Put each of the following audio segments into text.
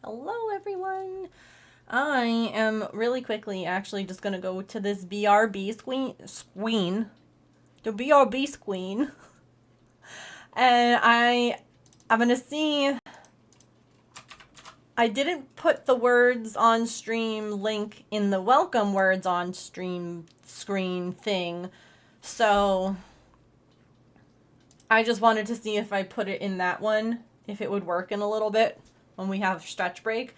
Hello, everyone. I am really quickly actually just gonna go to this BRB screen, the BRB screen, and I'm gonna see. I didn't put the words on stream link in the welcome words on stream screen thing, so I just wanted to see if I put it in that one, if it would work in a little bit when we have stretch break.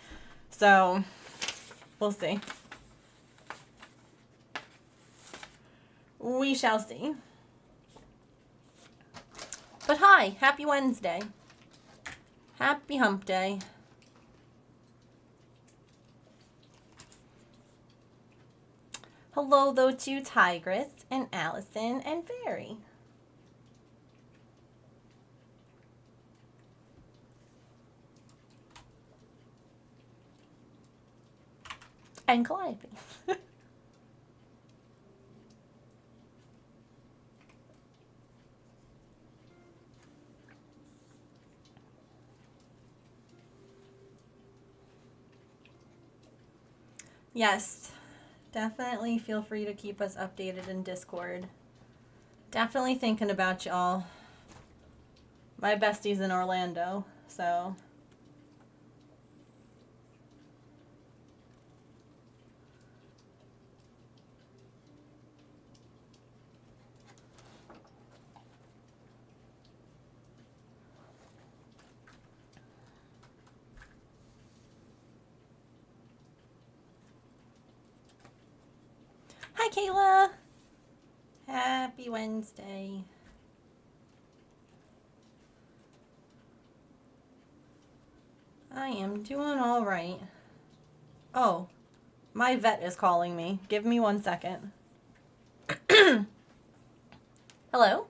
So we'll see. We shall see. But hi, happy Wednesday. Happy hump day. Hello, though, to Tigress and Allison and Fairy. And Calliope. Yes, definitely feel free to keep us updated in Discord. Definitely thinking about y'all. My bestie's in Orlando, so. Hi, Kayla. Happy Wednesday. I am doing all right. Oh, my vet is calling me. Give me 1 second. Hello?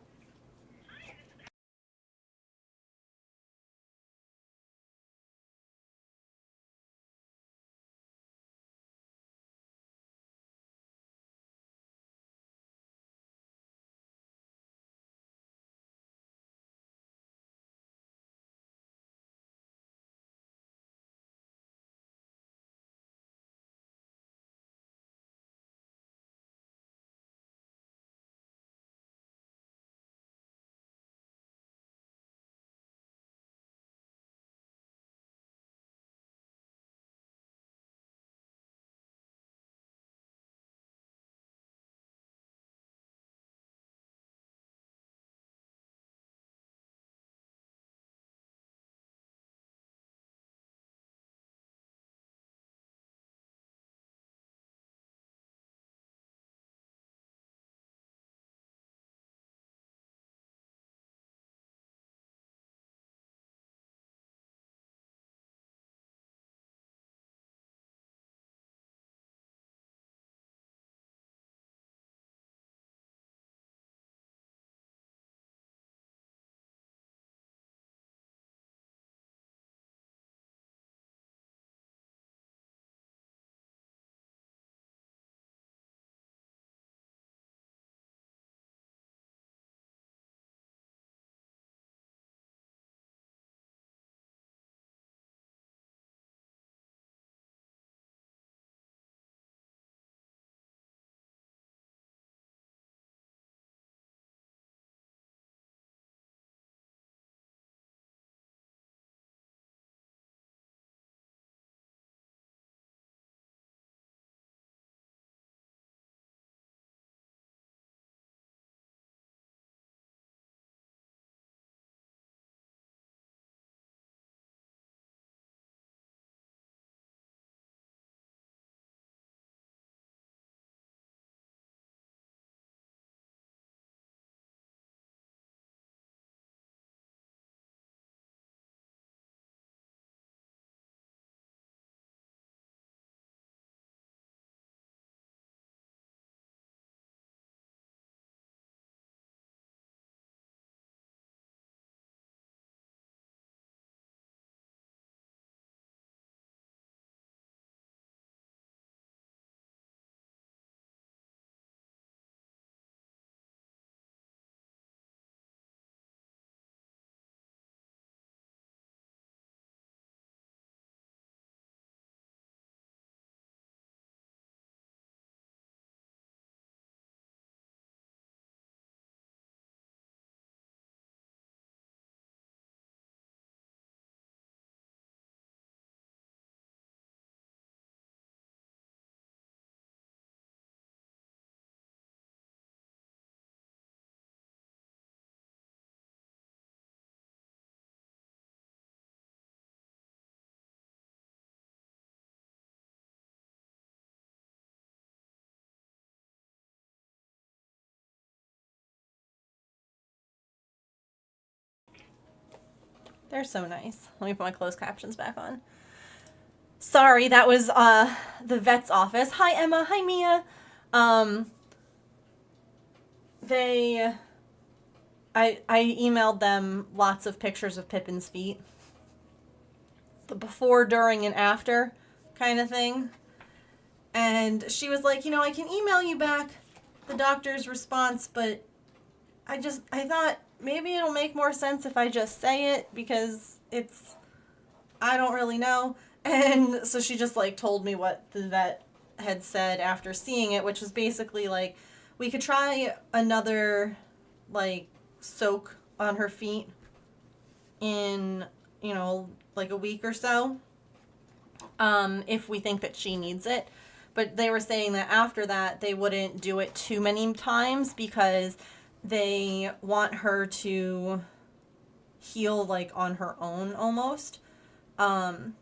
They're so nice. Let me put my closed captions back on. Sorry, that was the vet's office. Hi, Emma. Hi, Mia. I emailed them lots of pictures of Pippin's feet. The before, during, and after kind of thing. And she was like, I can email you back the doctor's response, but I thought maybe it'll make more sense if I just say it, because I don't really know. And so she just like told me what the vet had said after seeing it, which was basically like, we could try another like soak on her feet in, like a week or so, if we think that she needs it. But they were saying that after that, they wouldn't do it too many times because they want her to heal like on her own almost. And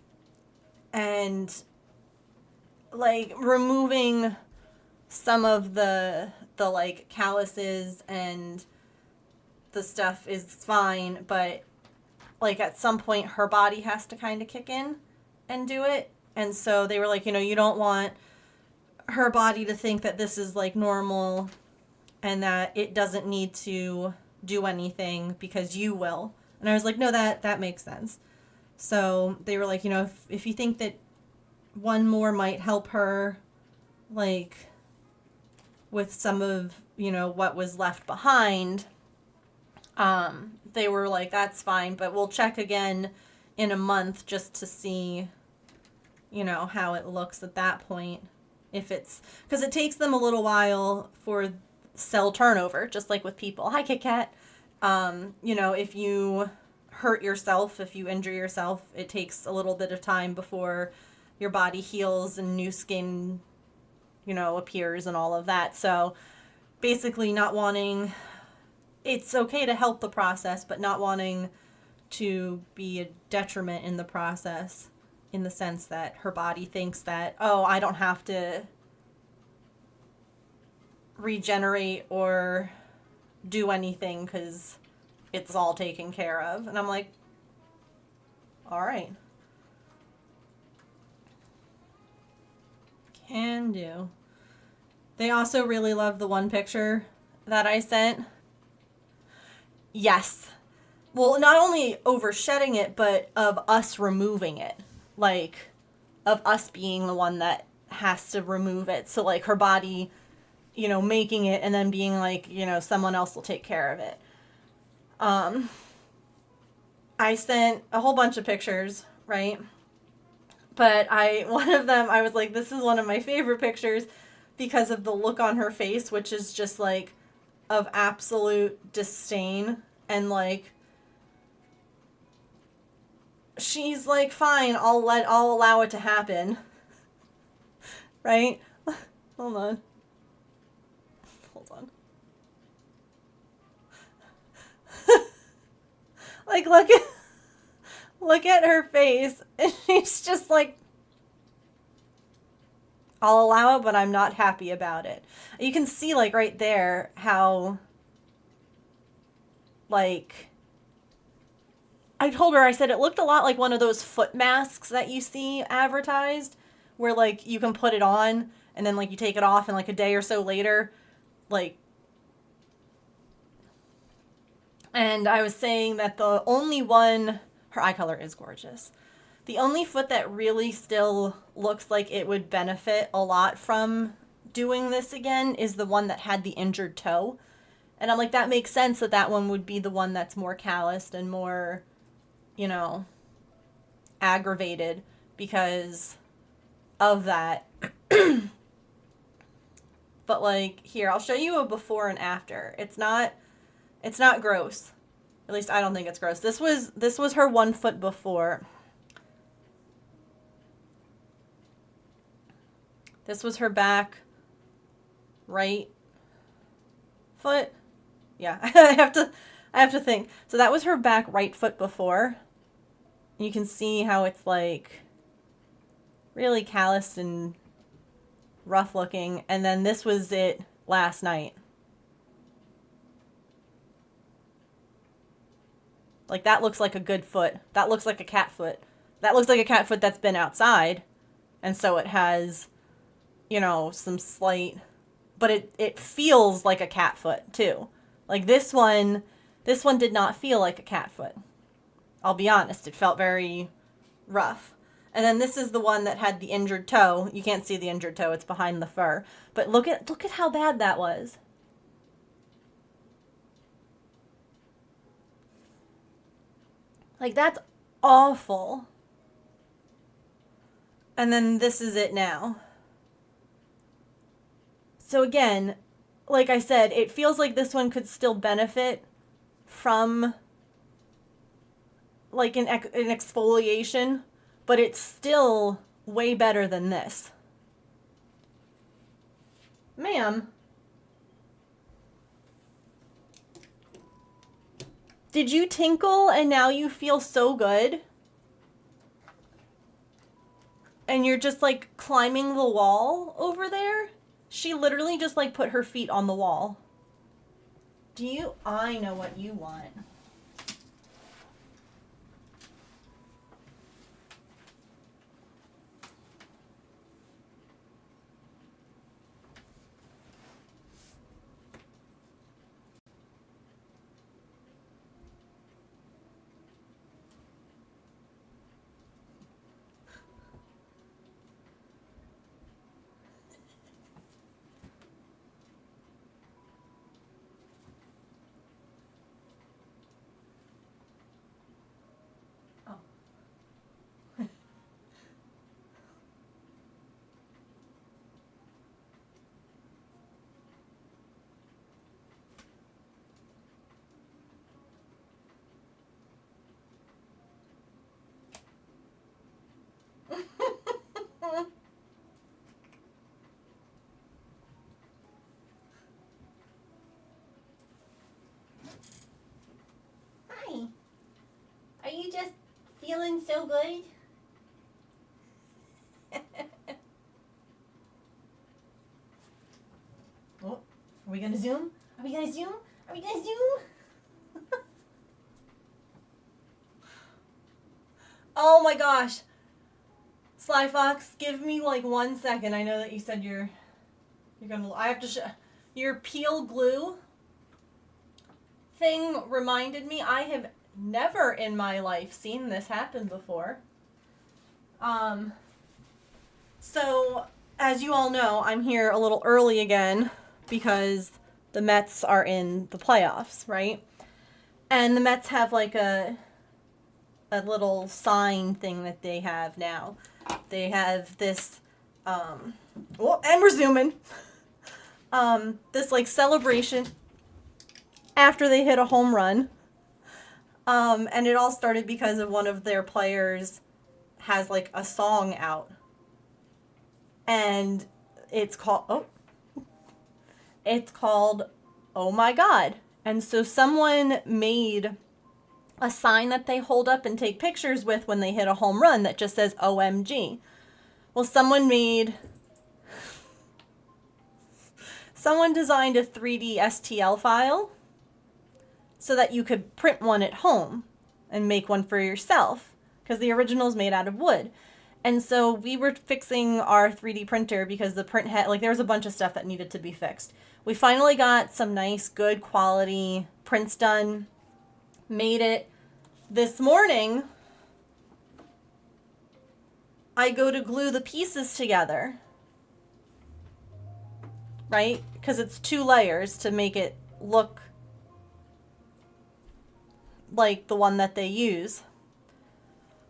like removing some of the like calluses and the stuff is fine, but like at some point her body has to kind of kick in and do it. And so they were like, you don't want her body to think that this is like normal and that it doesn't need to do anything because you will. And I was like, no, that makes sense. So they were like, if you think that one more might help her, like with some of, what was left behind, they were like, that's fine, but we'll check again in a month just to see, how it looks at that point. If it's, because it takes them a little while for cell turnover, just like with people. Hi, Kit Kat. If you hurt yourself, if you injure yourself, it takes a little bit of time before your body heals and new skin, appears and all of that. So basically not wanting, it's okay to help the process, but not wanting to be a detriment in the process, in the sense that her body thinks that, oh, I don't have to regenerate or do anything because it's all taken care of. And I'm like, all right. Can do. They also really love the one picture that I sent. Yes. Well, not only over shedding it, but of us removing it. Like, of us being the one that has to remove it. So, like, her body, making it and then being like, someone else will take care of it. I sent a whole bunch of pictures, right? But one of them, I was like, this is one of my favorite pictures because of the look on her face, which is just like of absolute disdain. And like, she's like, fine, I'll allow it to happen. Right? Hold on. Like, look at her face. And she's just like, I'll allow it, but I'm not happy about it. You can see, like, right there how, like, I told her, I said it looked a lot like one of those foot masks that you see advertised, where, like, you can put it on, and then, like, you take it off, and, like, a day or so later, like, and I was saying that the only one, her eye color is gorgeous. The only foot that really still looks like it would benefit a lot from doing this again is the one that had the injured toe. And I'm like, that makes sense that one would be the one that's more calloused and more, aggravated because of that. But like, here, I'll show you a before and after. It's not gross. At least I don't think it's gross. This was her 1 foot before. This was her back right foot. Yeah, I have to think. So that was her back right foot before. You can see how it's like really calloused and rough looking. And then this was it last night. Like, that looks like a good foot. That looks like a cat foot. That looks like a cat foot that's been outside. And so it has, you know, some slight... But it feels like a cat foot, too. Like, this one did not feel like a cat foot. I'll be honest. It felt very rough. And then this is the one that had the injured toe. You can't see the injured toe. It's behind the fur. But look at how bad that was. Like, that's awful. And then this is it now. So again, like I said, it feels like this one could still benefit from like an exfoliation, but it's still way better than this. Ma'am, did you tinkle and now you feel so good? And you're just like climbing the wall over there? She literally just like put her feet on the wall. I know what you want. Hi. Are you just feeling so good? Oh, are we gonna zoom? Are we gonna zoom? Are we gonna zoom? Oh my gosh. Sly Fox, give me like 1 second. I know that you said you're gonna, I have to show, your peel glue thing reminded me, I have never in my life seen this happen before. So as you all know, I'm here a little early again because the Mets are in the playoffs, right? And the Mets have like a little sign thing that they have now. They have this, and we're zooming. This like celebration after they hit a home run. And it all started because of one of their players has like a song out. And it's called, Oh My God. And so someone made a sign that they hold up and take pictures with when they hit a home run that just says OMG. Well, someone designed a 3D STL file so that you could print one at home and make one for yourself, because the original is made out of wood. And so we were fixing our 3D printer because the print had, like, there was a bunch of stuff that needed to be fixed. We finally got some nice, good quality prints done, made it. This morning, I go to glue the pieces together, right? Because it's 2 layers to make it look like the one that they use.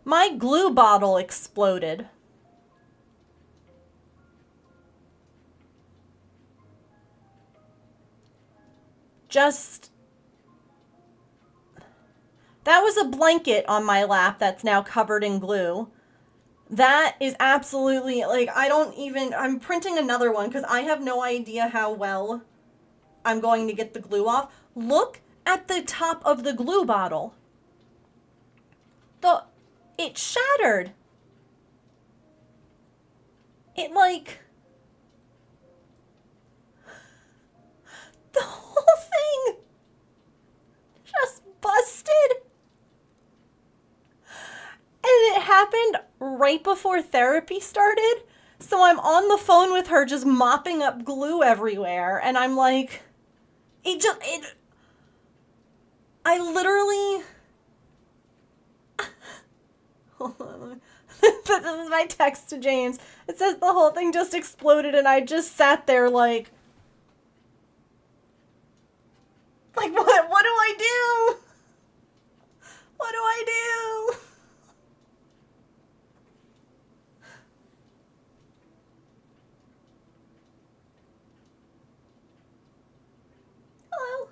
My glue bottle exploded. That was a blanket on my lap that's now covered in glue. That is absolutely, like, I'm printing another one because I have no idea how well I'm going to get the glue off. Look at the top of the glue bottle. It shattered. It like, the whole thing just busted. happened right before therapy started. So I'm on the phone with her just mopping up glue everywhere. And I'm like, I literally, hold on. This is my text to James. It says the whole thing just exploded and I just sat there like what do I do? What do I do? Hello.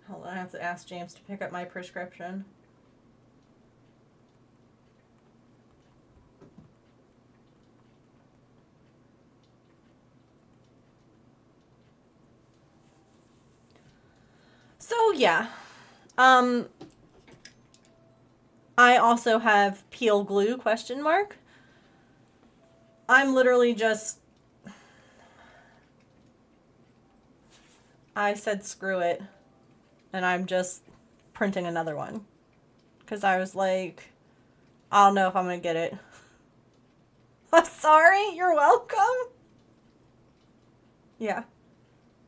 Hold on, I have to ask James to pick up my prescription. So yeah, I also have peel glue ? I'm literally just, I said screw it, and I'm just printing another one, because I was like, I don't know if I'm gonna get it. I'm sorry, you're welcome. Yeah,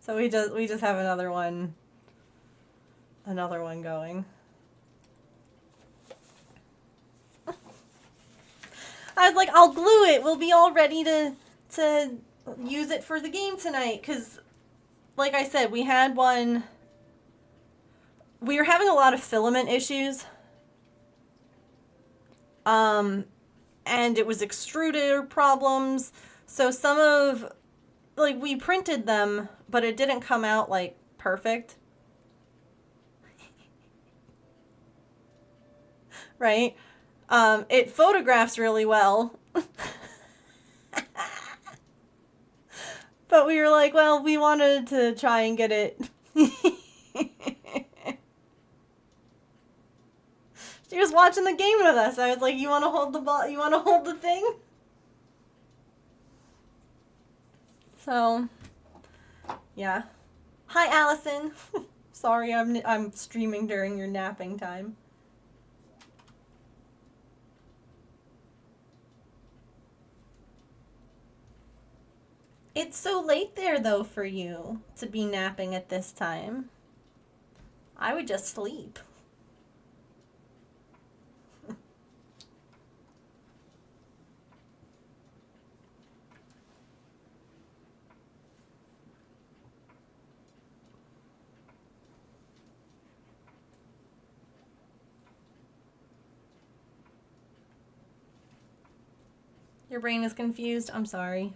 so we just have another one going. I was like, I'll glue it. We'll be all ready to use it for the game tonight. Because, like I said, we had one. We were having a lot of filament issues. And it was extruder problems. So some of, like, we printed them, but it didn't come out, like, perfect. Right? It photographs really well. But we were like, well, we wanted to try and get it. She was watching the game with us. I was like, you want to hold the ball? You want to hold the thing? So, yeah. Hi, Allison. Sorry, I'm streaming during your napping time. It's so late there, though, for you to be napping at this time. I would just sleep. Your brain is confused? I'm sorry.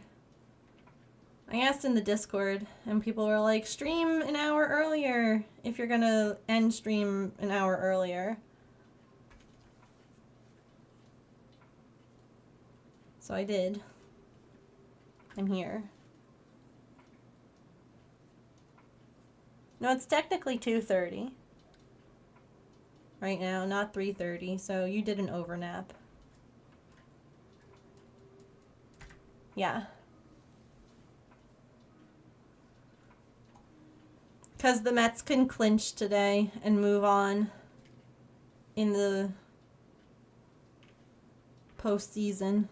I asked in the Discord, and people were like, stream an hour earlier if you're gonna end stream an hour earlier. So I did. I'm here. No, it's technically 2:30 right now, not 3:30, so you did an overnap. Yeah. Because the Mets can clinch today and move on in the postseason.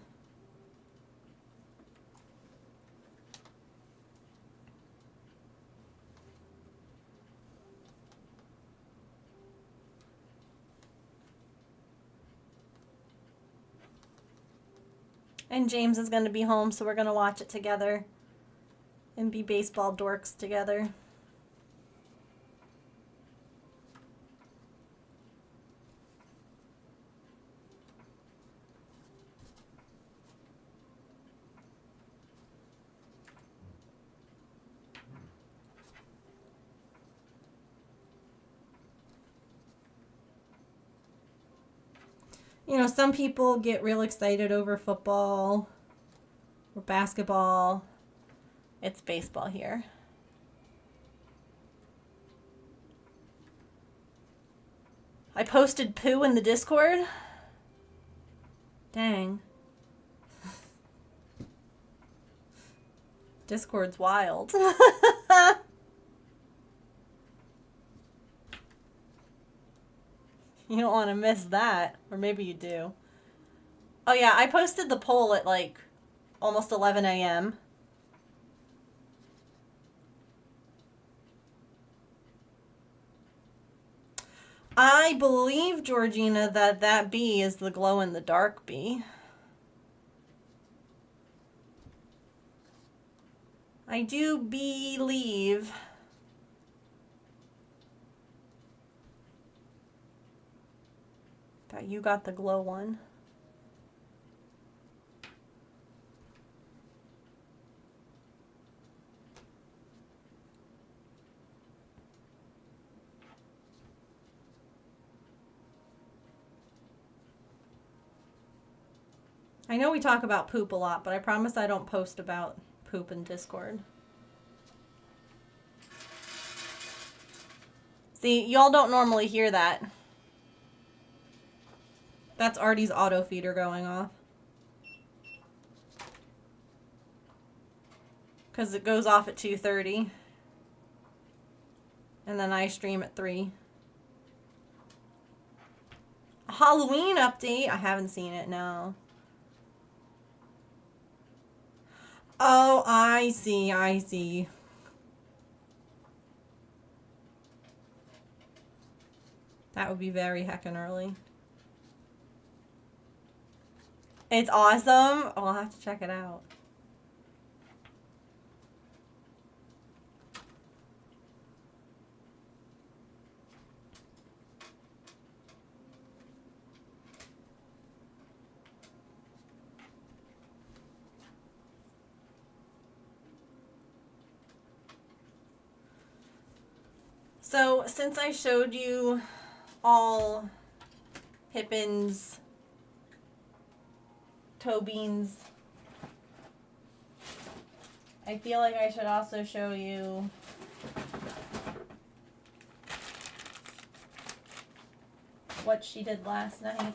And James is going to be home, so we're going to watch it together and be baseball dorks together. You know, some people get real excited over football or basketball. It's baseball here. I posted poo in the Discord. Dang. Discord's wild. You don't want to miss that. Or maybe you do. Oh yeah, I posted the poll at like almost 11 a.m. I believe, Georgina, that that bee is the glow-in-the-dark bee. I do believe. That you got the glow one. I know we talk about poop a lot, but I promise I don't post about poop in Discord. See, y'all don't normally hear that. That's Artie's auto feeder going off. Because it goes off at 2:30. And then I stream at 3. A Halloween update? I haven't seen it, no. Oh, I see, I see. That would be very heckin' early. It's awesome. Oh, I'll have to check it out. So, since I showed you all Pippin's, Tobin's, I feel like I should also show you what she did last night.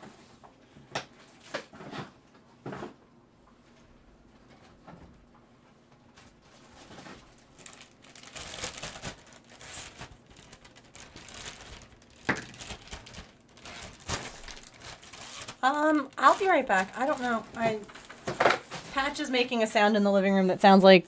I'll be right back. I don't know. Patch is making a sound in the living room that sounds like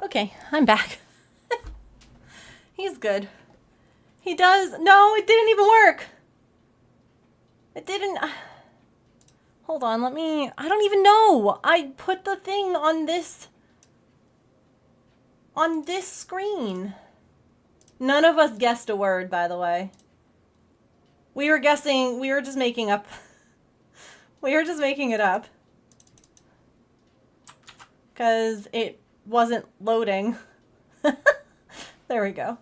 Okay, I'm back. He's good. He does. No, it didn't even work. It didn't. Hold on, let me. I don't even know. I put the thing on this. On this screen. None of us guessed a word, by the way. We were guessing. We were just making up. We were just making it up. Because it wasn't loading. There we go.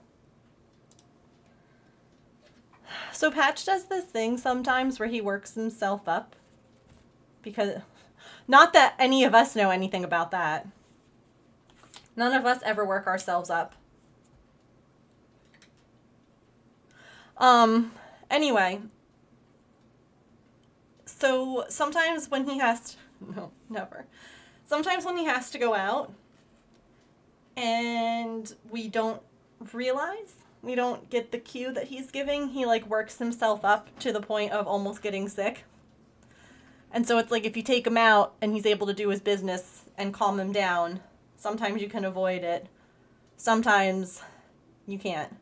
So Patch does this thing sometimes where he works himself up. Because, not that any of us know anything about that. None of us ever work ourselves up. Anyway. So sometimes when he has to, no, never. Sometimes when he has to go out and we don't realize, we don't get the cue that he's giving, he like works himself up to the point of almost getting sick. And so it's like if you take him out and he's able to do his business and calm him down, sometimes you can avoid it. Sometimes you can't.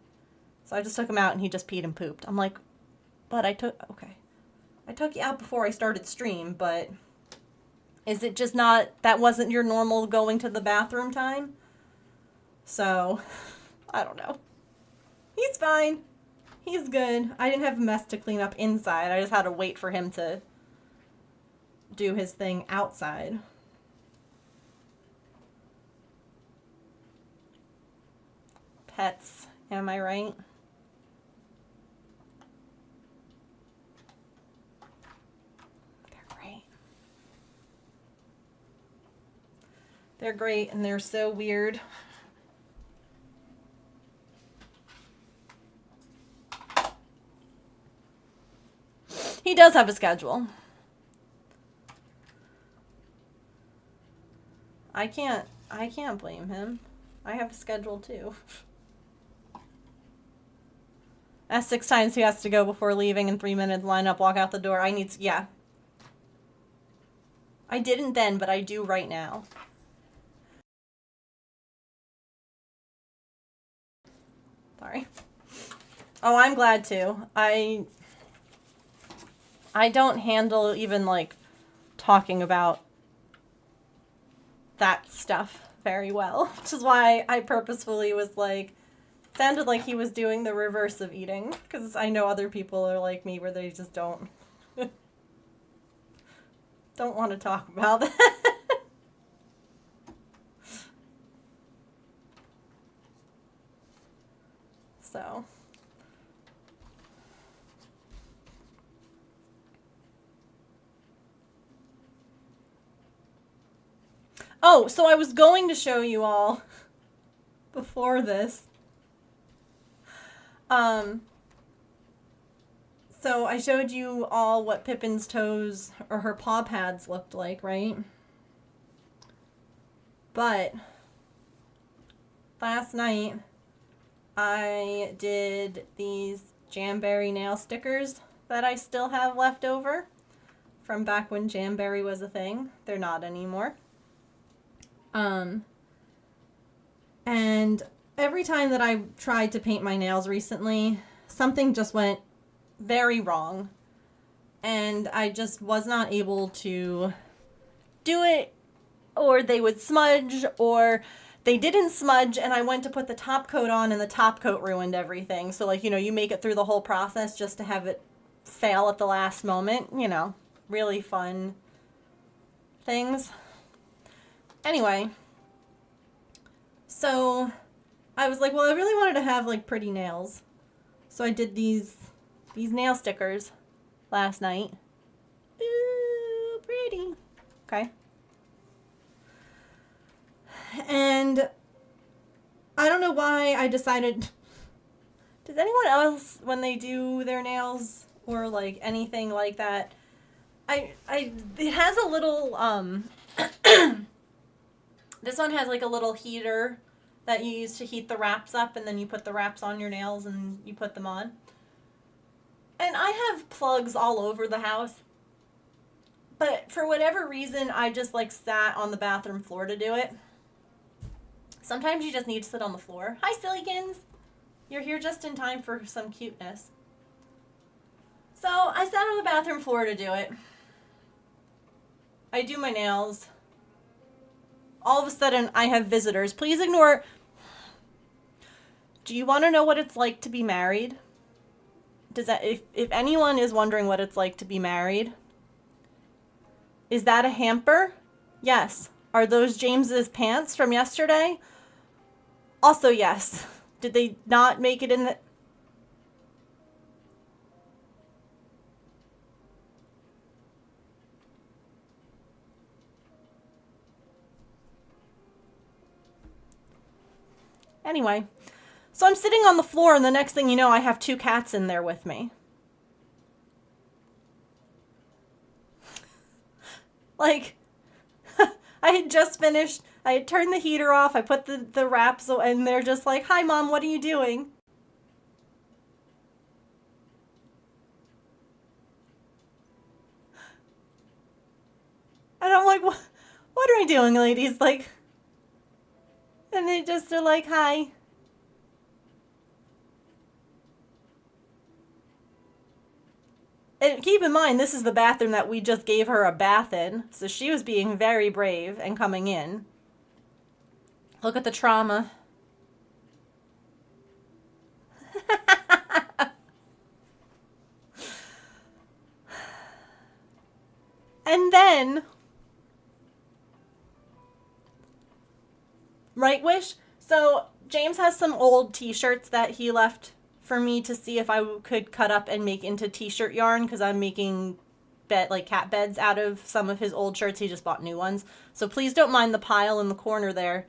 So I just took him out and he just peed and pooped. I'm like, but I took you out before I started stream, but is it just not, that wasn't your normal going to the bathroom time? So, I don't know. He's fine. He's good. I didn't have a mess to clean up inside. I just had to wait for him to do his thing outside. Pets, am I right? They're great and they're so weird. He does have a schedule. I can't blame him. I have a schedule too. Ask 6 times he has to go before leaving in 3 minutes, line up, walk out the door. Yeah. I didn't then, but I do right now. Sorry. Oh, I'm glad to. I don't handle even like talking about that stuff very well, which is why I purposefully was like, sounded like he was doing the reverse of eating, because I know other people are like me where they just don't want to talk about that. So oh, so I was going to show you all before this. So I showed you all what Pippin's toes or her paw pads looked like, right? But last night I did these Jamberry nail stickers that I still have left over from back when Jamberry was a thing. They're not anymore. And every time that I tried to paint my nails recently, something just went very wrong. And I just was not able to do it, or they would smudge, or they didn't smudge, and I went to put the top coat on and the top coat ruined everything. So like, you know, you make it through the whole process just to have it fail at the last moment, you know, really fun things. Anyway, so I was like, well, I really wanted to have like pretty nails. So I did these nail stickers last night. Ooh, pretty. Okay. And I don't know why I decided, does anyone else, when they do their nails or like anything like that, it has a little, this one has like a little heater that you use to heat the wraps up, and then you put the wraps on your nails and you put them on. And I have plugs all over the house, but for whatever reason, I just like sat on the bathroom floor to do it. Sometimes you just need to sit on the floor. Hi, Sillykins! You're here just in time for some cuteness. So I sat on the bathroom floor to do it. I do my nails. All of a sudden, I have visitors. Please ignore. Do you want to know what it's like to be married? Does that, if anyone is wondering what it's like to be married, is that a hamper? Yes. Are those James's pants from yesterday? Also, yes. Did they not make it in the... Anyway, so I'm sitting on the floor, and the next thing you know, I have 2 cats in there with me. Like, I had just finished, I had turned the heater off, I put the wraps, and they're just like, hi, Mom, what are you doing? And I'm like, what are we doing, ladies? Like, and they just are like, hi. And keep in mind, this is the bathroom that we just gave her a bath in. So she was being very brave and coming in. Look at the trauma. And then, right, Wish? So James has some old t-shirts that he left for me to see if I could cut up and make into t-shirt yarn, because I'm making bed, like cat beds out of some of his old shirts. He just bought new ones. So please don't mind the pile in the corner there.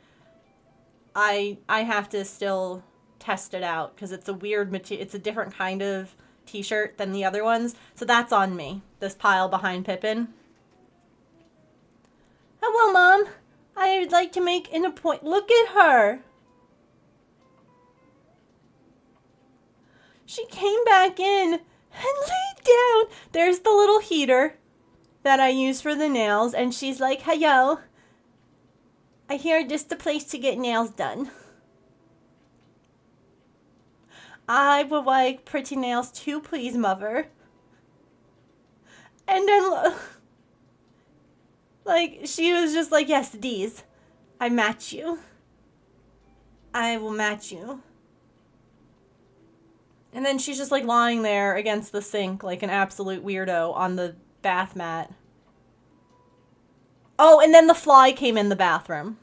I have to still test it out because it's a weird material. It's a different kind of t-shirt than the other ones. So that's on me. This pile behind Pippin. Hello, Mom. I would like to make an appointment. Look at her. She came back in and laid down. There's the little heater that I use for the nails. And she's like, hello. I hear this the place to get nails done. I would like pretty nails too, please, Mother. And then, like, she was just like, yes, these. I match you. I will match you. And then she's just, like, lying there against the sink like an absolute weirdo on the bath mat. Oh, and then the fly came in the bathroom.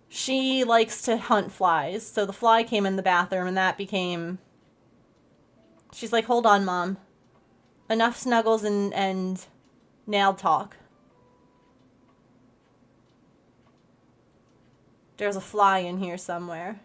She likes to hunt flies, so the fly came in the bathroom, and that became... She's like, hold on, Mom. Enough snuggles and nail talk. There's a fly in here somewhere.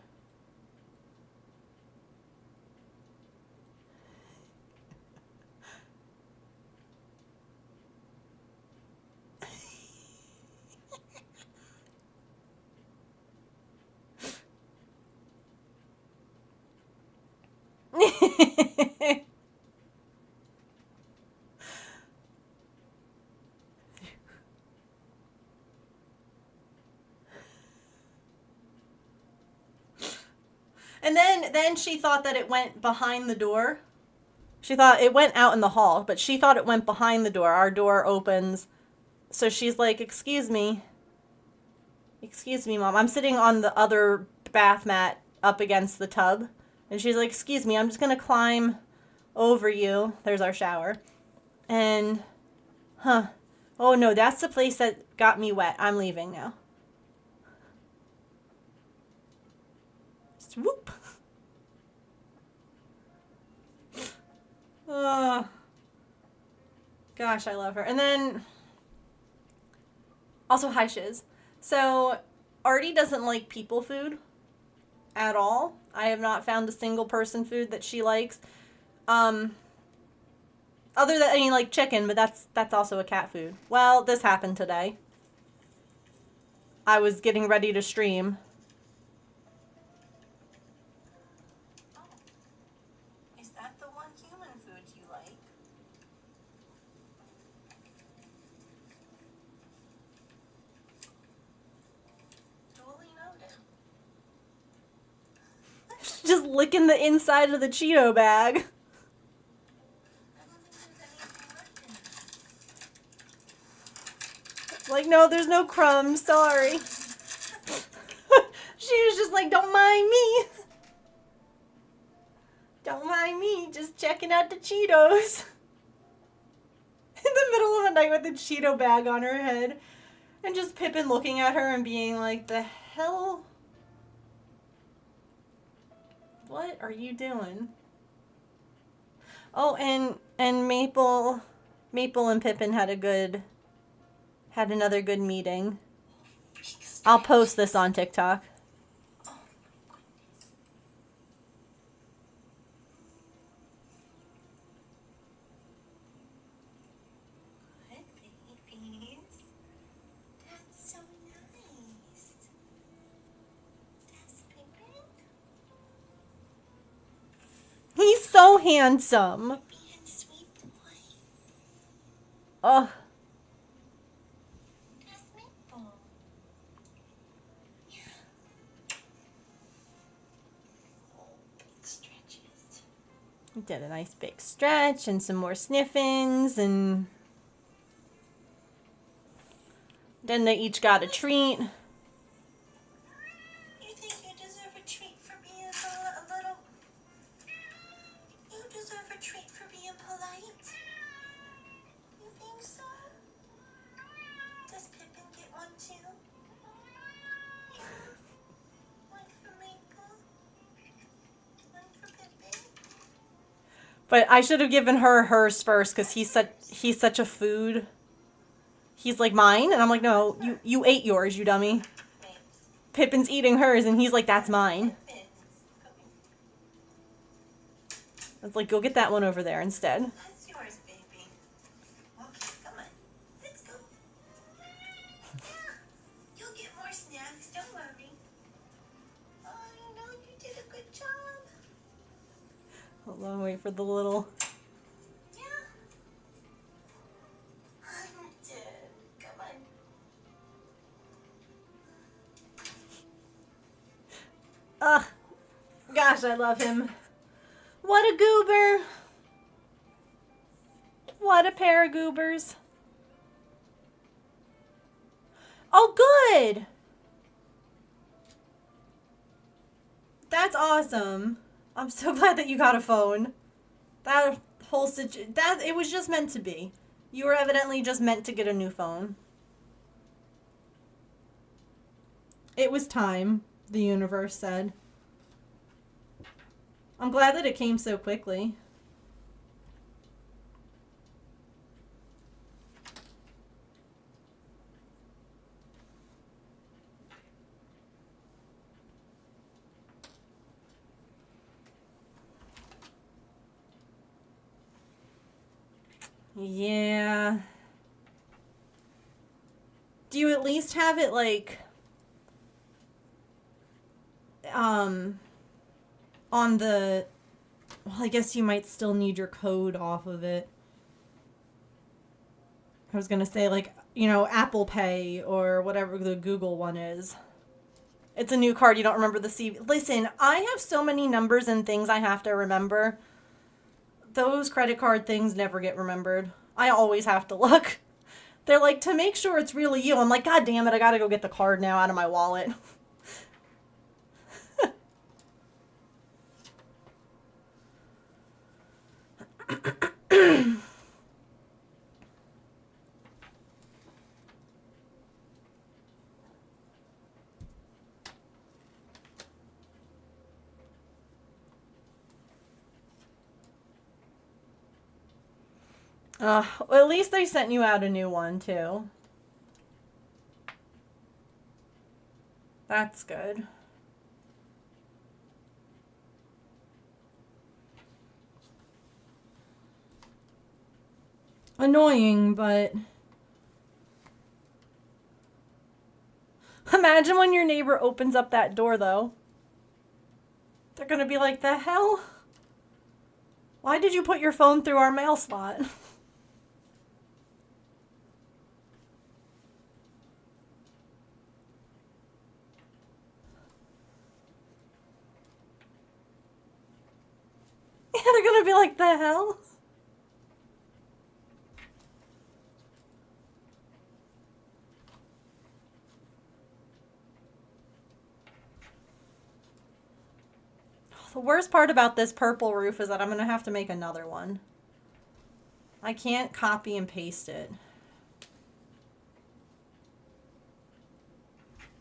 And then she thought that it went behind the door. She thought it went out in the hall, but she thought it went behind the door. Our door opens. So she's like, excuse me. Excuse me, Mom. I'm sitting on the other bath mat up against the tub. And she's like, excuse me, I'm just going to climb over you. There's our shower. And, oh no, that's the place that got me wet. I'm leaving now. Swoop. Oh, gosh, I love her. And then, also, hi, Shiz. So, Artie doesn't like people food at all. I have not found a single person food that she likes. Other than, I mean, like chicken, but that's also a cat food. Well, this happened today. I was getting ready to stream. Is that the one human food you like? Duly noted. Just licking the inside of the Cheeto bag. Like, no, there's no crumbs, sorry. She was just like, don't mind me. Don't mind me, just checking out the Cheetos. In the middle of the night with the Cheeto bag on her head. And just Pippin looking at her and being like, the hell? What are you doing? Oh, and Maple and Pippin had another good meeting. I'll post this on TikTok. That's so nice. That's Pippin. He's so handsome. Oh. We did a nice big stretch and some more sniffins, and then they each got a treat. You think you deserve a treat for being a little... You deserve a treat for being polite? You think so? Does Pippin get one too? One for Maple? One for Pippin? But I should have given her hers first because he's such a food. He's like, mine? And I'm like, no, you ate yours, you dummy. Pippin's eating hers and he's like, that's mine. It's like, go get that one over there instead. That's yours, baby. Okay, come on. Let's go. Yeah, you'll get more snacks. Don't worry. Oh, I know you did a good job. Hold on, wait for the little... Yeah. Hunted. Come on. Ugh. Gosh, I love him. What a goober. What a pair of goobers. Oh, good. That's awesome. I'm so glad that you got a phone. That whole situation, it was just meant to be. You were evidently just meant to get a new phone. It was time, the universe said. I'm glad that it came so quickly. Yeah. Do you at least have it like on the, well, I guess you might still need your code off of it. I was gonna say, like, you know, Apple Pay or whatever the Google one is. It's a new card, you don't remember the CV. Listen, I have so many numbers and things I have to remember. Those credit card things never get remembered. I always have to look. They're like, to make sure it's really you. I'm like, God damn it, I gotta go get the card now out of my wallet. Well, at least they sent you out a new one, too. That's good. Annoying, but... Imagine when your neighbor opens up that door, though. They're gonna be like, the hell? Why did you put your phone through our mail slot? Yeah, they're gonna be like, the hell? The worst part about this purple roof is that I'm gonna have to make another one. I can't copy and paste it.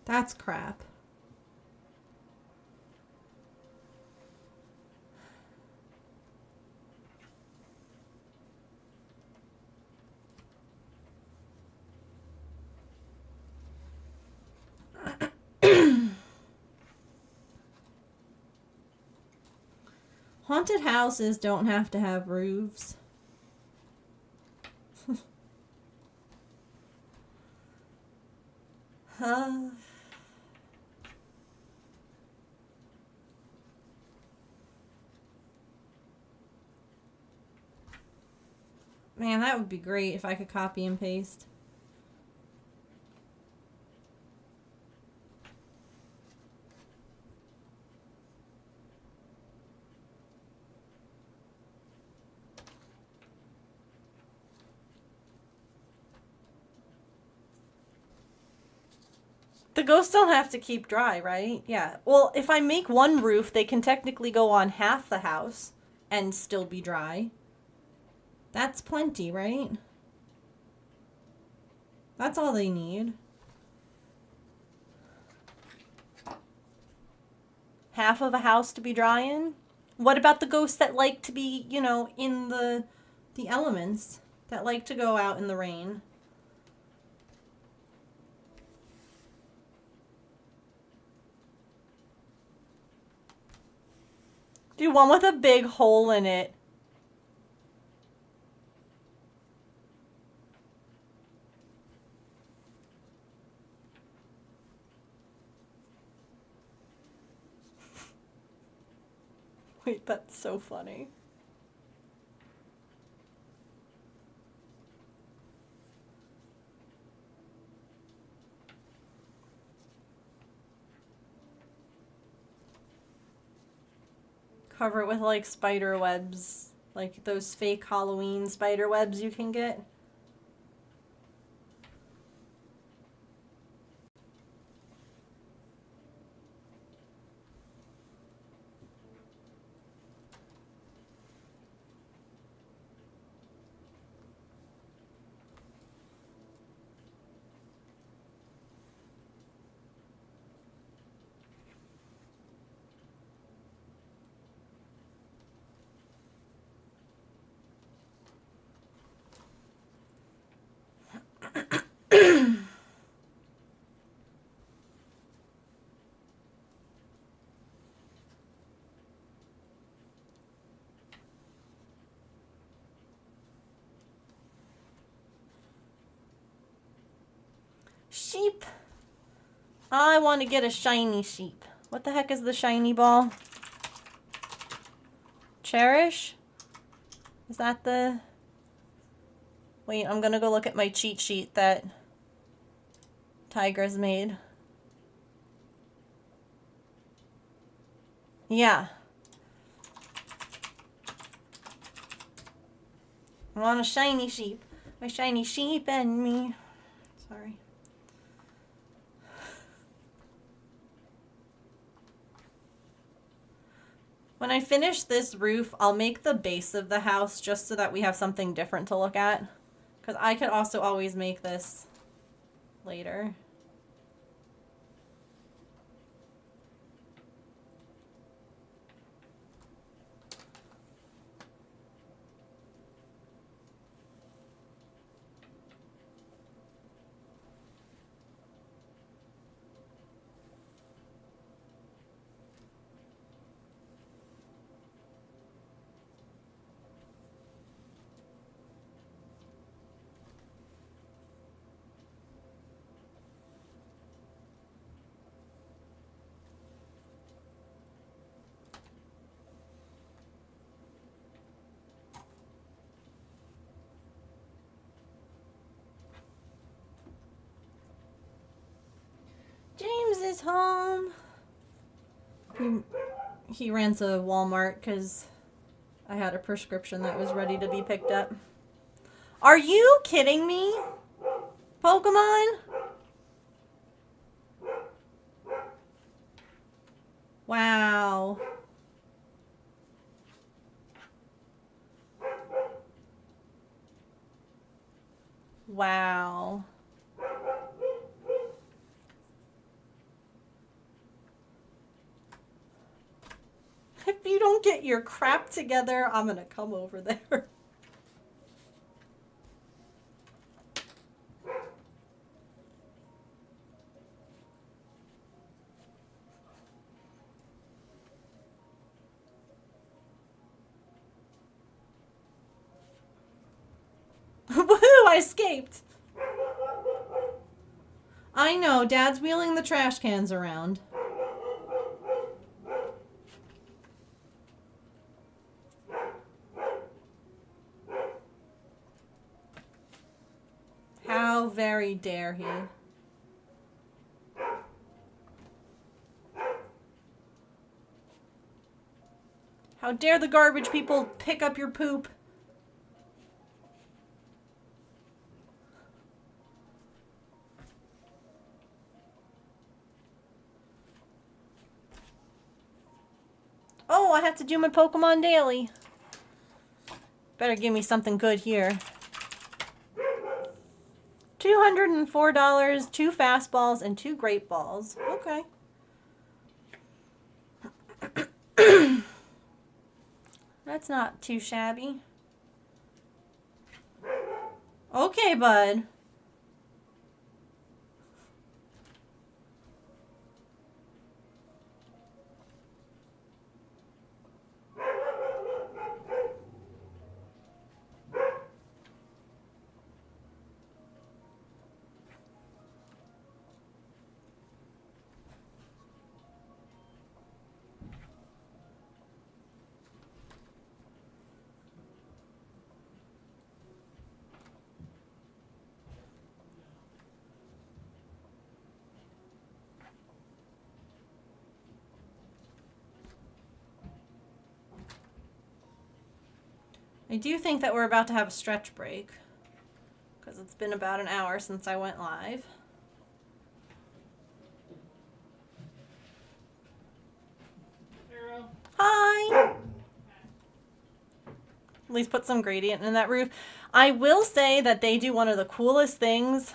That's crap. Haunted houses don't have to have roofs. Man, that would be great if I could copy and paste. The ghosts don't have to keep dry, right? Yeah. Well, if I make one roof, they can technically go on half the house and still be dry. That's plenty, right? That's all they need. Half of a house to be dry in? What about the ghosts that like to be, you know, in the elements, that like to go out in the rain? Do one with a big hole in it. Wait, that's so funny. Cover it with like spider webs, like those fake Halloween spider webs you can get. Sheep. I want to get a shiny sheep. What the heck is the shiny ball? Cherish? Is that the... Wait, I'm gonna go look at my cheat sheet that Tiger's made. Yeah. I want a shiny sheep. My shiny sheep and me. Sorry. When I finish this roof, I'll make the base of the house just so that we have something different to look at. Because I could also always make this later. James is home. He ran to Walmart because I had a prescription that was ready to be picked up. Are you kidding me? Pokemon? Wow. Wow. If you don't get your crap together, I'm gonna come over there. Woohoo! I escaped! I know, Dad's wheeling the trash cans around. How very dare he? How dare the garbage people pick up your poop? Oh, I have to do my Pokemon daily. Better give me something good here. $204, 2 fastballs, and 2 great balls. Okay. That's not too shabby. Okay, bud. I do think that we're about to have a stretch break because it's been about an hour since I went live. Hi! At least put some gradient in that roof. I will say that they do one of the coolest things.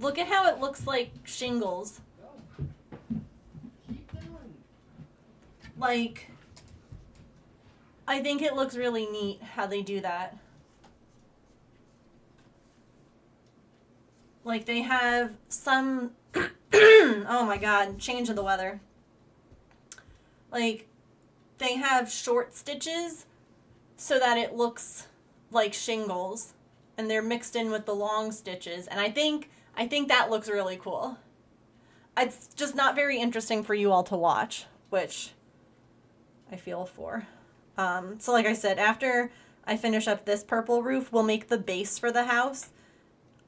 Look at how it looks like shingles. Like, I think it looks really neat how they do that. Like, they have some... oh my god, change of the weather. Like, they have short stitches so that it looks like shingles. And they're mixed in with the long stitches. And I think that looks really cool. It's just not very interesting for you all to watch, which I feel for. So like I said, after I finish up this purple roof, we'll make the base for the house.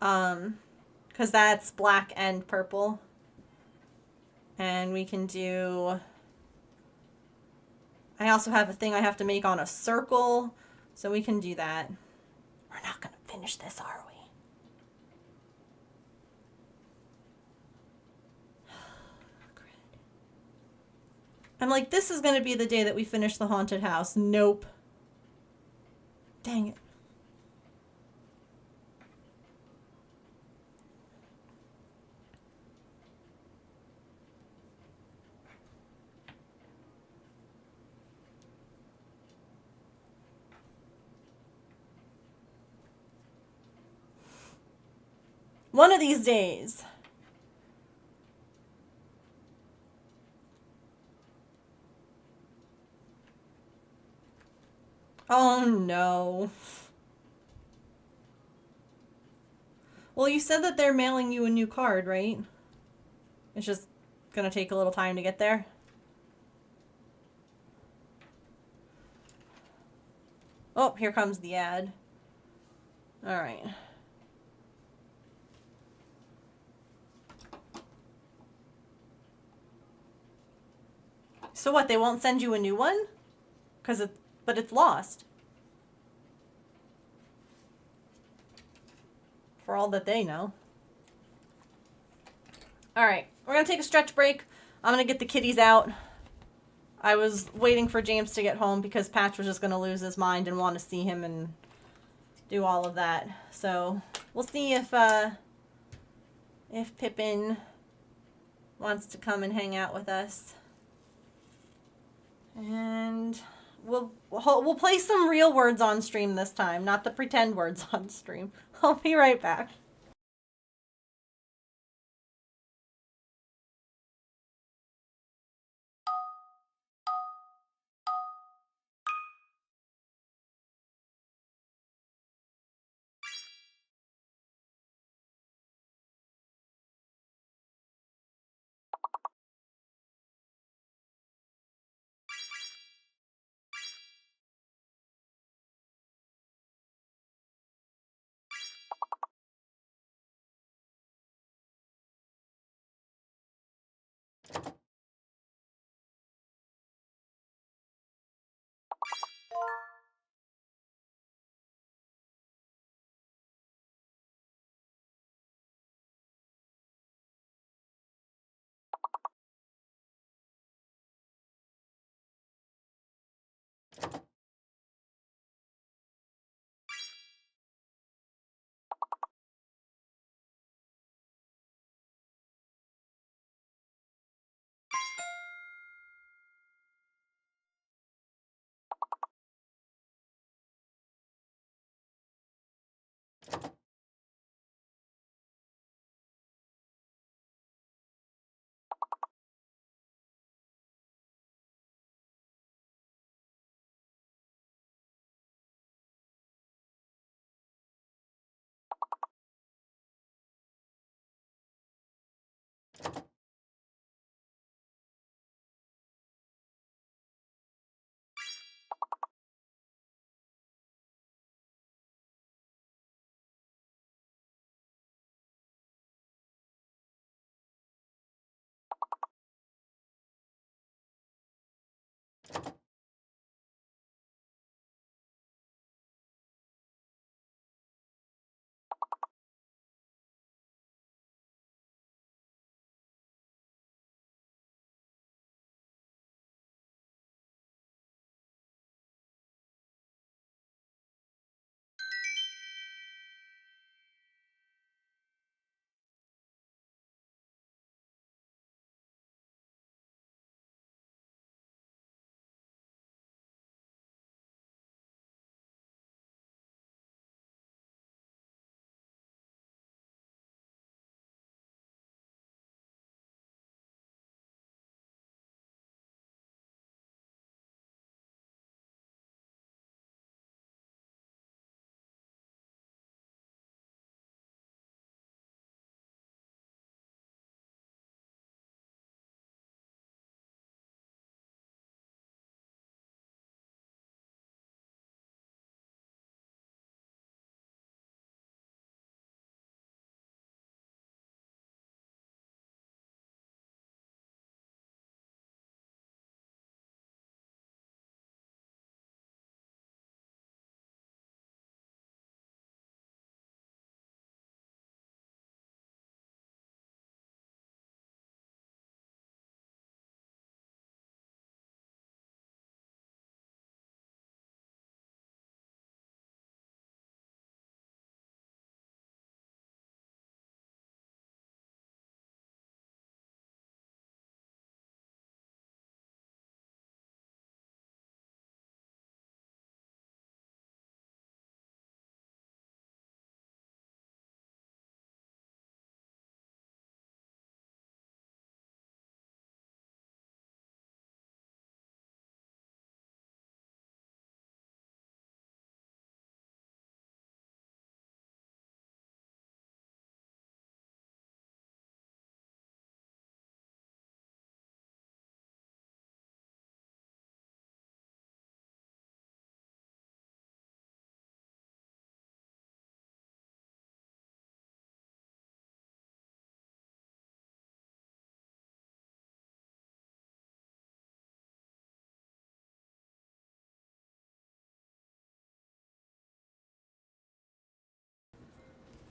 Because that's black and purple. And we can do... I also have a thing I have to make on a circle, so we can do that. We're not going to finish this, are we? I'm like, this is going to be the day that we finish the haunted house. Nope. Dang it. One of these days. Oh no. Well, you said that they're mailing you a new card, right? It's just gonna take a little time to get there. Oh, here comes the ad. Alright. So what, they won't send you a new one? But it's lost. For all that they know. Alright, we're gonna take a stretch break. I'm gonna get the kitties out. I was waiting for James to get home because Patch was just gonna lose his mind and want to see him and do all of that. So we'll see if Pippin wants to come and hang out with us. And we'll play some real words on stream this time, not the pretend words on stream. I'll be right back.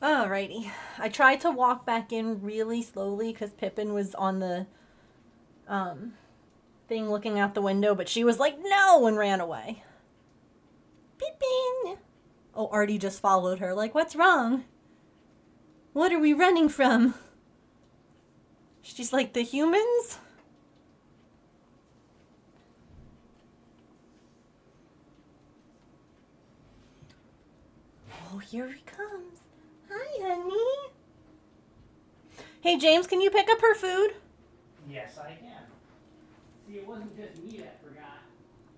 Alrighty. I tried to walk back in really slowly because Pippin was on the thing looking out the window, but she was like, no, and ran away. Pippin! Oh, Artie just followed her. Like, what's wrong? What are we running from? She's like, the humans? Oh, here he comes. Hi, honey. Hey, James, can you pick up her food? Yes, I can. See, it wasn't just me that forgot.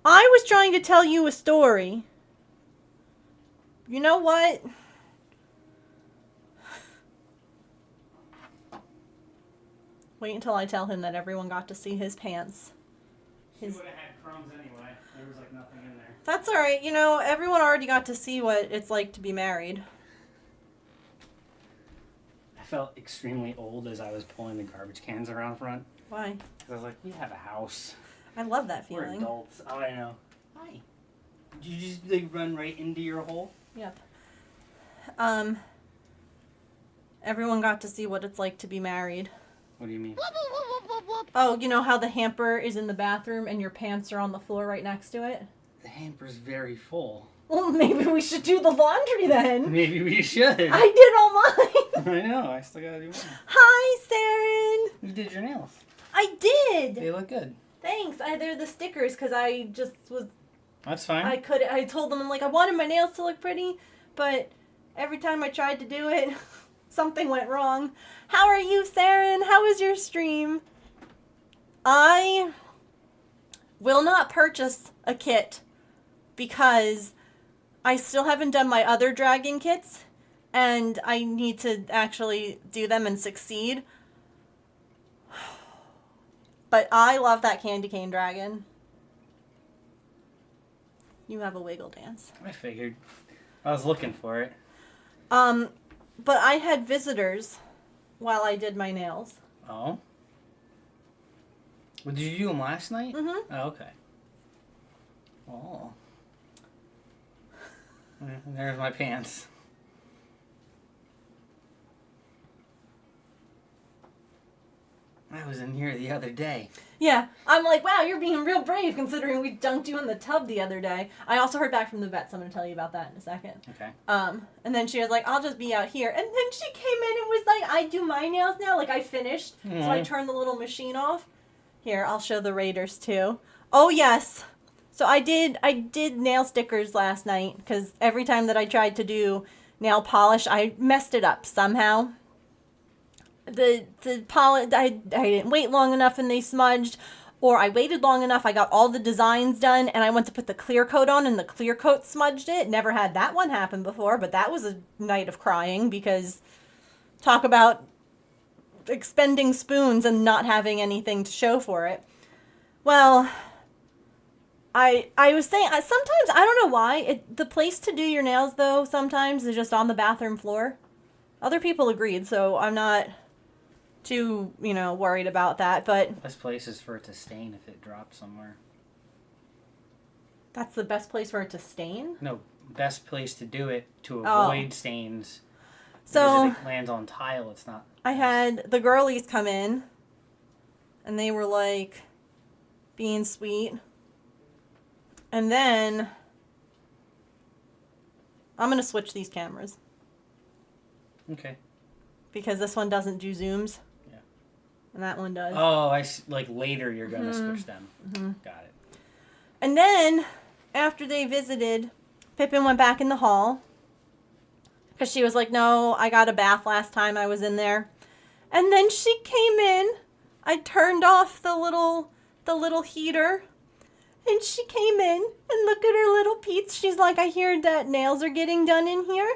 I was trying to tell you a story. You know what? Wait until I tell him that everyone got to see his pants. She would have had crumbs anyway. There was like nothing in there. That's alright. You know, everyone already got to see what it's like to be married. I felt extremely old as I was pulling the garbage cans around front. Why? Because I was like, we have a house. I love that We're feeling. adults. Oh, I know. Hi. Did you just like, run right into your hole? Yep. Everyone got to see what it's like to be married. What do you mean? Oh, you know how the hamper is in the bathroom and your pants are on the floor right next to it? The hamper's very full. Well, maybe we should do the laundry then. Maybe we should. I did all mine. I know. I still gotta do mine. Hi, Saren. You did your nails. I did. They look good. Thanks. They're the stickers because I just was. That's fine. I told them, I'm like, I wanted my nails to look pretty, but every time I tried to do it, something went wrong. How are you, Saren? How was your stream? I will not purchase a kit because I still haven't done my other dragon kits, and I need to actually do them and succeed. But I love that candy cane dragon. You have a wiggle dance. I figured. I was looking for it. But I had visitors while I did my nails. Oh? Well, did you do them last night? Mm-hmm. Oh, okay. Oh. And there's my pants. I was in here the other day. Yeah, I'm like, wow, you're being real brave considering we dunked you in the tub the other day. I also heard back from the vet, so I'm going to tell you about that in a second. Okay. And then she was like, I'll just be out here. And then she came in and was like, I do my nails now. Like, I finished, so I turned the little machine off. Here, I'll show the Raiders, too. Oh, yes. So I did nail stickers last night, because every time that I tried to do nail polish, I messed it up somehow. The polish, I didn't wait long enough and they smudged, or I waited long enough, I got all the designs done, and I went to put the clear coat on and the clear coat smudged it. Never had that one happen before, but that was a night of crying, because talk about expending spoons and not having anything to show for it. Well, I was saying, sometimes, I don't know why, the place to do your nails, though, sometimes is just on the bathroom floor. Other people agreed, so I'm not too, worried about that, but Best place is for it to stain if it drops somewhere. that's the best place for it to stain? No, best place to do it to avoid stains. So, Because if it lands on tile, it's not... I had the girlies come in, and they were, like, being sweet. And then, I'm going to switch these cameras. Okay. Because this one doesn't do zooms. Yeah. And that one does. Oh, like later you're going to switch them. Mm-hmm. Got it. And then, after they visited, Pippin went back in the hall. Because she was like, no, I got a bath last time I was in there. And then she came in. I turned off the little heater. And she came in and look at her little Pete's. She's like, I hear that nails are getting done in here.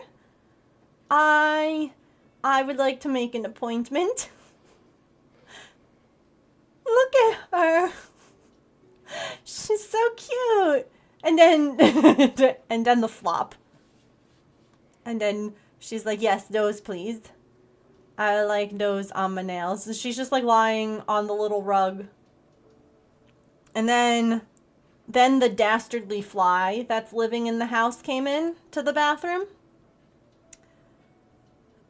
I would like to make an appointment. Look at her. She's so cute. And then the flop. And then she's like, yes, those please. I like those on my nails. And she's just like lying on the little rug. And then the dastardly fly that's living in the house came in to the bathroom.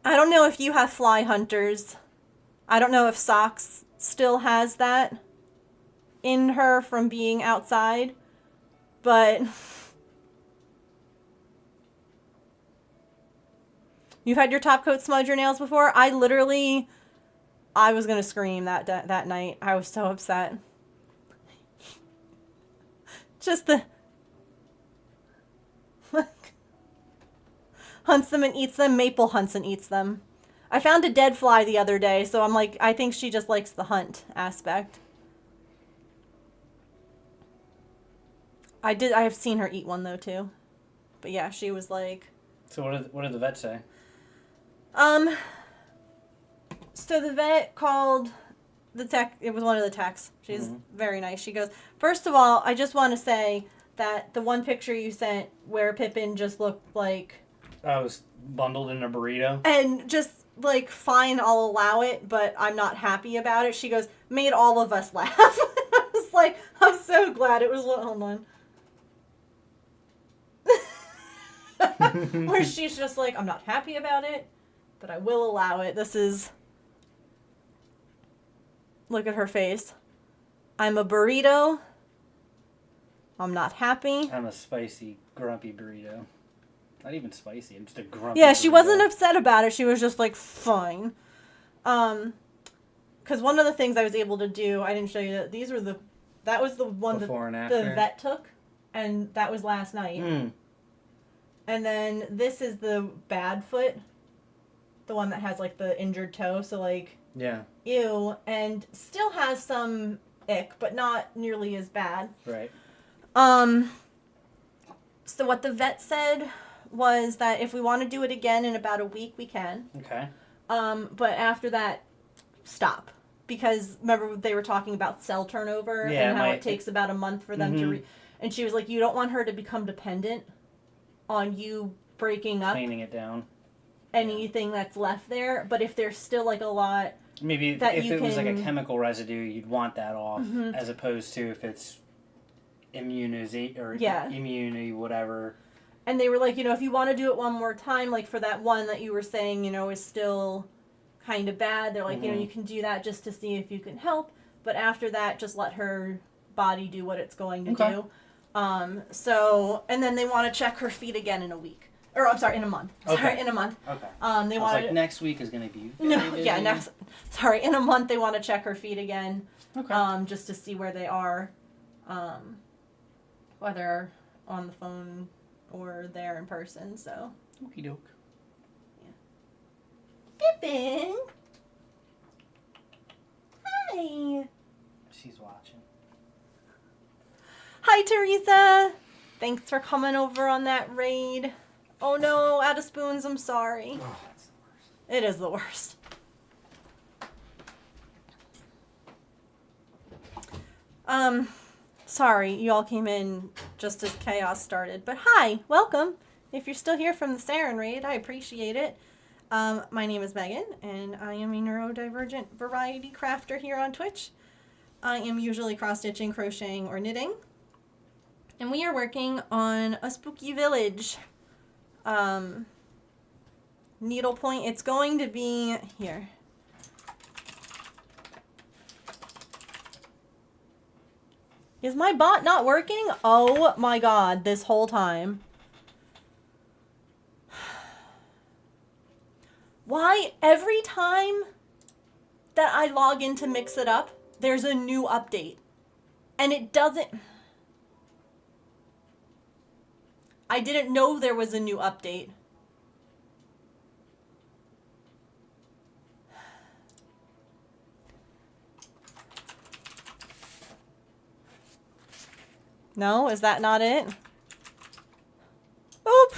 I don't know if you have fly hunters. I don't know if Socks still has that in her from being outside. But you've had your top coat smudge your nails before? I was going to scream that night. I was so upset. Just the... hunts them and eats them. Maple hunts and eats them. I found a dead fly the other day, so I'm like, I think she just likes the hunt aspect. I have seen her eat one, though, too. But yeah, she was like... So what did the vet say? So the vet called the tech. It was one of the techs. She's very nice. She goes, first of all, I just want to say that the one picture you sent where Pippin just looked like... I was bundled in a burrito. And just, like, fine, I'll allow it, but I'm not happy about it. She goes, made all of us laugh. I was like, I'm so glad it was... Hold on. Where she's just like, I'm not happy about it, but I will allow it. This is... Look at her face. I'm a burrito. I'm not happy. I'm a spicy, grumpy burrito. Not even spicy. I'm just a grumpy Yeah, she burrito. wasn't upset about it. She was just like, fine. Because one of the things I was able to do, I didn't show you that. That was the one Before and that the after? vet took. And that was last night. And then this is the bad foot. The one that has like the injured toe. So like, Yeah. ew. And still has some ick, but not nearly as bad. Right. So what the vet said was that if we want to do it again in about a week, we can. Okay. But after that, stop. Because remember they were talking about cell turnover and how it takes about a month for them to and she was like, you don't want her to become dependent on you breaking up Cleaning it down. anything that's left there. But if there's still like a lot... Maybe that if you it was like a can- chemical residue, you'd want that off, as opposed to if it's immunity, whatever. And they were like, if you want to do it one more time, like for that one that you were saying, is still kind of bad, they're like, you can do that just to see if you can help. But after that, just let her body do what it's going to do. And then they want to check her feet again in a week. Or, I'm sorry, in a month. Okay. In a month. Okay. They want next week is going to be busy. In a month they want to check her feet again. Okay. Just to see where they are. Whether on the phone or there in person, so. Okie doke. Pippin! Hi! She's watching. Hi, Teresa! Thanks for coming over on that raid. Oh no, out of spoons, I'm sorry. Oh, that's the worst. It is the worst. Sorry, you all came in just as chaos started. But hi, welcome. If you're still here from the Saren raid, I appreciate it. My name is Megan, and I am a neurodivergent variety crafter here on Twitch. I am usually cross-stitching, crocheting, or knitting. And we are working on a spooky village. Needlepoint, it's going to be here. Is my bot not working? Oh my god, this whole time. Why every time that I log in to mix it up, there's a new update. And it doesn't... I didn't know there was a new update. No, is that not it? Oop!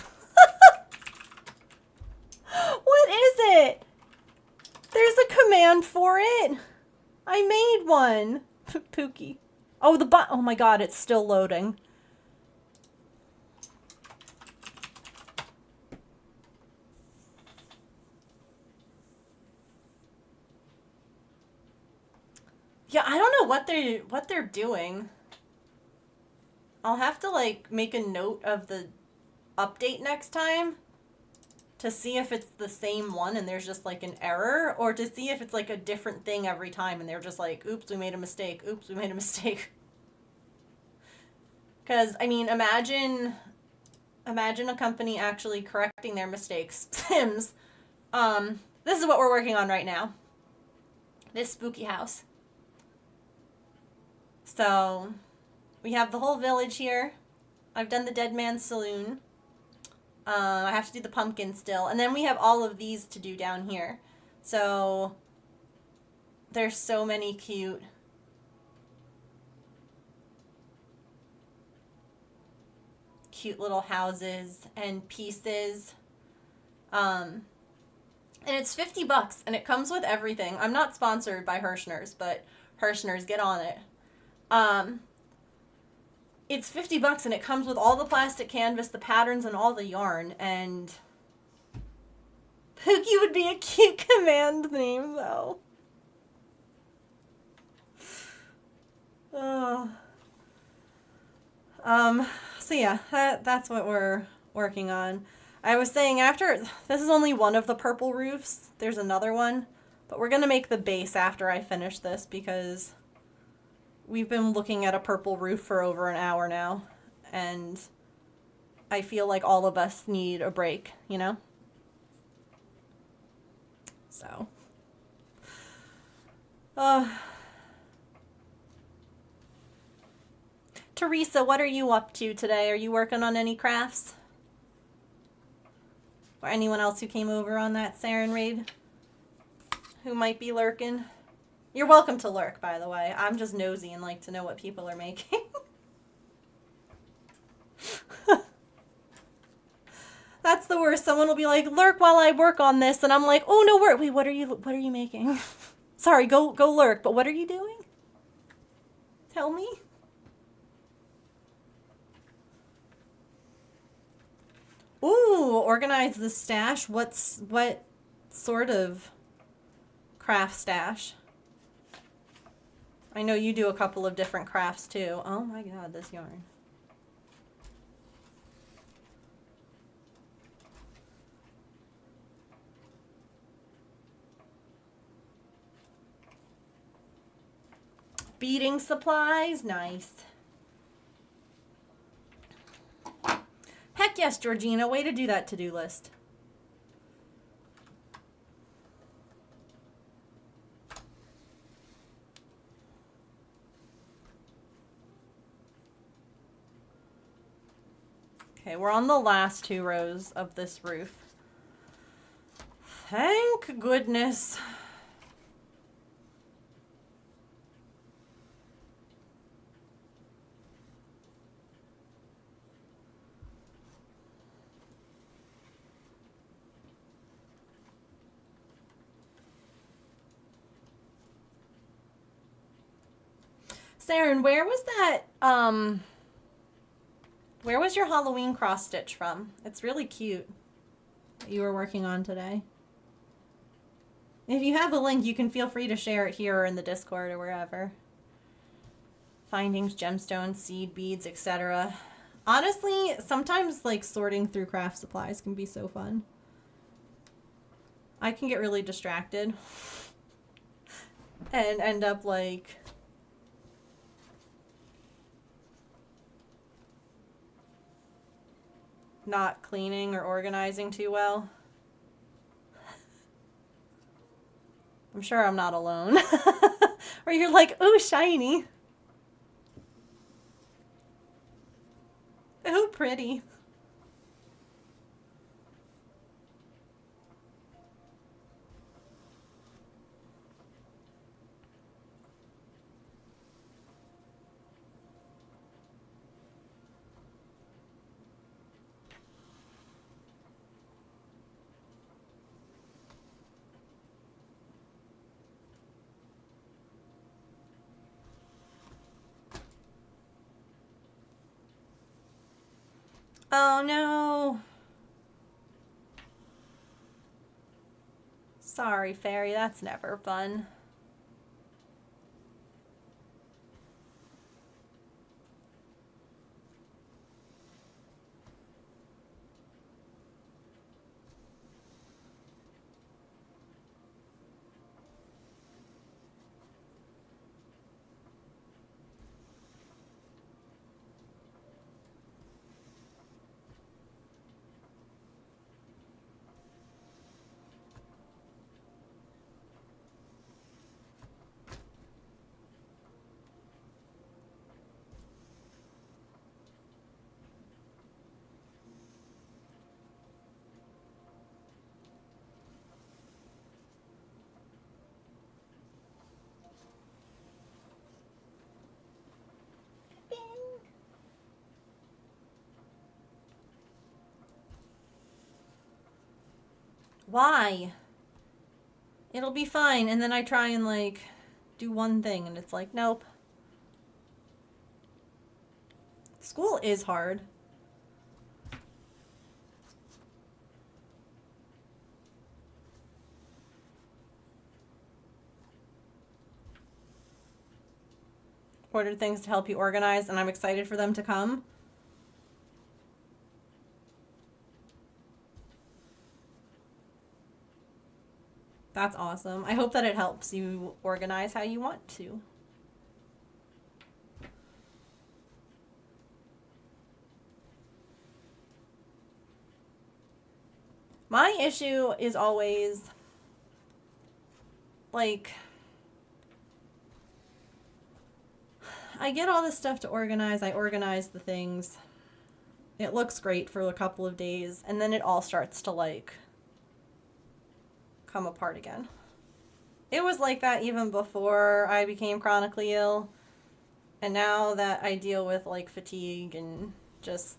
What is it? There's a command for it. I made one. Pookie. Oh, oh my god, it's still loading. Yeah, I don't know what they're doing. I'll have to like make a note of the update next time to see if it's the same one and there's just like an error, or to see if it's like a different thing every time and they're just like, oops, we made a mistake. Oops, we made a mistake. Because, I mean, imagine a company actually correcting their mistakes. Sims. This is what we're working on right now. This spooky house. So... we have the whole village here. I've done the Dead Man's Saloon. I have to do the pumpkin still. And then we have all of these to do down here. So, there's so many cute little houses and pieces. And it's $50 and it comes with everything. I'm not sponsored by Hirschner's, but Hirschner's, get on it. It's $50 and it comes with all the plastic canvas, the patterns, and all the yarn. And Pookie would be a cute command name, though. Oh. So yeah, that's what we're working on. I was saying this is only one of the purple roofs. There's another one, but we're gonna make the base after I finish this because we've been looking at a purple roof for over an hour now, and I feel like all of us need a break, you know? So. Teresa, what are you up to today? Are you working on any crafts? Or anyone else who came over on that Saren raid who might be lurking? You're welcome to lurk, by the way. I'm just nosy and like to know what people are making. That's the worst. Someone will be like, lurk while I work on this, and I'm like, oh no, work. Wait, what are you making? Sorry, go lurk, but what are you doing? Tell me. Ooh, organize the stash. What sort of craft stash? I know you do a couple of different crafts too. Oh my god, this yarn. Beading supplies, nice. Heck yes, Georgina, way to do that to-do list. Okay, we're on the last 2 rows of this roof. Thank goodness. Saren, where was that, where was your Halloween cross stitch from? It's really cute that you were working on today. If you have a link, you can feel free to share it here or in the Discord or wherever. Findings, gemstones, seed beads, etc. Honestly, sometimes like sorting through craft supplies can be so fun. I can get really distracted and end up like not cleaning or organizing too well. I'm sure I'm not alone. Or you're like, ooh, shiny. Ooh, pretty. Oh no. Sorry, Fairy, that's never fun. Why? It'll be fine. And then I try and like do one thing and it's like, nope. School is hard. Ordered things to help you organize and I'm excited for them to come. That's awesome. I hope that it helps you organize how you want to. My issue is always, like, I get all this stuff to organize. I organize the things. It looks great for a couple of days, and then it all starts to, like, come apart again. It was like that even before I became chronically ill. And now that I deal with, like, fatigue and just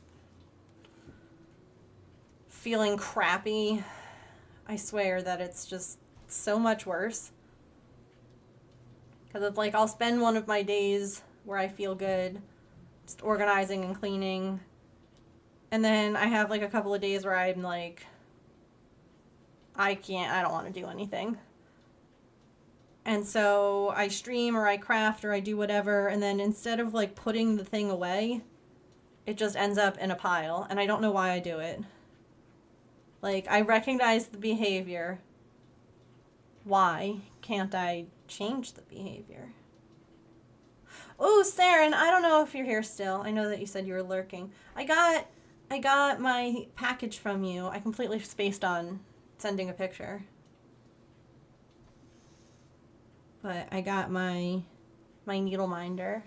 feeling crappy, I swear that it's just so much worse. Because it's like I'll spend one of my days where I feel good just organizing and cleaning. And then I have like a couple of days where I'm like, I don't want to do anything. And so I stream or I craft or I do whatever, and then instead of like putting the thing away, it just ends up in a pile, and I don't know why I do it. Like, I recognize the behavior. Why can't I change the behavior? Oh, Saren, I don't know if you're here still. I know that you said you were lurking. I got my package from you. I completely spaced on sending a picture. But I got my needle minder.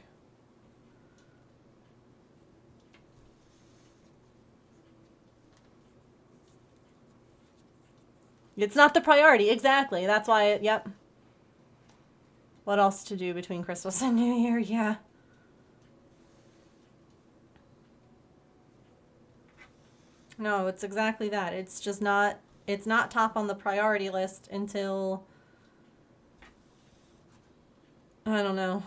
It's not the priority, exactly. That's why, yep. What else to do between Christmas and New Year? Yeah. No, it's exactly that. It's just not, it's not top on the priority list until, I don't know.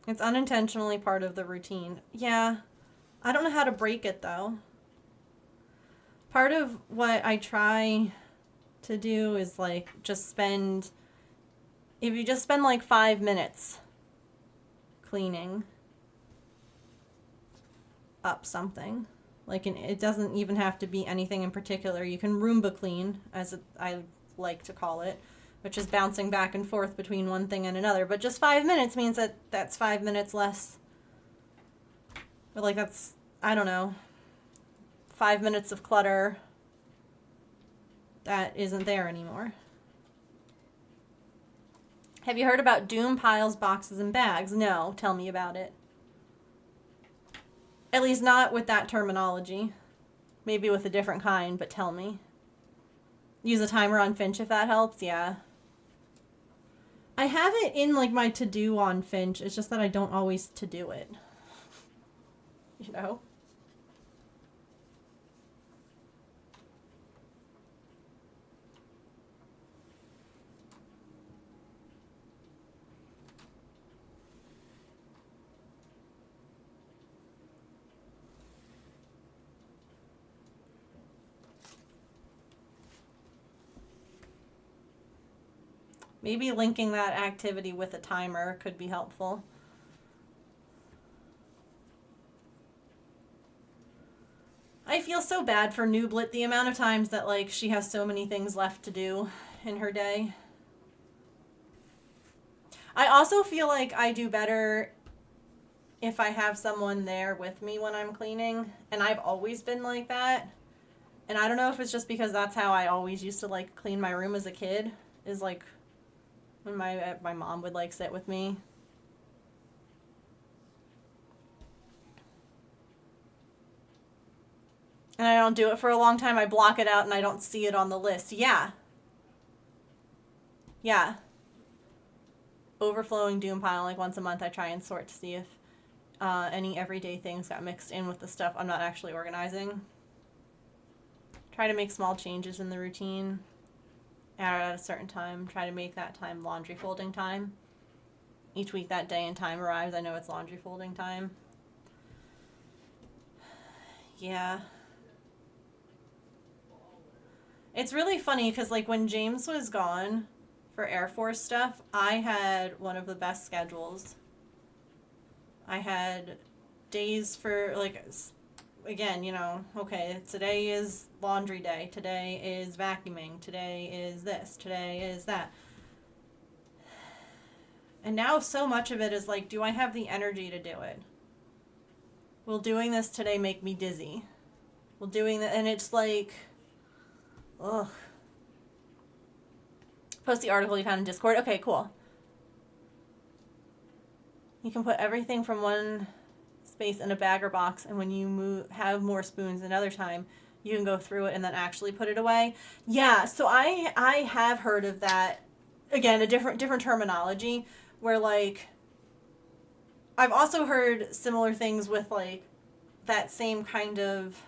It's unintentionally part of the routine. Yeah. I don't know how to break it, though. Part of what I try to do is, like, just spend, if you just spend, like, 5 minutes cleaning up something. Like, it doesn't even have to be anything in particular. You can Roomba clean, as I like to call it, which is bouncing back and forth between one thing and another. But just 5 minutes means that that's 5 minutes less. But, like, that's, I don't know, 5 minutes of clutter that isn't there anymore. Have you heard about Doom piles, boxes, and bags? No, tell me about it. At least not with that terminology. Maybe with a different kind, but tell me. Use a timer on Finch if that helps, yeah. I have it in, like, my to-do on Finch. It's just that I don't always to-do it. You know? Maybe linking that activity with a timer could be helpful. I feel so bad for Nooblet, the amount of times that, like, she has so many things left to do in her day. I also feel like I do better if I have someone there with me when I'm cleaning, and I've always been like that. And I don't know if it's just because that's how I always used to, like, clean my room as a kid, is, like, when my mom would, like, sit with me. And I don't do it for a long time. I block it out and I don't see it on the list. Yeah. Yeah. Overflowing doom pile, like, once a month I try and sort to see if any everyday things got mixed in with the stuff I'm not actually organizing. Try to make small changes in the routine. Add at a certain time. Try to make that time laundry folding time. Each week that day and time arrives, I know it's laundry folding time. Yeah. It's really funny because, like, when James was gone for Air Force stuff, I had one of the best schedules. I had days for, like, again, you know, okay, today is laundry day, today is vacuuming, today is this, today is that. And now so much of it is like, do I have the energy to do it? Will doing this today make me dizzy? Will doing that, and it's like, ugh. Post the article you found in Discord. Okay, cool. You can put everything from one space in a bag or box, and when you have more spoons another time, you can go through it and then actually put it away. Yeah, so I have heard of that. Again, a different terminology, where, like, I've also heard similar things with, like, that same kind of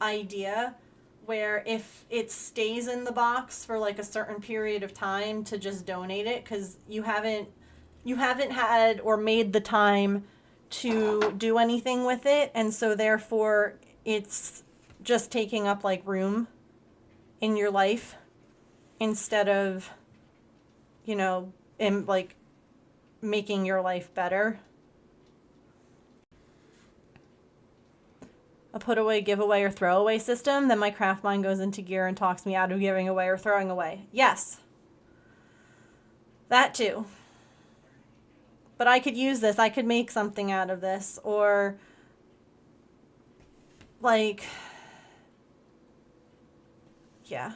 idea, where if it stays in the box for, like, a certain period of time, to just donate it, because you haven't had or made the time to do anything with it, and so therefore it's just taking up, like, room in your life. instead of, you know, like making your life better. A put away, giveaway, or throwaway system, then my craft mind goes into gear and talks me out of giving away or throwing away. Yes. That too. But I could use this. I could make something out of this. Or, like, yeah.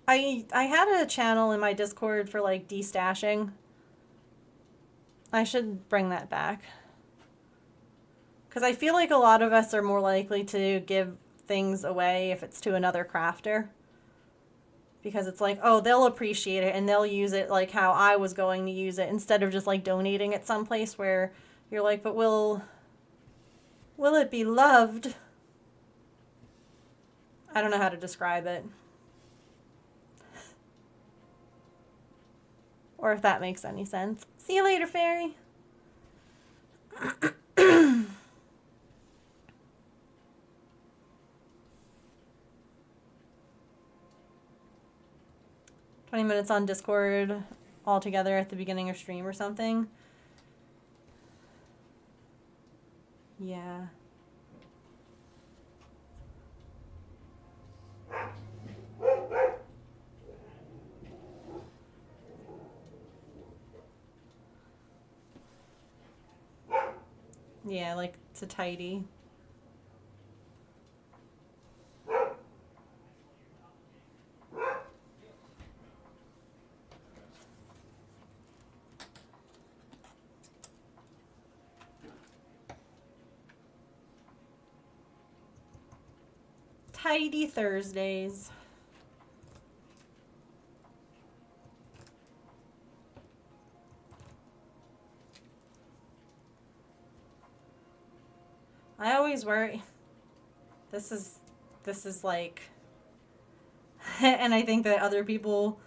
I had a channel in my Discord for, like, destashing. I should bring that back. Because I feel like a lot of us are more likely to give things away if it's to another crafter. Because it's like, oh, they'll appreciate it and they'll use it like how I was going to use it, instead of just like donating it someplace where you're like, but will it be loved? I don't know how to describe it. Or if that makes any sense. See you later, fairy. 20 minutes on Discord all together at the beginning of stream or something. Yeah. Yeah, like to tidy. Tidy Thursdays. I always worry. This is like, and I think that other people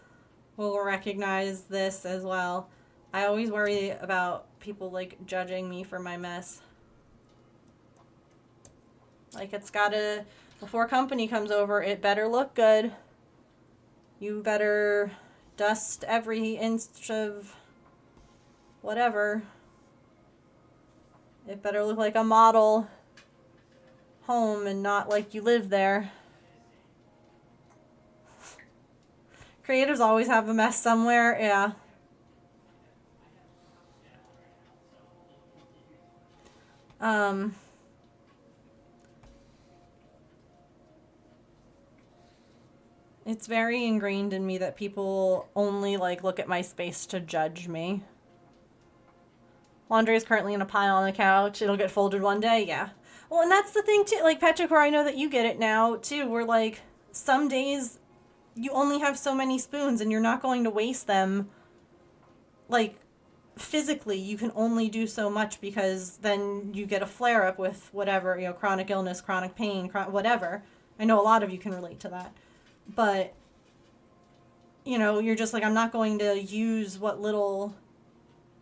will recognize this as well. I always worry about people like judging me for my mess. Like, it's gotta, before company comes over, it better look good. You better dust every inch of whatever. It better look like a model home and not like you live there. Creatives always have a mess somewhere, yeah. It's very ingrained in me that people only like look at my space to judge me. Laundry is currently in a pile on the couch. It'll get folded one day, yeah. Well, and that's the thing too, like Petrichor, I know that you get it now too, where like some days you only have so many spoons and you're not going to waste them. Like, physically, you can only do so much, because then you get a flare-up with whatever, you know, chronic illness, chronic pain, whatever. I know a lot of you can relate to that. But, you know, you're just like, I'm not going to use what little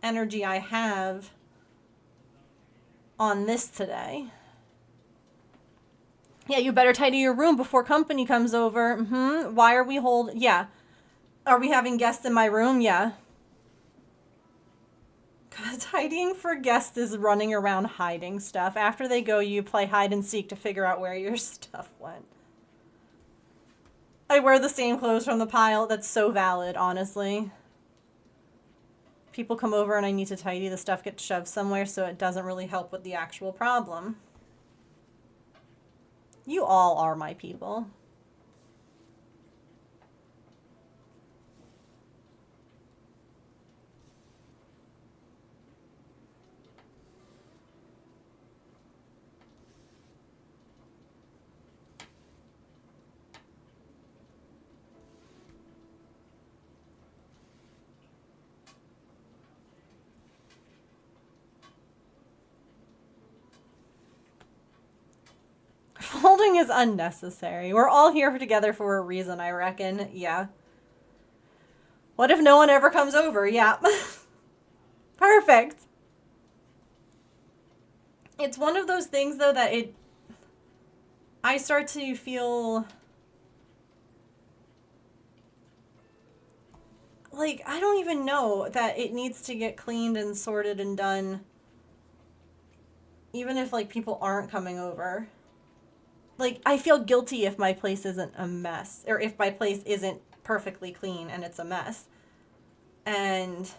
energy I have on this today. Yeah, you better tidy your room before company comes over. Why are we yeah. Are we having guests in my room? Yeah. God, tidying for guests is running around hiding stuff. After they go, you play hide and seek to figure out where your stuff went. I wear the same clothes from the pile. That's so valid, honestly. People come over and I need to tidy, the stuff gets shoved somewhere, so it doesn't really help with the actual problem. You all are my people. Folding is unnecessary. We're all here together for a reason, I reckon. Yeah. What if no one ever comes over? Yeah. Perfect. It's one of those things, though, that I start to feel like, I don't even know that it needs to get cleaned and sorted and done. Even if, like, people aren't coming over. Like, I feel guilty if my place isn't a mess. Or if my place isn't perfectly clean and it's a mess. And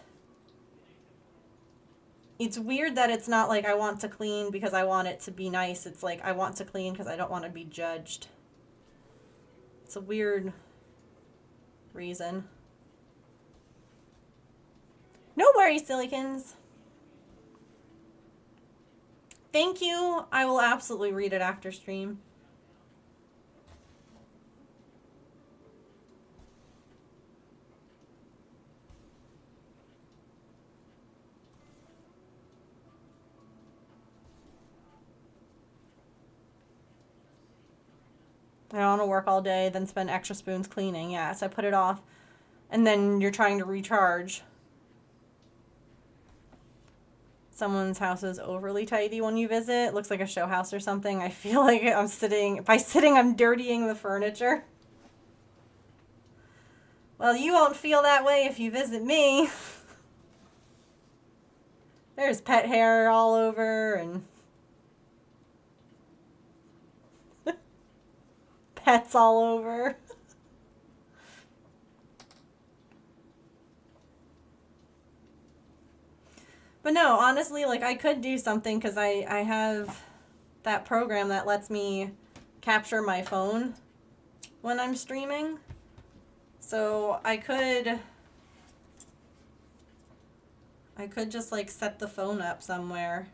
it's weird that it's not like I want to clean because I want it to be nice. It's like I want to clean because I don't want to be judged. It's a weird reason. No worries, Silicons. Thank you. I will absolutely read it after stream. I don't want to work all day, then spend extra spoons cleaning. Yeah, so I put it off. And then you're trying to recharge. Someone's house is overly tidy when you visit. It looks like a show house or something. I feel like I'm sitting... By sitting, I'm dirtying the furniture. Well, you won't feel that way if you visit me. There's pet hair all over and... pets all over. But no, honestly, like, I could do something because I have that program that lets me capture my phone when I'm streaming. So I could just, like, set the phone up somewhere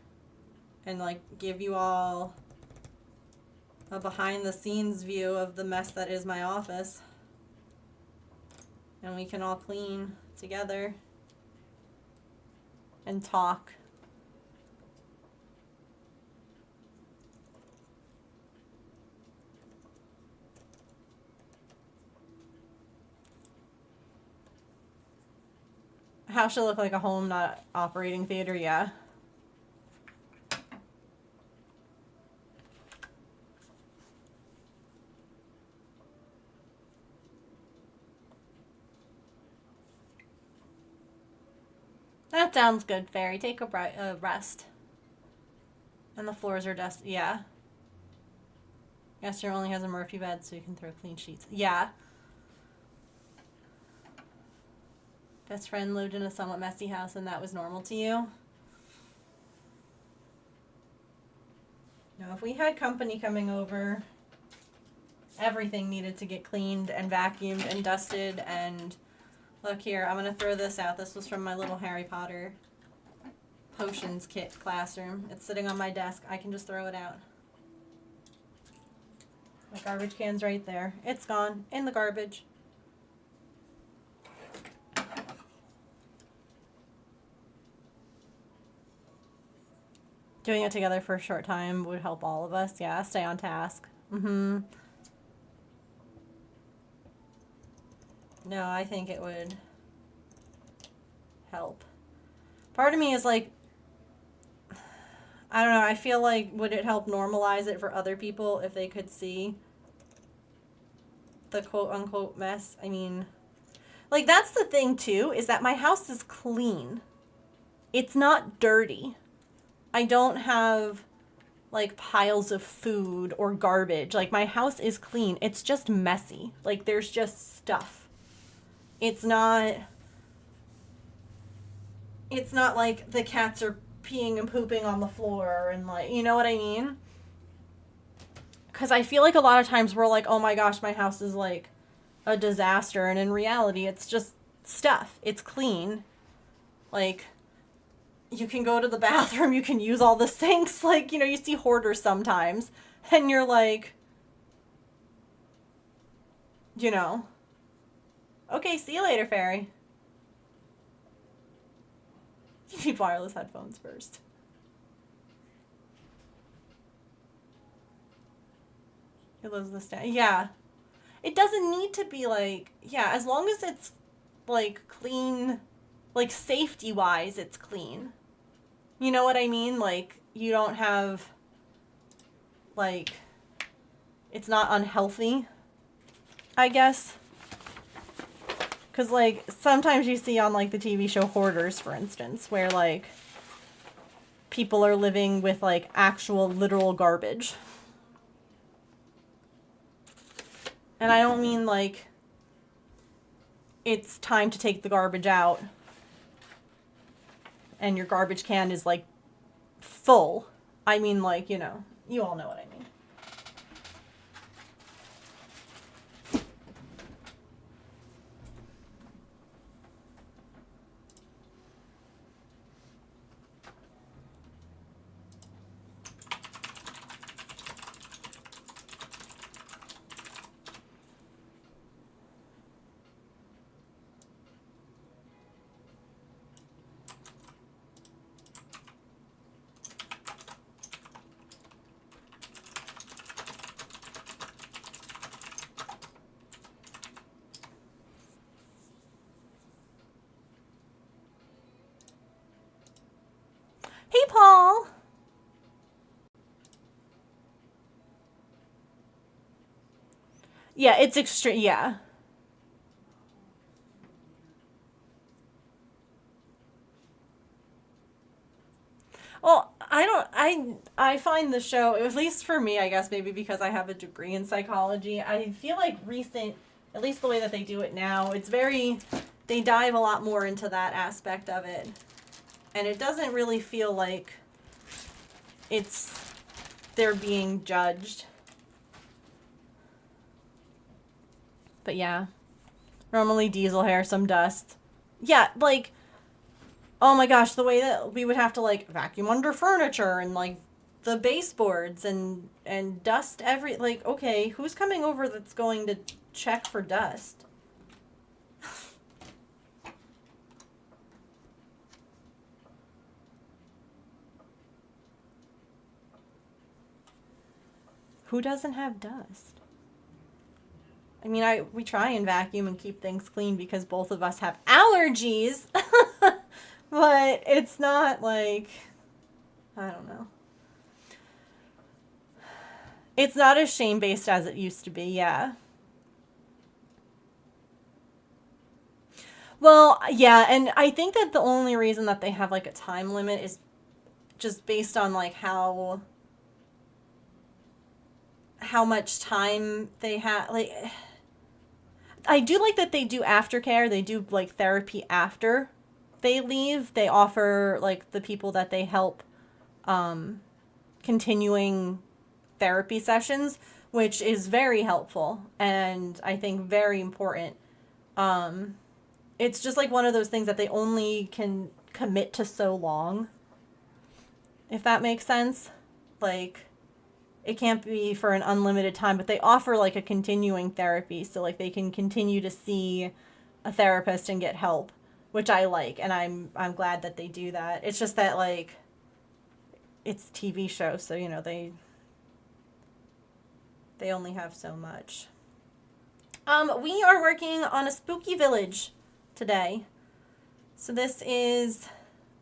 and, like, give you all a behind-the-scenes view of the mess that is my office. And we can all clean together and talk. House should look like a home, not operating theater, yeah. That sounds good, Fairy. Take a rest. And the floors are dusty. Yeah. Esther only has a Murphy bed, so you can throw clean sheets. Yeah. Best friend lived in a somewhat messy house, and that was normal to you? No, if we had company coming over, everything needed to get cleaned and vacuumed and dusted and... Look here, I'm going to throw this out. This was from my little Harry Potter potions kit classroom. It's sitting on my desk. I can just throw it out. My garbage can's right there. It's gone. In the garbage. Doing it together for a short time would help all of us. Yeah, stay on task. Mm-hmm. No, I think it would help. Part of me is like, I don't know, I feel like, would it help normalize it for other people if they could see the quote-unquote mess? I mean, like, that's the thing, too, is that my house is clean. It's not dirty. I don't have, like, piles of food or garbage. Like, my house is clean. It's just messy. Like, there's just stuff. It's not like the cats are peeing and pooping on the floor and, like, you know what I mean? Because I feel like a lot of times we're like, oh my gosh, my house is like a disaster. And in reality, it's just stuff. It's clean. Like, you can go to the bathroom, you can use all the sinks. Like, you know, you see hoarders sometimes. And you're like, you know. Okay, see you later, Fairy. You need wireless headphones first. It loves the stand. Yeah. It doesn't need to be like, yeah, as long as it's like clean, like safety-wise, it's clean. You know what I mean? Like, you don't have, like, it's not unhealthy, I guess. Because, like, sometimes you see on, like, the TV show Hoarders, for instance, where, like, people are living with, like, actual literal garbage. And I don't mean, like, it's time to take the garbage out and your garbage can is, like, full. I mean, like, you know, you all know what I mean. Hey, Paul! Yeah, it's extreme. Yeah. Well, I find the show, at least for me, I guess maybe because I have a degree in psychology, I feel like recent, at least the way that they do it now, it's very, they dive a lot more into that aspect of it. And it doesn't really feel like they're being judged. But yeah. Normally diesel hair, some dust. Yeah, like, oh my gosh, the way that we would have to, like, vacuum under furniture and, like, the baseboards and dust like, okay, who's coming over that's going to check for dust? Who doesn't have dust? I mean, we try and vacuum and keep things clean because both of us have allergies. But it's not like, I don't know. It's not as shame-based as it used to be, yeah. Well, yeah, and I think that the only reason that they have, like, a time limit is just based on, like, how much time they have, like, I do like that they do aftercare. They do, like, therapy after they leave. They offer, like, the people that they help continuing therapy sessions, which is very helpful and I think very important. It's just like one of those things that they only can commit to so long, if that makes sense. Like, it can't be for an unlimited time, but they offer, like, a continuing therapy, so, like, they can continue to see a therapist and get help, which I like, and I'm glad that they do that. It's just that, like, it's TV show, so, you know, they only have so much. We are working on a spooky village today. So this is,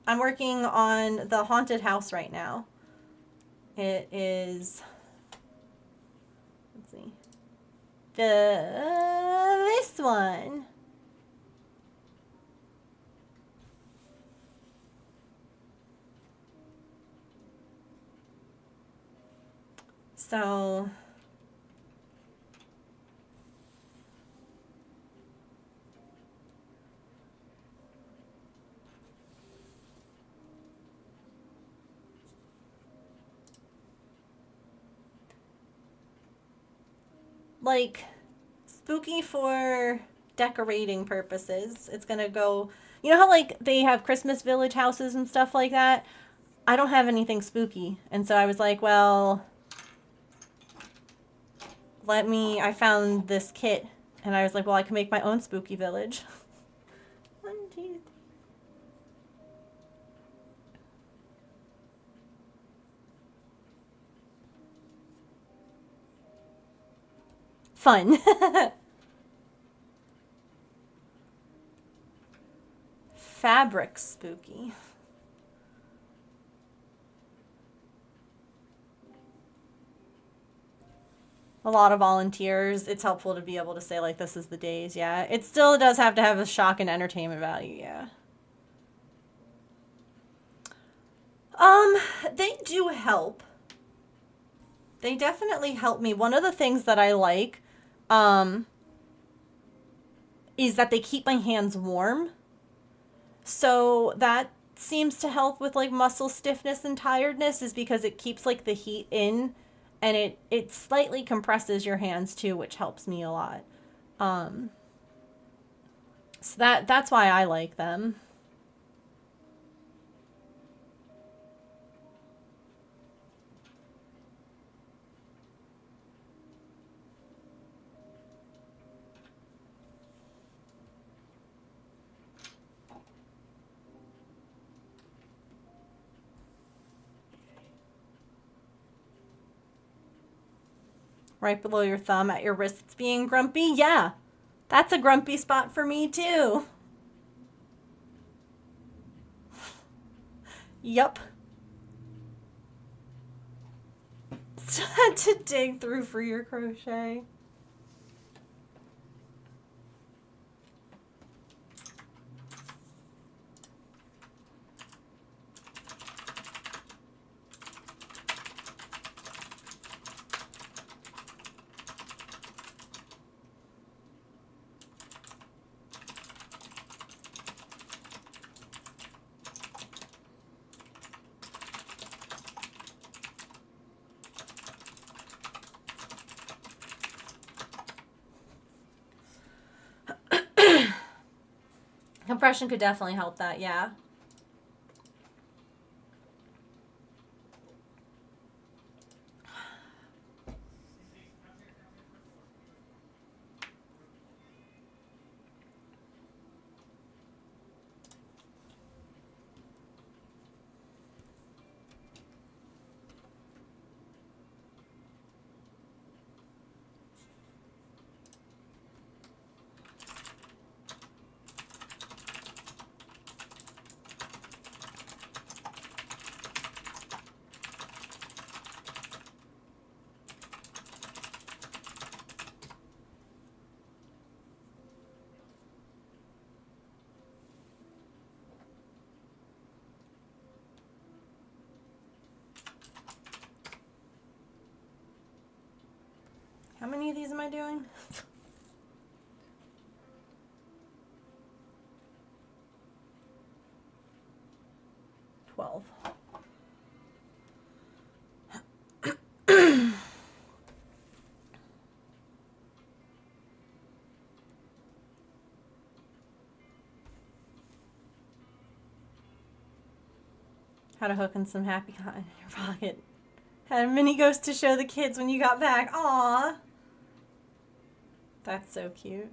I'm working on the haunted house right now. It is, let's see, this one. So like, spooky for decorating purposes. It's gonna go, you know how, like, they have Christmas village houses and stuff like that? I don't have anything spooky. And so I was like, well, I found this kit. And I was like, well, I can make my own spooky village. 1, 2, 3. Fun. Fabric spooky. a lot of volunteers, it's helpful to be able to say, like, this is the days, yeah. It still does have to have a shock and entertainment value, yeah. They do help. They definitely help me. One of the things that I like, is that they keep my hands warm. So that seems to help with, like, muscle stiffness and tiredness, is because it keeps, like, the heat in, and it slightly compresses your hands too, which helps me a lot. So that's why I like them. Right below your thumb at your wrists being grumpy? Yeah, that's a grumpy spot for me too. Yup. Still had to dig through for your crochet. Compression could definitely help that, yeah. How many of these am I doing? 12. Had a hook and some happy cotton in your pocket. Had a mini ghost to show the kids when you got back. Aww. That's so cute.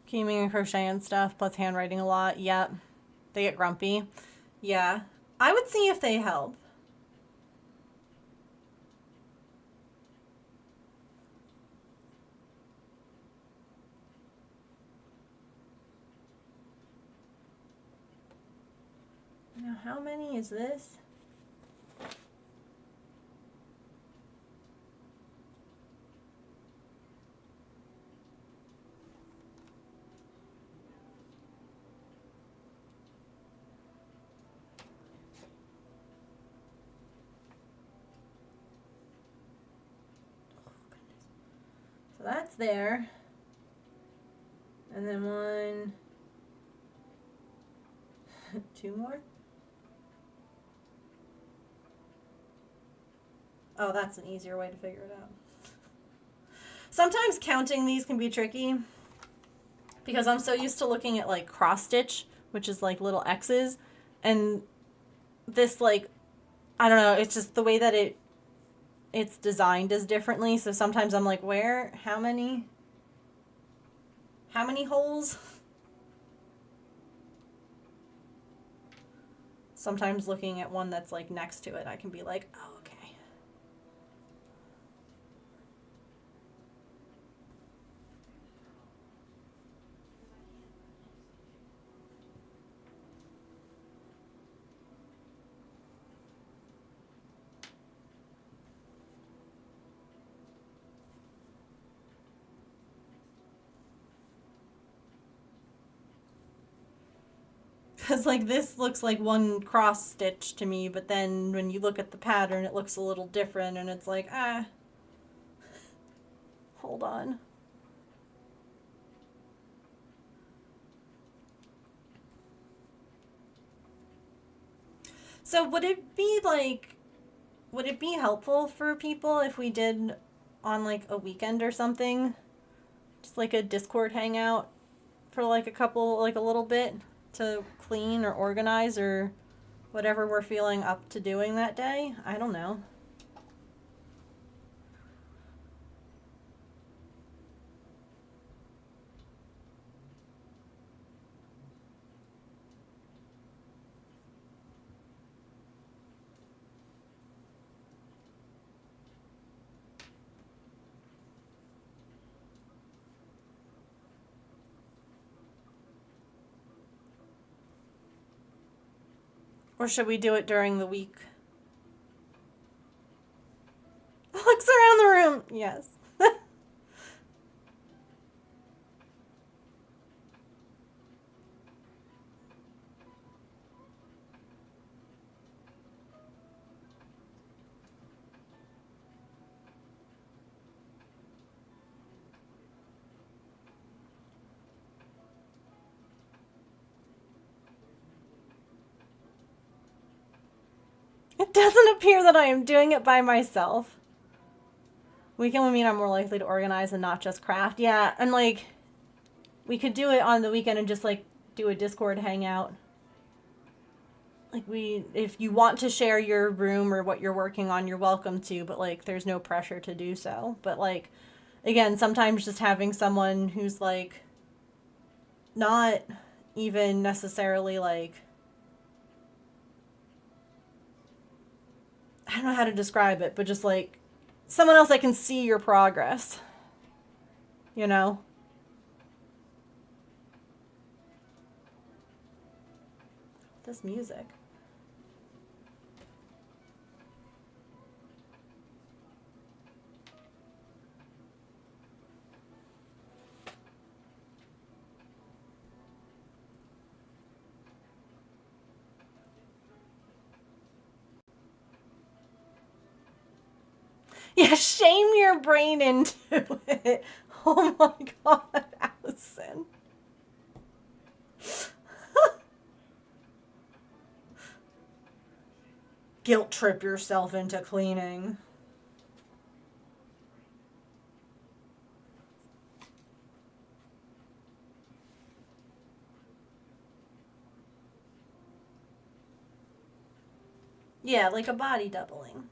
Keying and crochet and stuff, plus handwriting a lot. Yep. They get grumpy. Yeah. I would see if they help. Now, how many is this? So that's there. And then one, two more. Oh, that's an easier way to figure it out. Sometimes counting these can be tricky because I'm so used to looking at like cross stitch, which is like little X's, and this like, I don't know, it's just the way that it's designed is differently. So sometimes I'm like, where, how many holes? Sometimes looking at one that's like next to it, I can be like, oh, okay. Because, like, this looks like one cross stitch to me, but then when you look at the pattern, it looks a little different, and it's like, hold on. So would it be helpful for people if we did on, like, a weekend or something? Just, like, a Discord hangout for, like, a little bit to clean or organize or whatever we're feeling up to doing that day? I don't know. Or should we do it during the week? Looks around the room. Yes. It doesn't appear that I am doing it by myself. Weekend would mean I'm more likely to organize and not just craft. Yeah, and like, we could do it on the weekend and just like do a Discord hangout. Like if you want to share your room or what you're working on, you're welcome to, but like there's no pressure to do so. But like, again, sometimes just having someone who's like not even necessarily like, I don't know how to describe it, but just like someone else that can see your progress, you know? This music. Yeah, shame your brain into it. Oh my god, Allison. Guilt trip yourself into cleaning. Yeah, like a body doubling.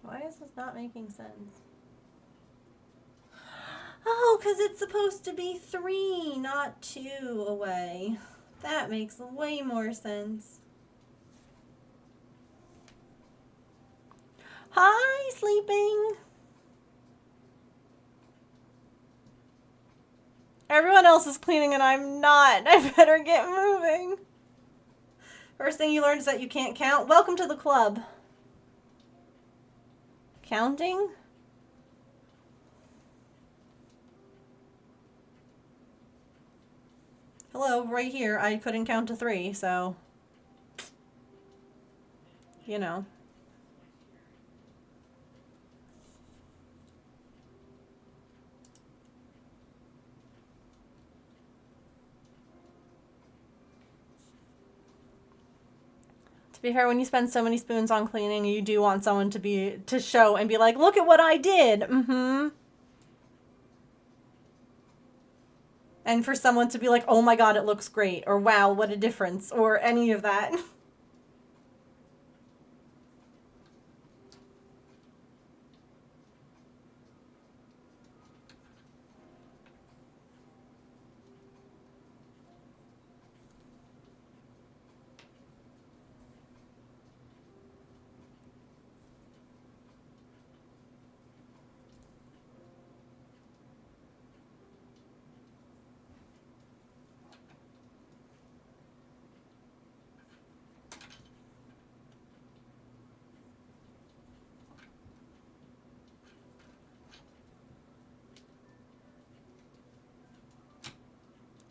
Why is this not making sense? Oh, because it's supposed to be 3, not 2 away. That makes way more sense. Hi, sleeping. Everyone else is cleaning and I'm not. I better get moving. First thing you learned is that you can't count. Welcome to the club. Counting? Hello, right here. I couldn't count to 3, so you know. To be fair, when you spend so many spoons on cleaning, you do want someone to show and be like, look at what I did. Mm-hmm. And for someone to be like, oh my god, it looks great, or wow, what a difference, or any of that.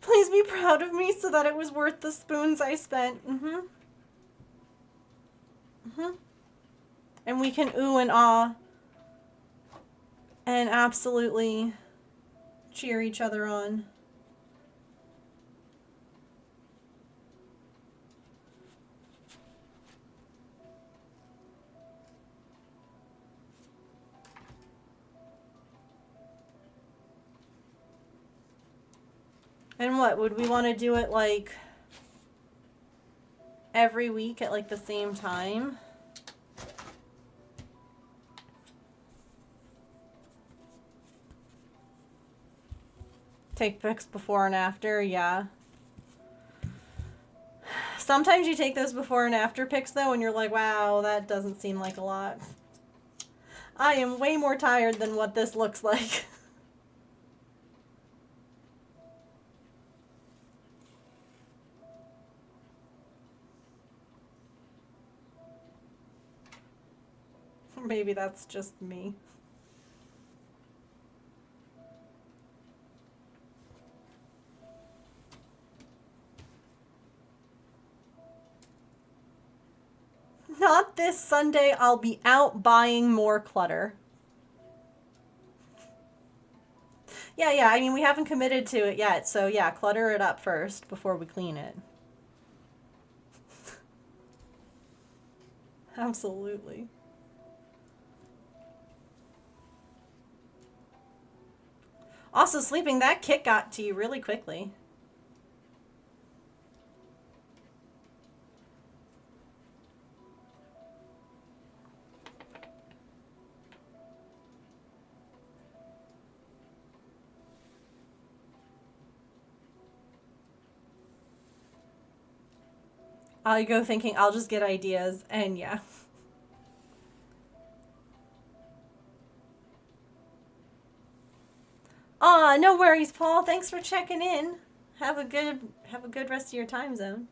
Please be proud of me so that it was worth the spoons I spent. Mm-hmm. Mm-hmm. And we can ooh and ah and absolutely cheer each other on. And what, would we want to do it like every week at like the same time? Take pics before and after, yeah. Sometimes you take those before and after pics though and you're like, wow, that doesn't seem like a lot. I am way more tired than what this looks like. Maybe that's just me. Not this Sunday, I'll be out buying more clutter. Yeah, I mean, we haven't committed to it yet, so yeah, clutter it up first before we clean it. Absolutely. Also, sleeping, that kick got to you really quickly. I'll go thinking I'll just get ideas, and yeah. Aw, no worries, Paul. Thanks for checking in. Have a good rest of your time zone.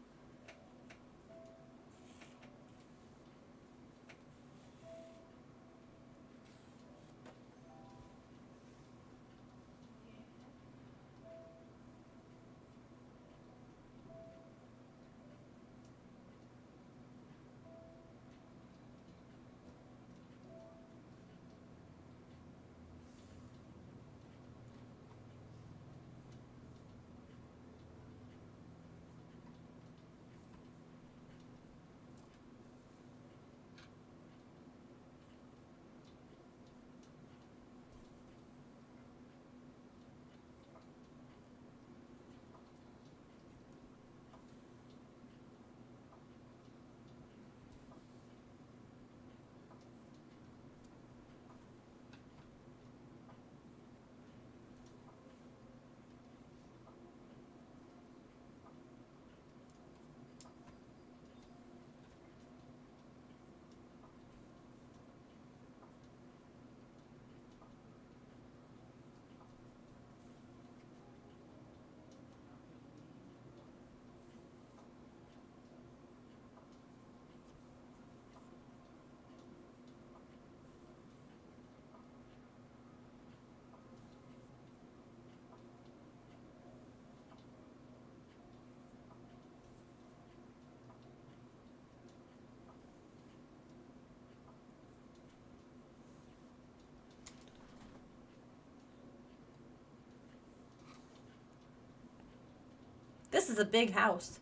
This is a big house.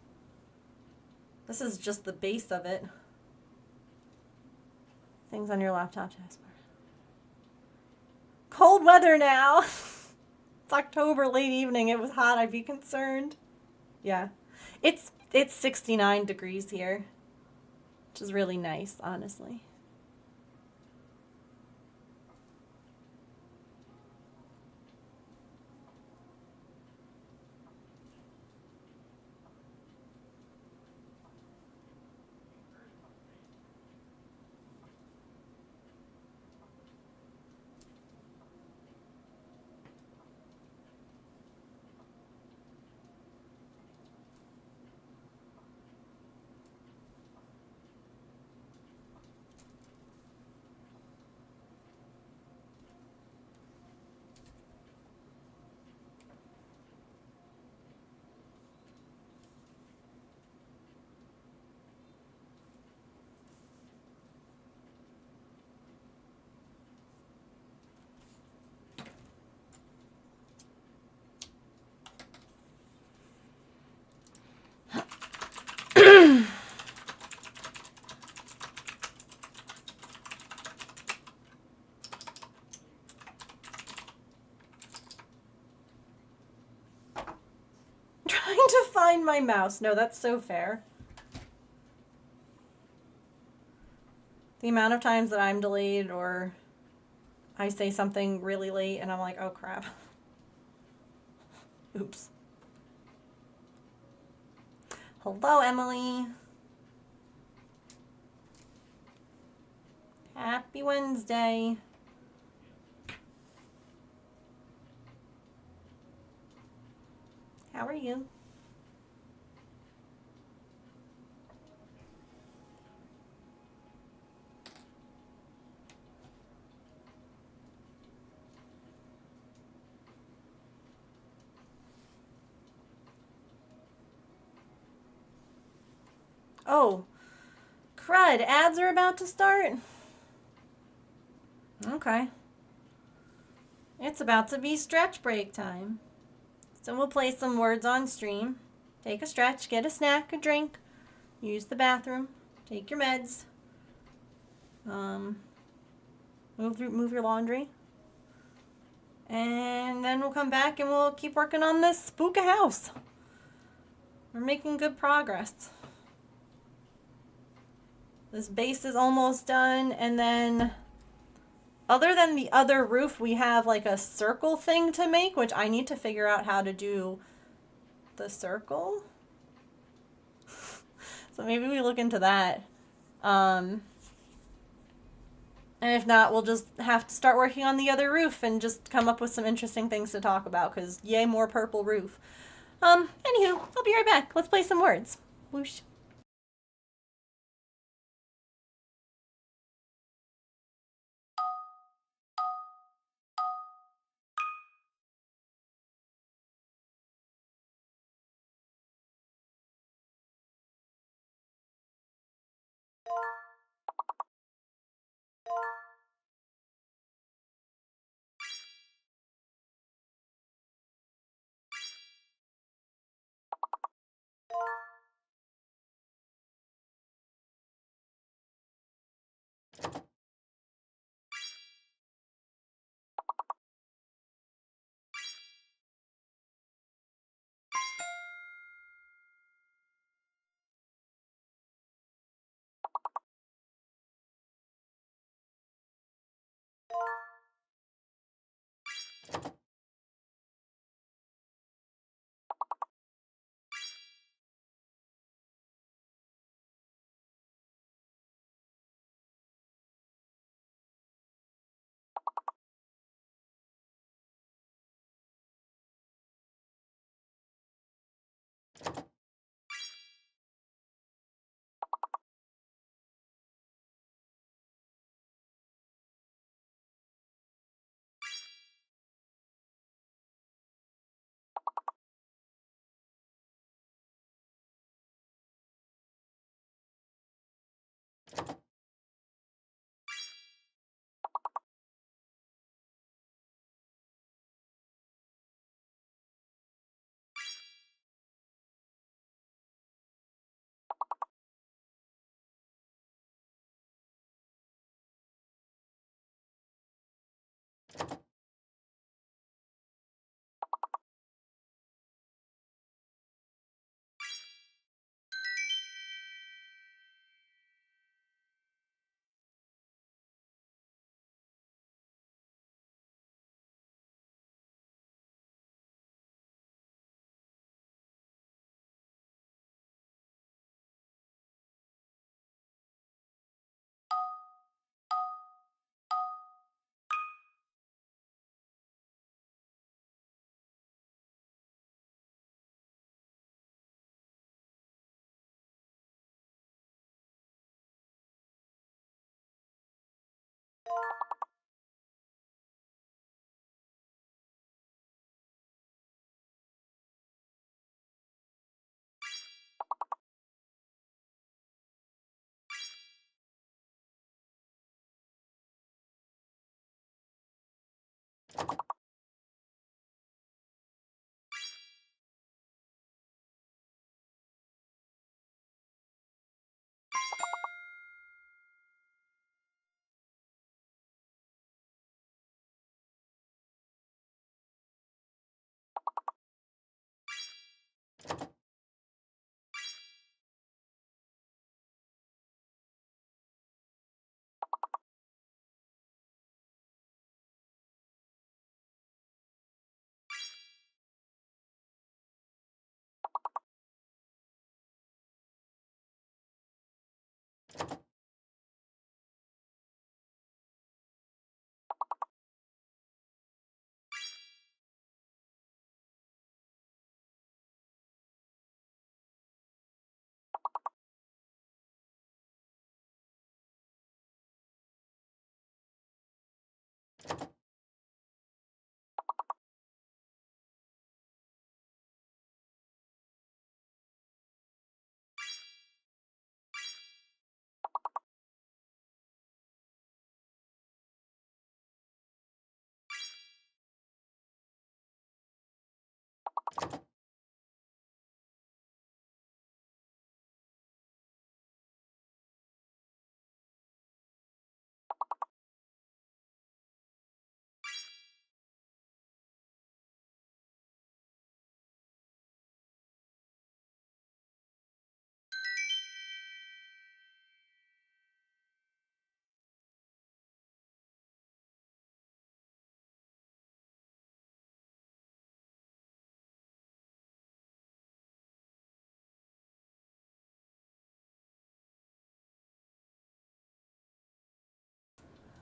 This is just the base of it. Things on your laptop taskbar. Cold weather now. It's October, late evening. It was hot. I'd be concerned. Yeah. It's 69 degrees here, which is really nice, honestly. Trying to find my mouse. No, that's so fair. The amount of times that I'm delayed or I say something really late and I'm like, oh crap. Oops. Hello, Emily. Happy Wednesday. How are you? Oh, crud, ads are about to start? Okay. It's about to be stretch break time. So we'll play some words on stream. Take a stretch, get a snack, a drink, use the bathroom, take your meds, move your laundry. And then we'll come back and we'll keep working on this spooka house. We're making good progress. This base is almost done, and then other than the other roof, we have like a circle thing to make, which I need to figure out how to do the circle. So maybe we look into that. And if not, we'll just have to start working on the other roof and just come up with some interesting things to talk about, because yay, more purple roof. Anywho, I'll be right back. Let's play some words. Whoosh.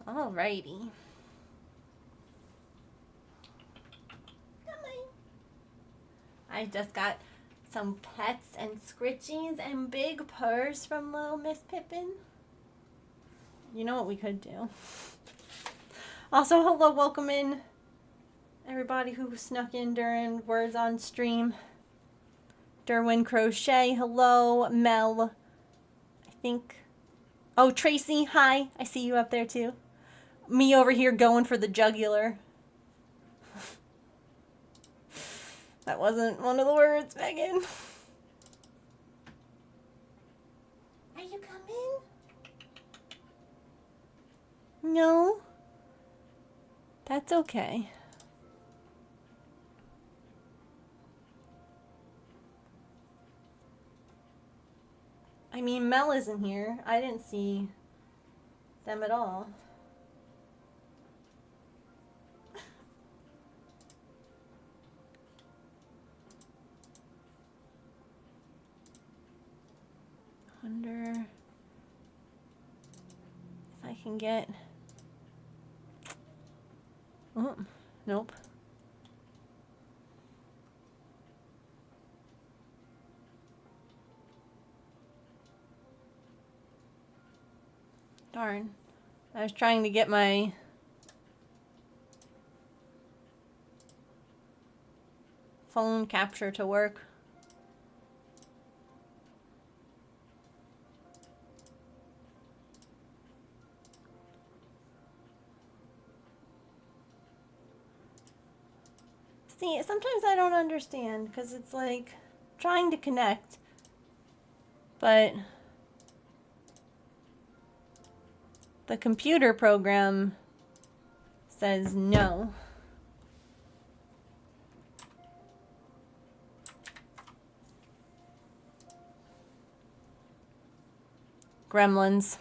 Alrighty. Come on. I just got some pets and scritchies and big purrs from little Miss Pippin. You know what we could do? Also, hello, welcome in everybody who snuck in during Words on Stream. Derwin Crochet, hello. Mel, I think. Oh, Tracy, hi. I see you up there too. Me over here going for the jugular. That wasn't one of the words, Megan. Are you coming? No. That's okay. I mean, Mel isn't here. I didn't see them at all. Wonder if I can get... Oh, nope. Darn. I was trying to get my phone capture to work. See, sometimes I don't understand because it's like trying to connect, but the computer program says no. Gremlins.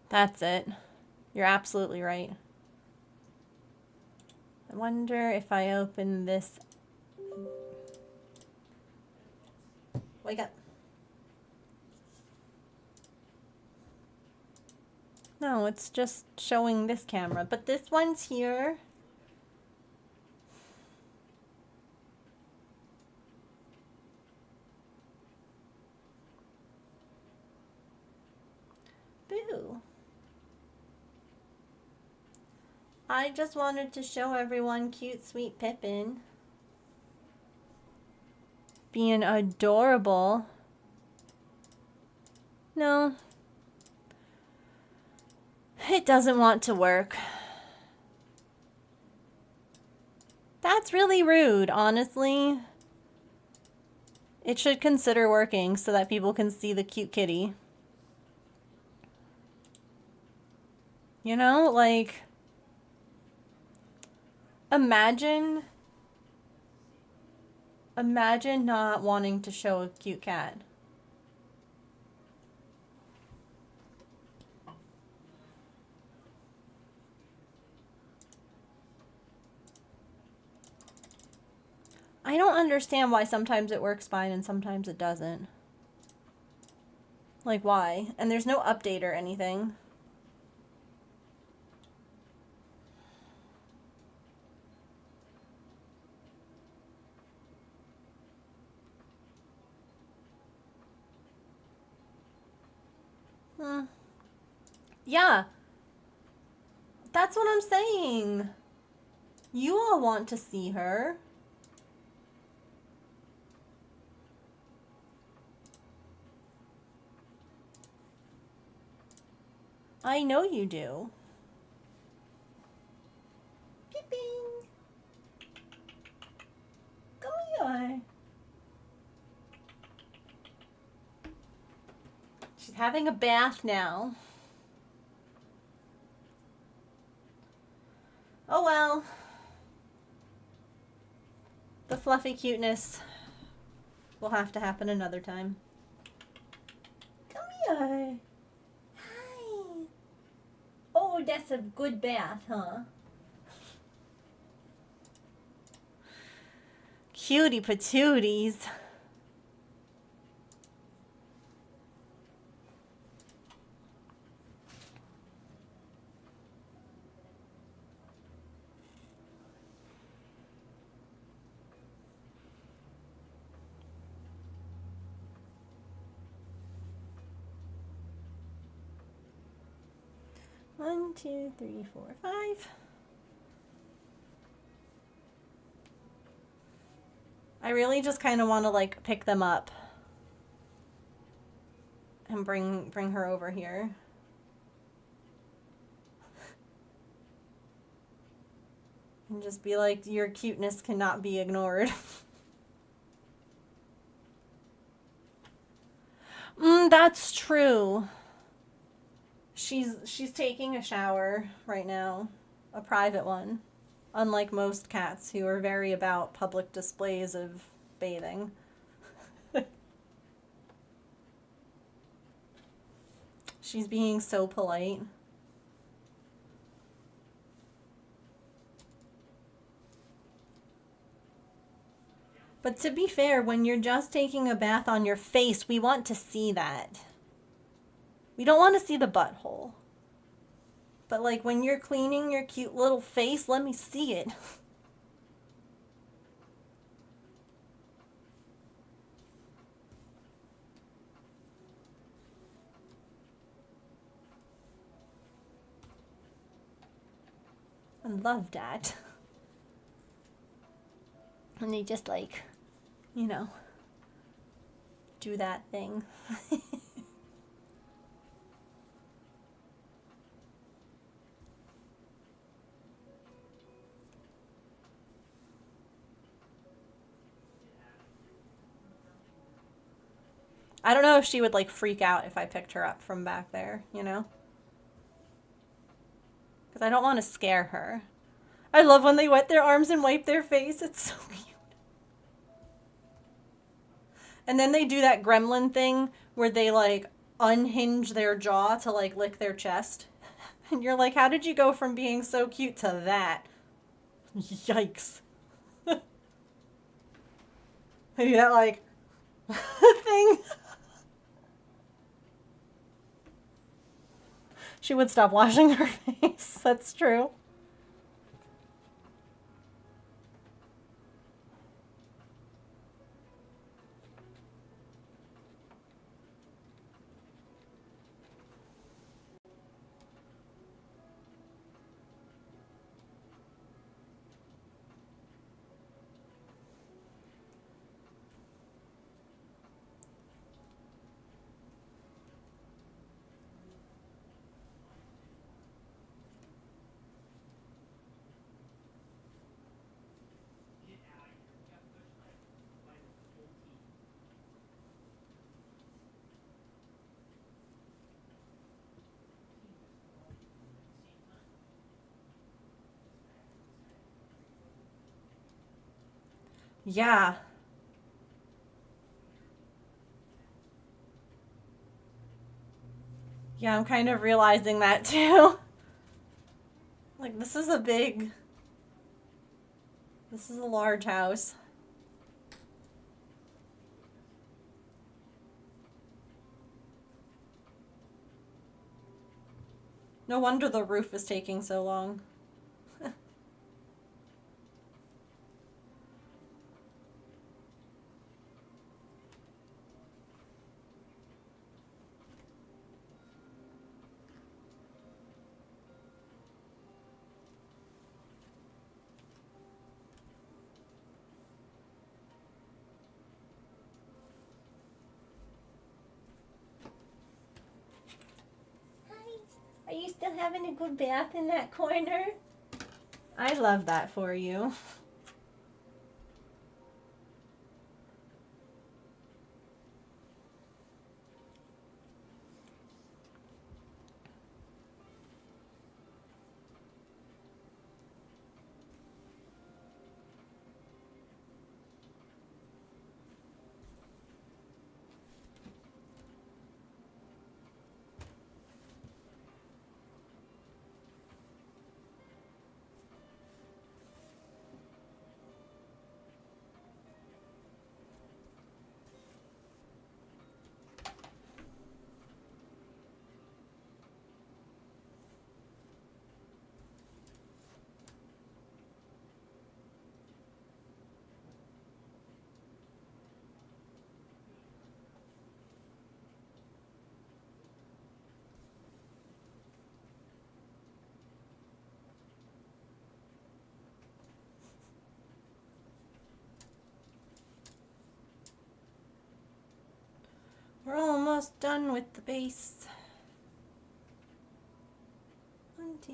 That's it. You're absolutely right. I wonder if I open this. Wake up. No, it's just showing this camera, but this one's here. Boo. I just wanted to show everyone cute, sweet Pippin. Being adorable. No. It doesn't want to work. That's really rude, honestly. It should consider working so that people can see the cute kitty. You know, like... Imagine not wanting to show a cute cat. I don't understand why sometimes it works fine and sometimes it doesn't. Like, why? And there's no update or anything. Yeah. That's what I'm saying. You all want to see her. I know you do. Pippin. Come here. She's having a bath now. Oh well. The fluffy cuteness will have to happen another time. Come here. Hi. Oh, that's a good bath, huh? Cutie patooties. 1, 2, 3, 4, 5. I really just kind of want to like pick them up and bring her over here. And just be like, your cuteness cannot be ignored. That's true. She's taking a shower right now, a private one, unlike most cats who are very about public displays of bathing. She's being so polite. But to be fair, when you're just taking a bath on your face, we want to see that. We don't want to see the butthole. But like when you're cleaning your cute little face, let me see it. I love that. And they just like, you know, do that thing. I don't know if she would like freak out if I picked her up from back there, you know? Because I don't want to scare her. I love when they wet their arms and wipe their face. It's so cute. And then they do that gremlin thing where they like unhinge their jaw to like lick their chest. And you're like, how did you go from being so cute to that? Yikes. They do that like thing. She would stop washing her face. That's true. Yeah. Yeah, I'm kind of realizing that too. Like, this is a large house. No wonder the roof is taking so long. Hi. Are you still having a good bath in that corner? I love that for you. almost done with the base. 1, 2.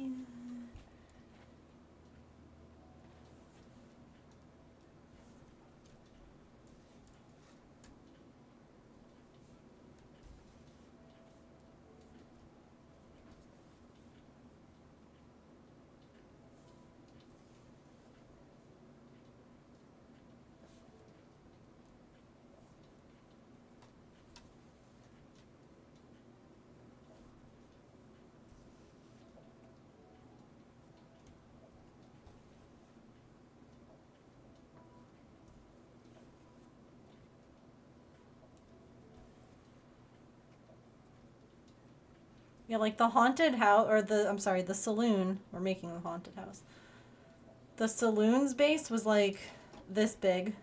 Yeah, like the haunted house, or I'm sorry, the saloon. We're making a haunted house. The saloon's base was like this big.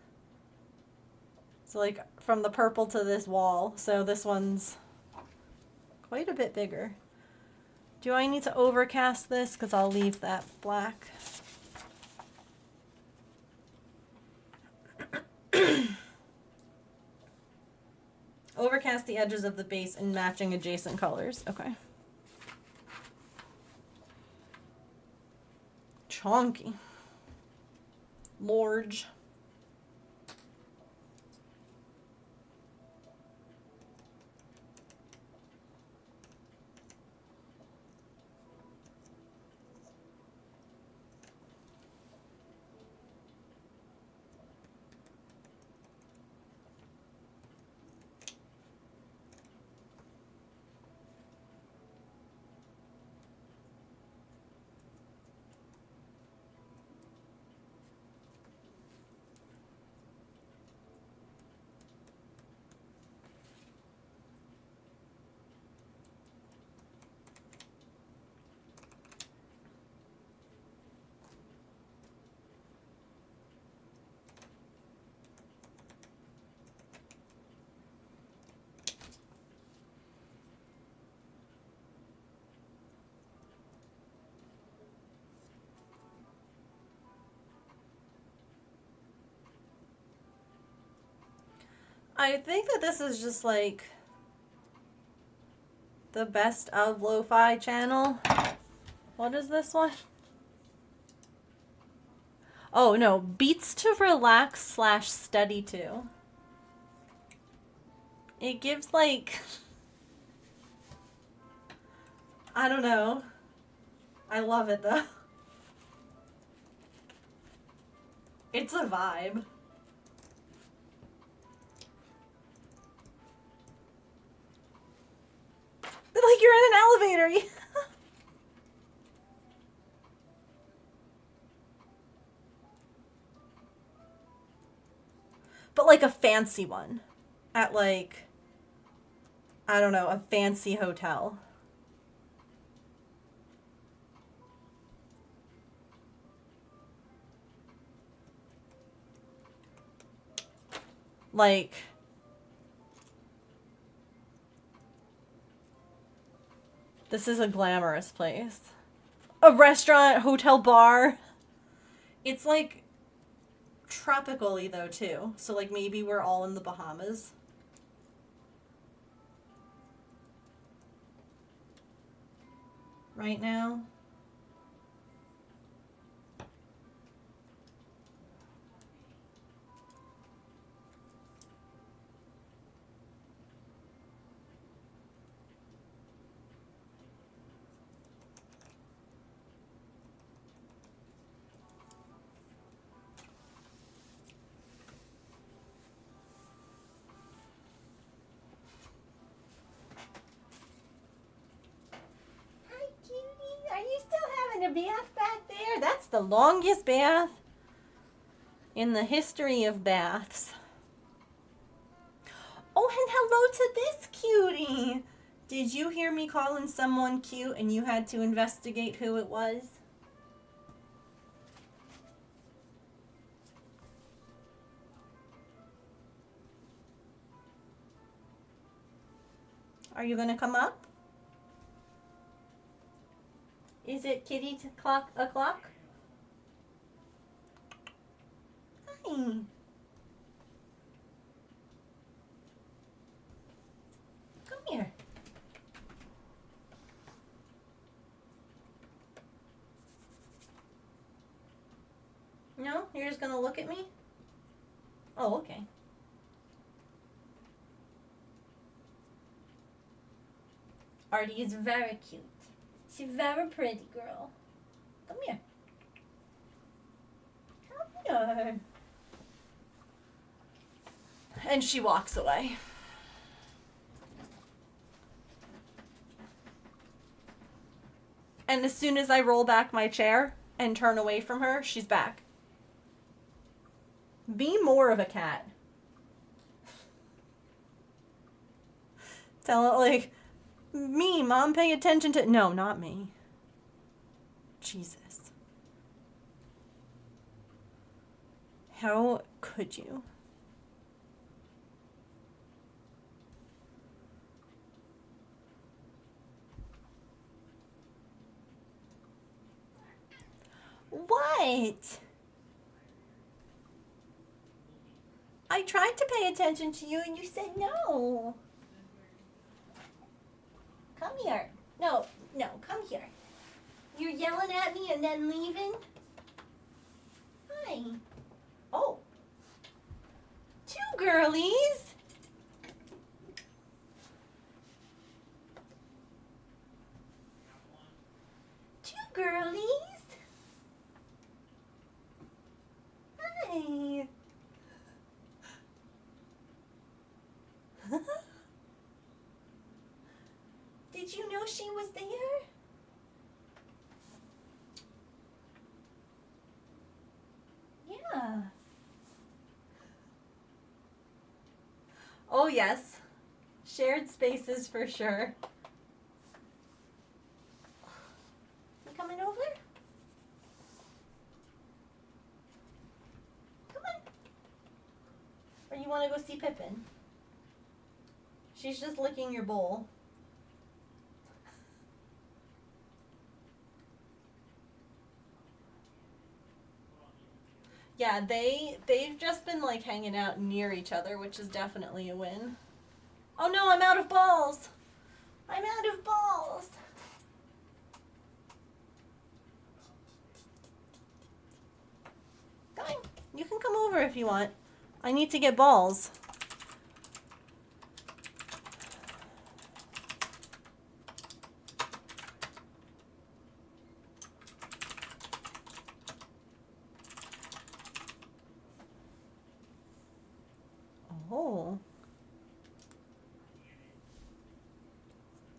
So like from the purple to this wall. So this one's quite a bit bigger. Do I need to overcast this? Because I'll leave that black. Overcast the edges of the base in matching adjacent colors. Okay. Chonky. Large. I think that this is just like the best of lo-fi channel. What is this one? Oh no, beats to relax / study to. It gives like, I don't know. I love it though. It's a vibe. Like you're in an elevator. But like a fancy one. At like, I don't know, a fancy hotel. Like, this is a glamorous place. A restaurant, hotel, bar. It's like tropical-y though too. So like maybe we're all in the Bahamas. Right now. A bath back there? That's the longest bath in the history of baths. Oh, and hello to this cutie. Did you hear me calling someone cute and you had to investigate who it was? Are you gonna come up? Is it kitty o'clock? Hi. Come You're just gonna look at me? Oh, okay. Artie is very cute. She's very pretty girl. Come here. Come here. And she walks away. And as soon as I roll back my chair and turn away from her, she's back. Be more of a cat. Tell it like, me, Mom, pay attention to... No, not me. Jesus. How could you? What? I tried to pay attention to you and you said no. Come here. No, come here. You're yelling at me and then leaving? Hi. Oh. Two girlies. Two girlies. Hi. Did you know she was there? Yeah. Oh, yes. Shared spaces for sure. You coming over? Come on. Or you want to go see Pippin? She's just licking your bowl. Yeah, they've just been like hanging out near each other, which is definitely a win. Oh no, I'm out of balls. I'm out of balls. Come on. You can come over if you want. I need to get balls. Oh.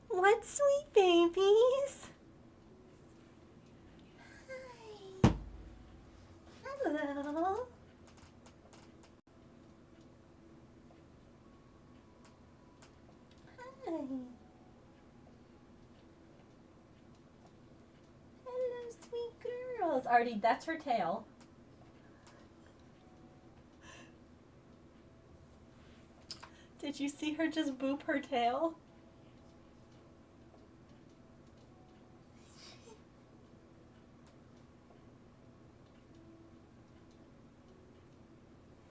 What sweet babies? Hi. Hello. Hi. Hello, sweet girls. Artie, that's her tail. Did you see her just boop her tail?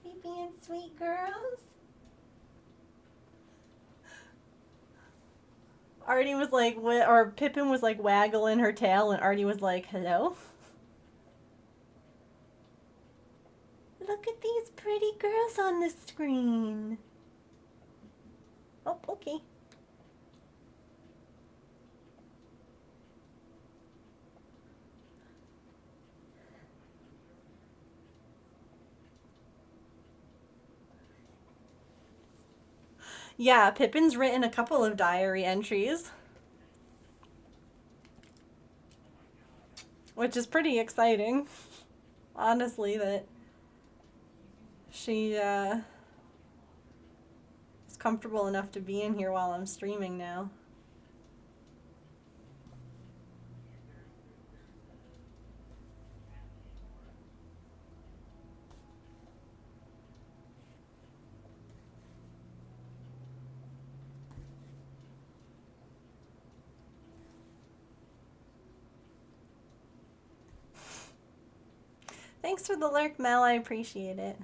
Hey, being sweet girls. Artie was like, or Pippin was like waggling her tail, and Artie was like, hello? Look at these pretty girls on the screen. Oh, okay. Yeah, Pippin's written a couple of diary entries. Which is pretty exciting. Honestly, that she is comfortable enough to be in here while I'm streaming now. Thanks for the lurk, Mel. I appreciate it.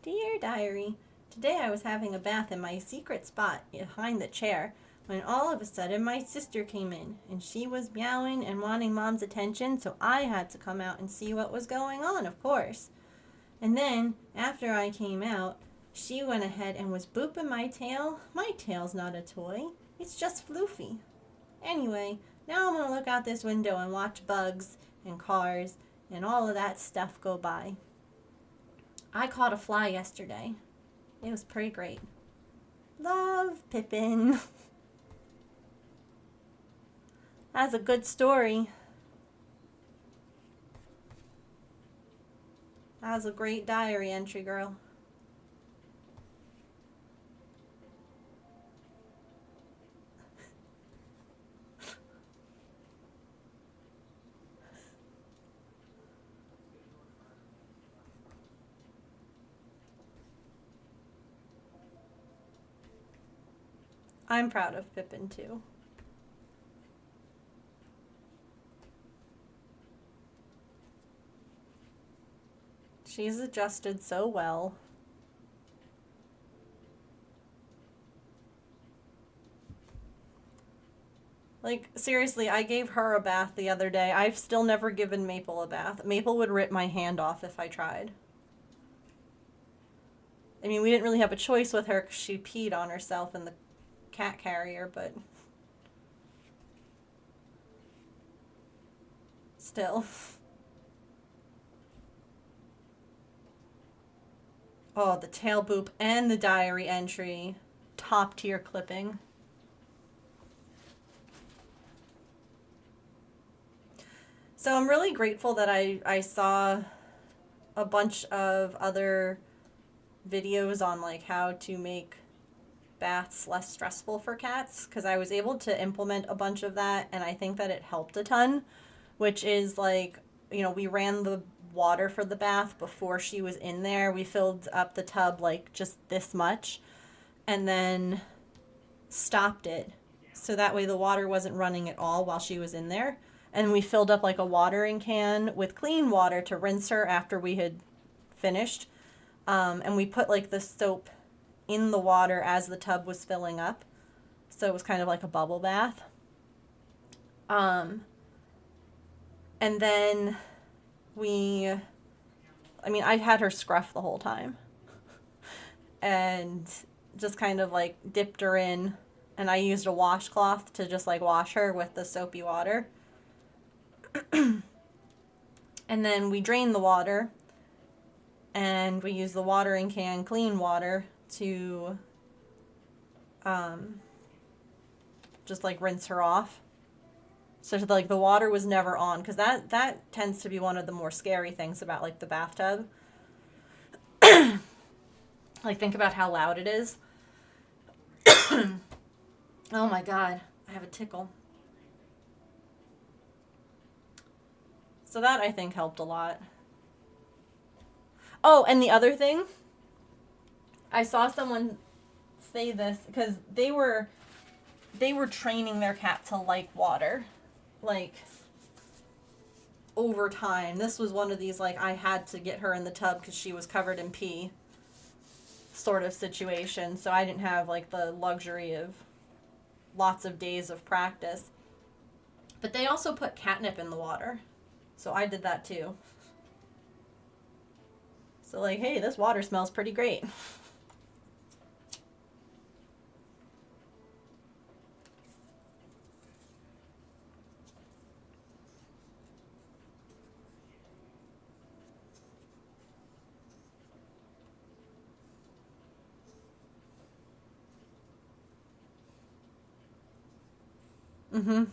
Dear Diary, today I was having a bath in my secret spot behind the chair when all of a sudden my sister came in, and she was meowing and wanting Mom's attention, so I had to come out and see what was going on, of course. And then, after I came out, she went ahead and was booping my tail. My tail's not a toy. It's just floofy. Anyway, now I'm going to look out this window and watch bugs and cars and all of that stuff go by. I caught a fly yesterday. It was pretty great. Love, Pippin. That's a good story. That was a great diary entry, girl. I'm proud of Pippin too. She's adjusted so well. Like, seriously, I gave her a bath the other day. I've still never given Maple a bath. Maple would rip my hand off if I tried. I mean, we didn't really have a choice with her because she peed on herself in the cat carrier, but still. Oh, the tail boop and the diary entry. Top tier clipping. So I'm really grateful that I saw a bunch of other videos on like how to make baths less stressful for cats, because I was able to implement a bunch of that, and I think that it helped a ton, which is like, you know, we ran the water for the bath before she was in there. We filled up the tub like just this much and then stopped it so that way the water wasn't running at all while she was in there. And we filled up like a watering can with clean water to rinse her after we had finished. And we put like the soap in the water as the tub was filling up. So it was kind of like a bubble bath. And then I had her scruff the whole time. And just kind of like dipped her in. And I used a washcloth to just like wash her with the soapy water. And then we drained the water. And we used the watering can, clean water, to just like rinse her off. So like the water was never on, because that tends to be one of the more scary things about like the bathtub. Like, think about how loud it is. Oh my god, I have a tickle. So that I think helped a lot. Oh, and the other thing, I saw someone say this because they were training their cat to like water, like, over time. This was one of these, like, I had to get her in the tub because she was covered in pee sort of situation, so I didn't have, like, the luxury of lots of days of practice. But they also put catnip in the water, so I did that too. So, like, hey, this water smells pretty great. Mm-hmm.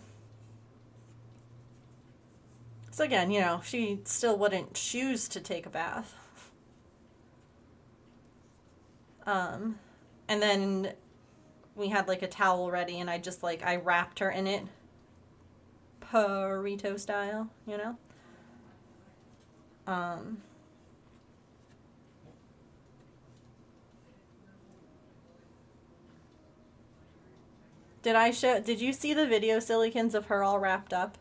So again, you know, she still wouldn't choose to take a bath. And then we had like a towel ready, and I wrapped her in it, burrito style, you know. Did you see the video, Sillykins, of her all wrapped up?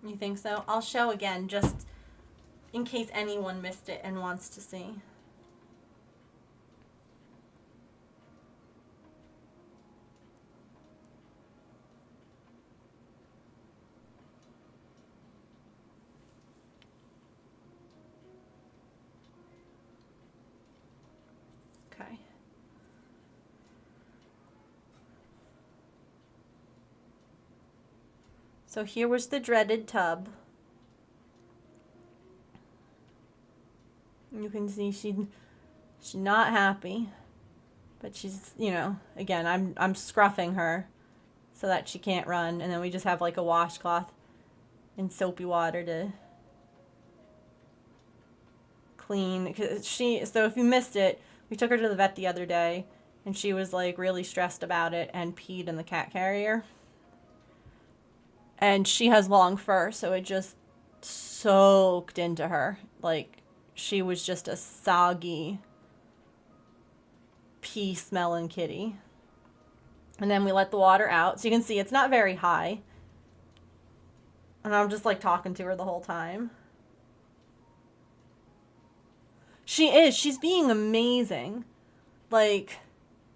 You think so? I'll show again just in case anyone missed it and wants to see. Okay. So here was the dreaded tub. You can see she's not happy, but she's, you know, again, I'm scruffing her so that she can't run, and then we just have like a washcloth and soapy water to clean. So if you missed it, we took her to the vet the other day, and she was like really stressed about it and peed in the cat carrier. And she has long fur, so it just soaked into her. Like, she was just a soggy, pee smelling kitty. And then we let the water out. So you can see it's not very high. And I'm just like talking to her the whole time. She is. She's being amazing. Like,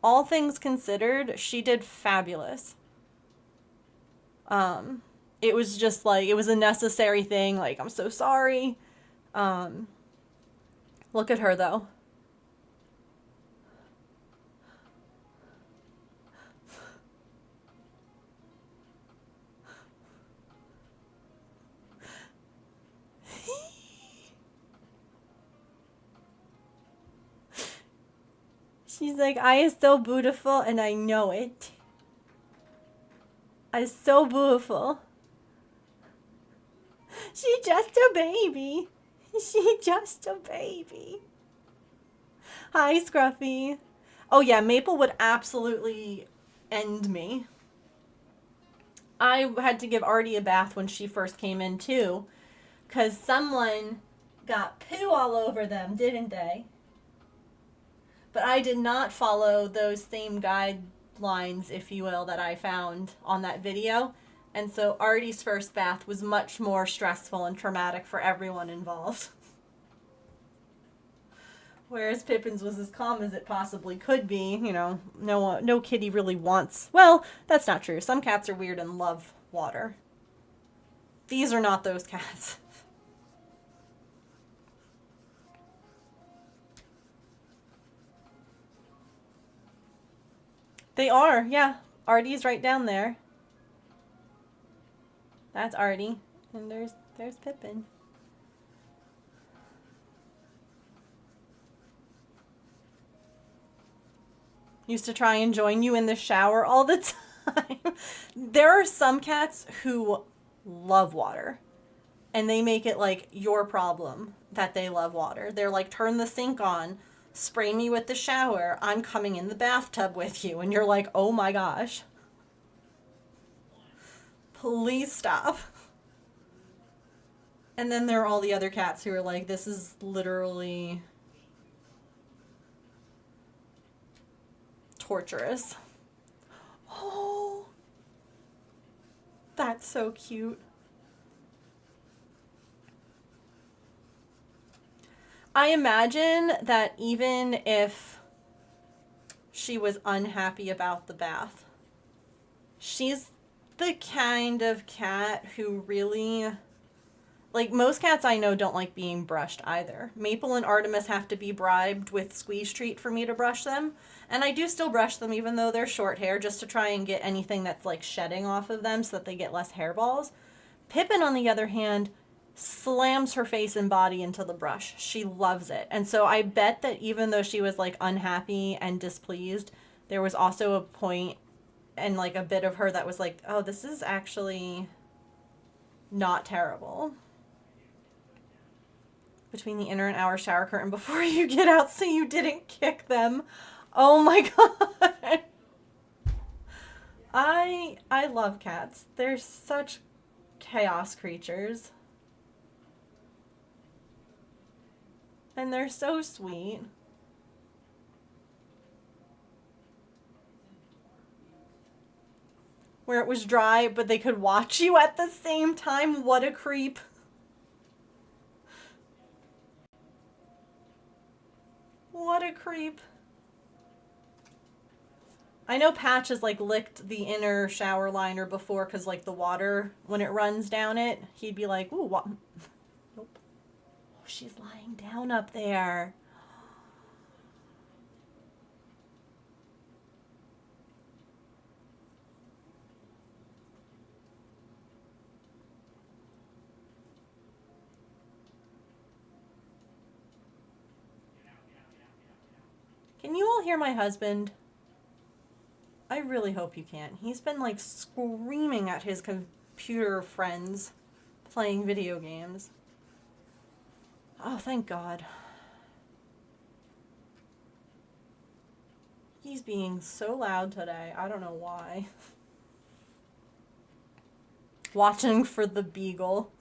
all things considered, she did fabulous. It was just like, it was a necessary thing. Like, I'm so sorry. Look at her though. She's like, I is so beautiful and I know it. I is so beautiful. She just a baby. She just a baby. Hi, Scruffy. Oh yeah, Maple would absolutely end me. I had to give Artie a bath when she first came in too, because someone got poo all over them, didn't they? But I did not follow those same guidelines, if you will, that I found on that video. And so Artie's first bath was much more stressful and traumatic for everyone involved. Whereas Pippin's was as calm as it possibly could be. You know, no kitty really wants... Well, that's not true. Some cats are weird and love water. These are not those cats. They are, yeah. Artie's right down there. That's Artie. And there's Pippin. Used to try and join you in the shower all the time. There are some cats who love water. And they make it like your problem that they love water. They're like, turn the sink on, spray me with the shower, I'm coming in the bathtub with you. And you're like, oh my gosh. Please stop. And then there are all the other cats who are like, this is literally torturous. Oh, that's so cute. I imagine that even if she was unhappy about the bath, she's the kind of cat who really... Like, most cats I know don't like being brushed either. Maple and Artemis have to be bribed with squeeze treat for me to brush them. And I do still brush them even though they're short hair, just to try and get anything that's like shedding off of them so that they get less hairballs. Pippin, on the other hand, slams her face and body into the brush. She loves it. And so I bet that even though she was like unhappy and displeased, there was also a point and like a bit of her that was like, oh, this is actually not terrible. Between the inner and outer shower curtain before you get out so you didn't kick them. Oh my god. I love cats. They're such chaos creatures. And they're so sweet. where it was dry, but they could watch you at the same time. What a creep. What a creep. I know Patch has, like, licked the inner shower liner before because, like, the water, when it runs down it, he'd be like, ooh, what? Nope. Oh, she's lying down up there. Can you all hear my husband? I really hope you can. He's been, like, screaming at his computer friends playing video games. Oh, thank God. He's being so loud today. I don't know why. Watching for the beagle.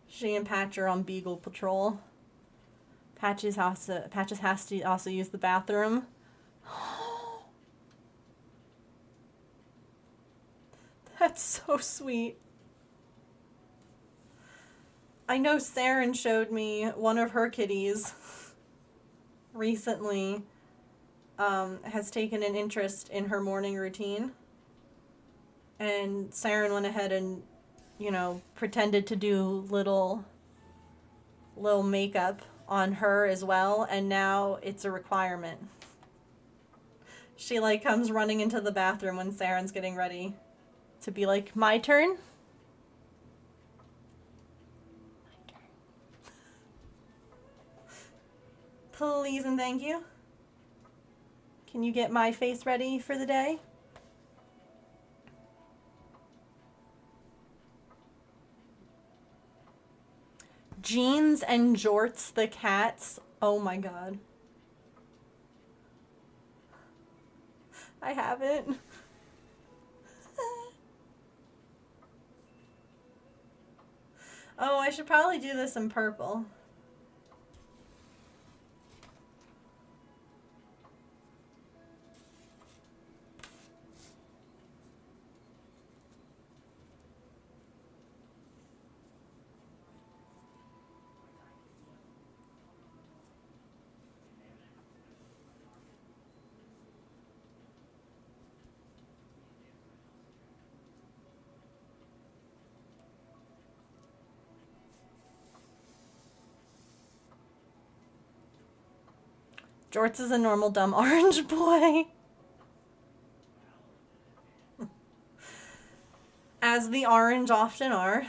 She and Patch are on beagle patrol. Patches has to also use the bathroom. That's so sweet. I know Saren showed me one of her kitties recently has taken an interest in her morning routine. And Saren went ahead and, you know, pretended to do little makeup on her as well, and now it's a requirement. She, like, comes running into the bathroom when Saren's getting ready to be like, my turn? My turn. Please and thank you. Can you get my face ready for the day? Jeans and Jorts the cats. Oh my God. I haven't. Oh, I should probably do this in purple. Jorts is a normal dumb orange boy. As the orange often are.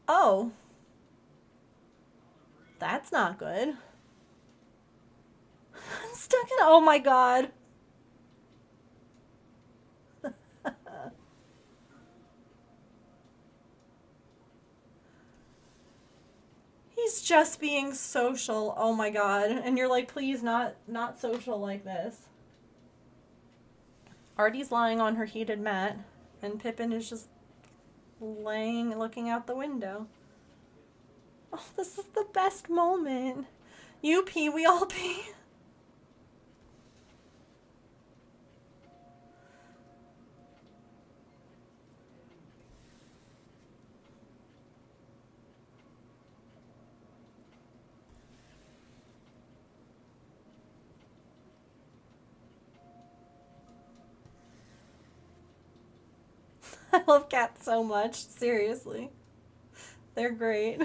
Oh. That's not good. Stuck in. Oh my God. He's just being social. Oh my God. And you're like, please not social like this. Artie's lying on her heated mat, and Pippin is just laying, looking out the window. Oh, this is the best moment. You pee, we all pee. I love cats so much, seriously. They're great.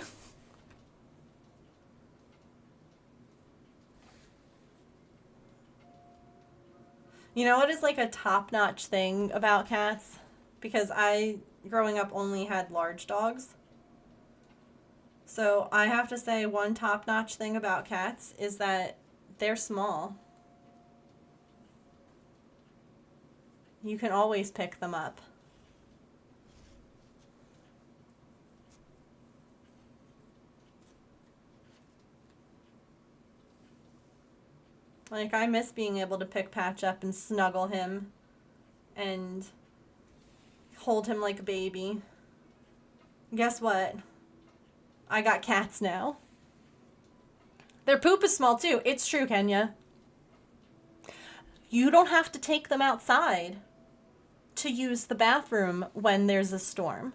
You know what is like a top-notch thing about cats? Because I, growing up, only had large dogs. So I have to say one top-notch thing about cats is that they're small. You can always pick them up. Like, I miss being able to pick Patch up and snuggle him and hold him like a baby. Guess what? I got cats now. Their poop is small too. It's true, Kenya. You don't have to take them outside to use the bathroom when there's a storm.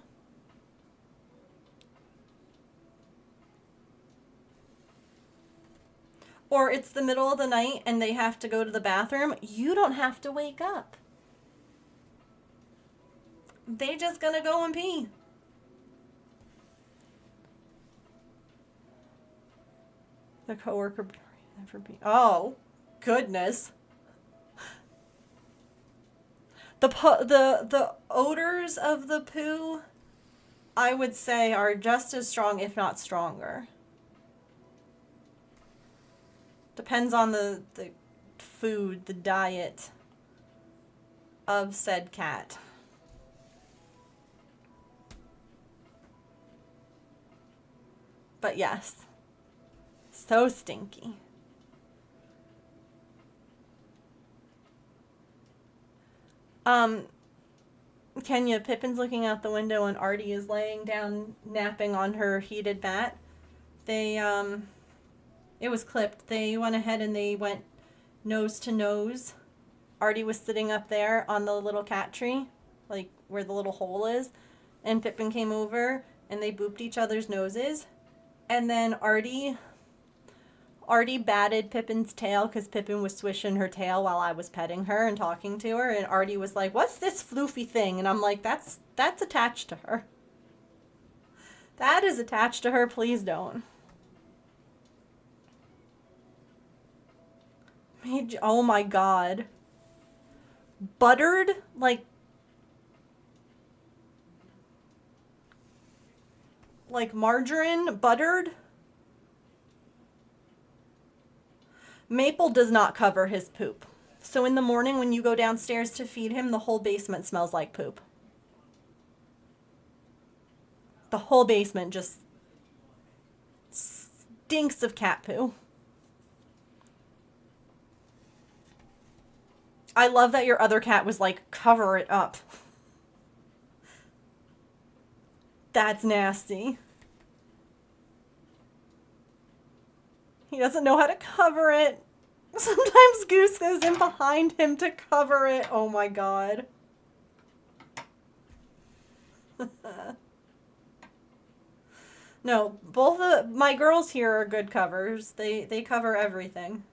Or it's the middle of the night and they have to go to the bathroom. You don't have to wake up. They just gonna go and pee. The coworker never be. Oh, goodness. The odors of the poo, I would say, are just as strong, if not stronger. Depends on the food, the diet of said cat. But yes, so stinky. Kenya, Pippin's looking out the window and Artie is laying down napping on her heated mat. They, it was clipped. They went ahead and they went nose to nose. Artie was sitting up there on the little cat tree, like where the little hole is, and Pippin came over and they booped each other's noses. And then Artie batted Pippin's tail because Pippin was swishing her tail while I was petting her and talking to her. And Artie was like, "What's this floofy thing?" And I'm like, that's attached to her. That is attached to her. Please don't. Oh my God. Buttered? Like margarine? Buttered? Maple does not cover his poop. So in the morning when you go downstairs to feed him, the whole basement smells like poop. The whole basement just stinks of cat poo. I love that your other cat was like, cover it up. That's nasty. He doesn't know how to cover it. Sometimes Goose goes in behind him to cover it. Oh my God. No, both of my girls here are good covers. They cover everything.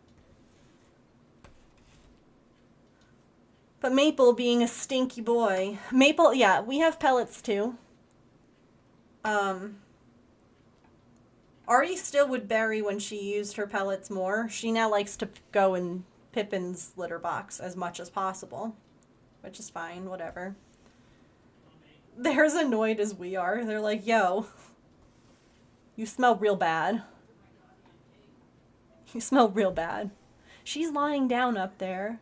But Maple being a stinky boy. Maple, yeah, we have pellets too. Artie still would bury when she used her pellets more. She now likes to go in Pippin's litter box as much as possible, which is fine, whatever. They're as annoyed as we are. They're like, "Yo, you smell real bad. You smell real bad." She's lying down up there,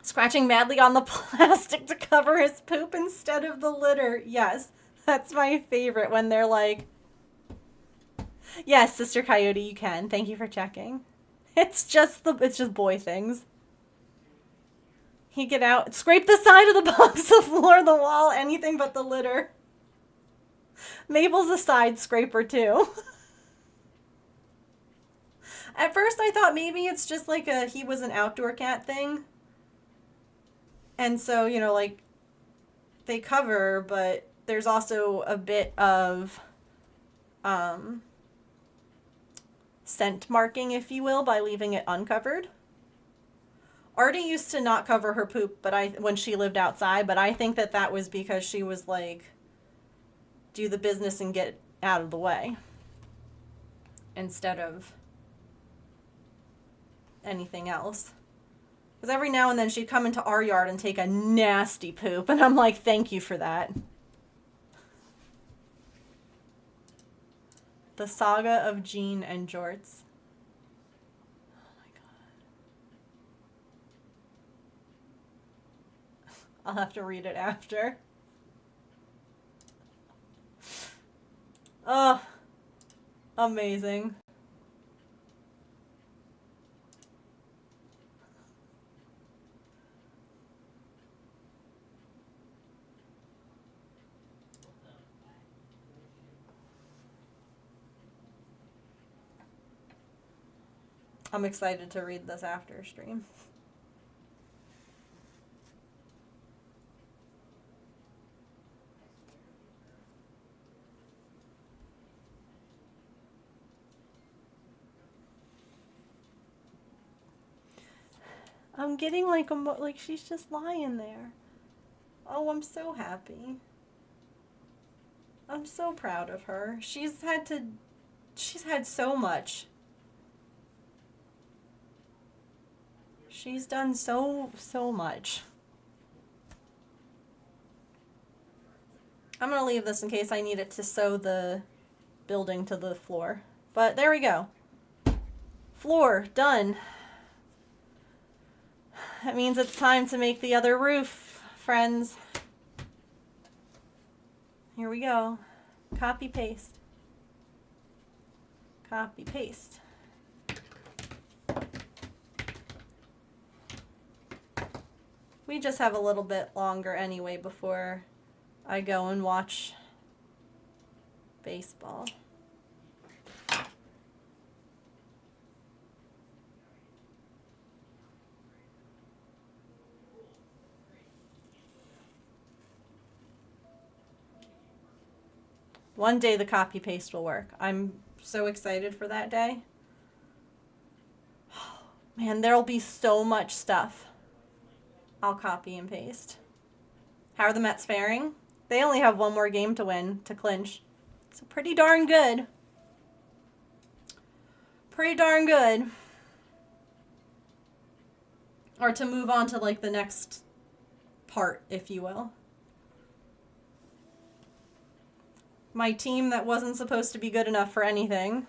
scratching madly on the plastic to cover his poop instead of the litter. Yes, that's my favorite when they're like, "Yes, Sister Coyote, you can. Thank you for checking." It's just boy things. He'd get out, scrape the side of the box, the floor, the wall, anything but the litter. Mabel's a side scraper too. At first I thought maybe it's just like he was an outdoor cat thing. And so, you know, like, they cover, but there's also a bit of scent marking, if you will, by leaving it uncovered. Artie used to not cover her poop, when she lived outside, but I think that was because she was like, do the business and get out of the way instead of anything else. Because every now and then she'd come into our yard and take a nasty poop, and I'm like, thank you for that. The Saga of Jean and Jorts. Oh my God. I'll have to read it after. Oh, amazing. I'm excited to read this after stream. I'm getting like she's just lying there. Oh, I'm so happy. I'm so proud of her. She's had so much. She's done so much. I'm gonna leave this in case I need it to sew the building to the floor. But there we go. Floor, done. That means it's time to make the other roof, friends. Here we go. Copy, paste. Copy, paste. We just have a little bit longer anyway before I go and watch baseball. One day the copy paste will work. I'm so excited for that day. Man, there'll be so much stuff I'll copy and paste. How are the Mets faring? They only have one more game to win to clinch. So pretty darn good. Pretty darn good. Or to move on to like the next part, if you will. My team that wasn't supposed to be good enough for anything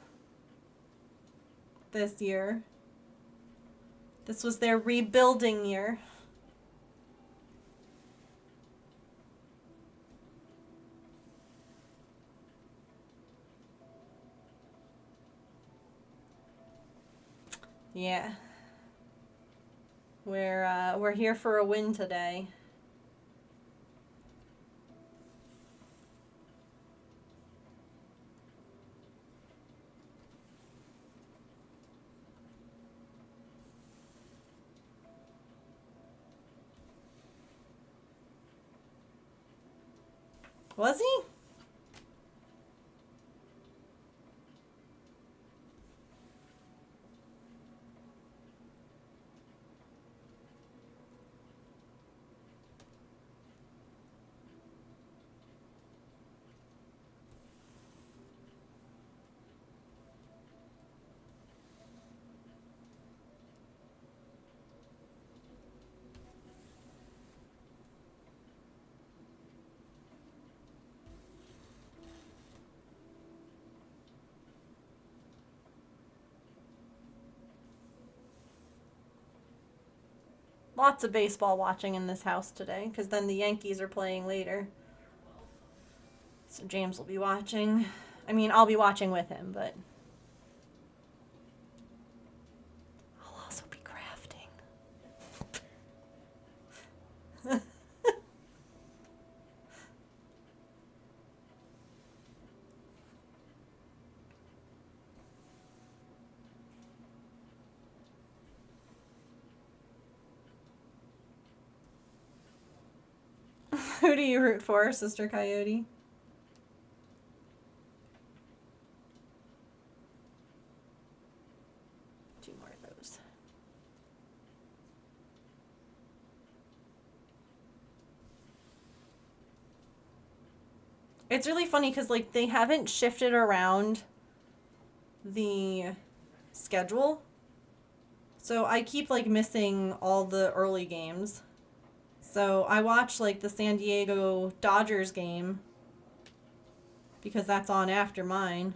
this year. This was their rebuilding year. Yeah. We're here for a win today. Was he? Lots of baseball watching in this house today, because then the Yankees are playing later. So James will be watching. I mean, I'll be watching with him, but I'll also be crafting. Who do you root for, Sister Coyote? Two more of those. It's really funny because, like, they haven't shifted around the schedule. So I keep, like, missing all the early games. So I watch like the San Diego Dodgers game because that's on after mine.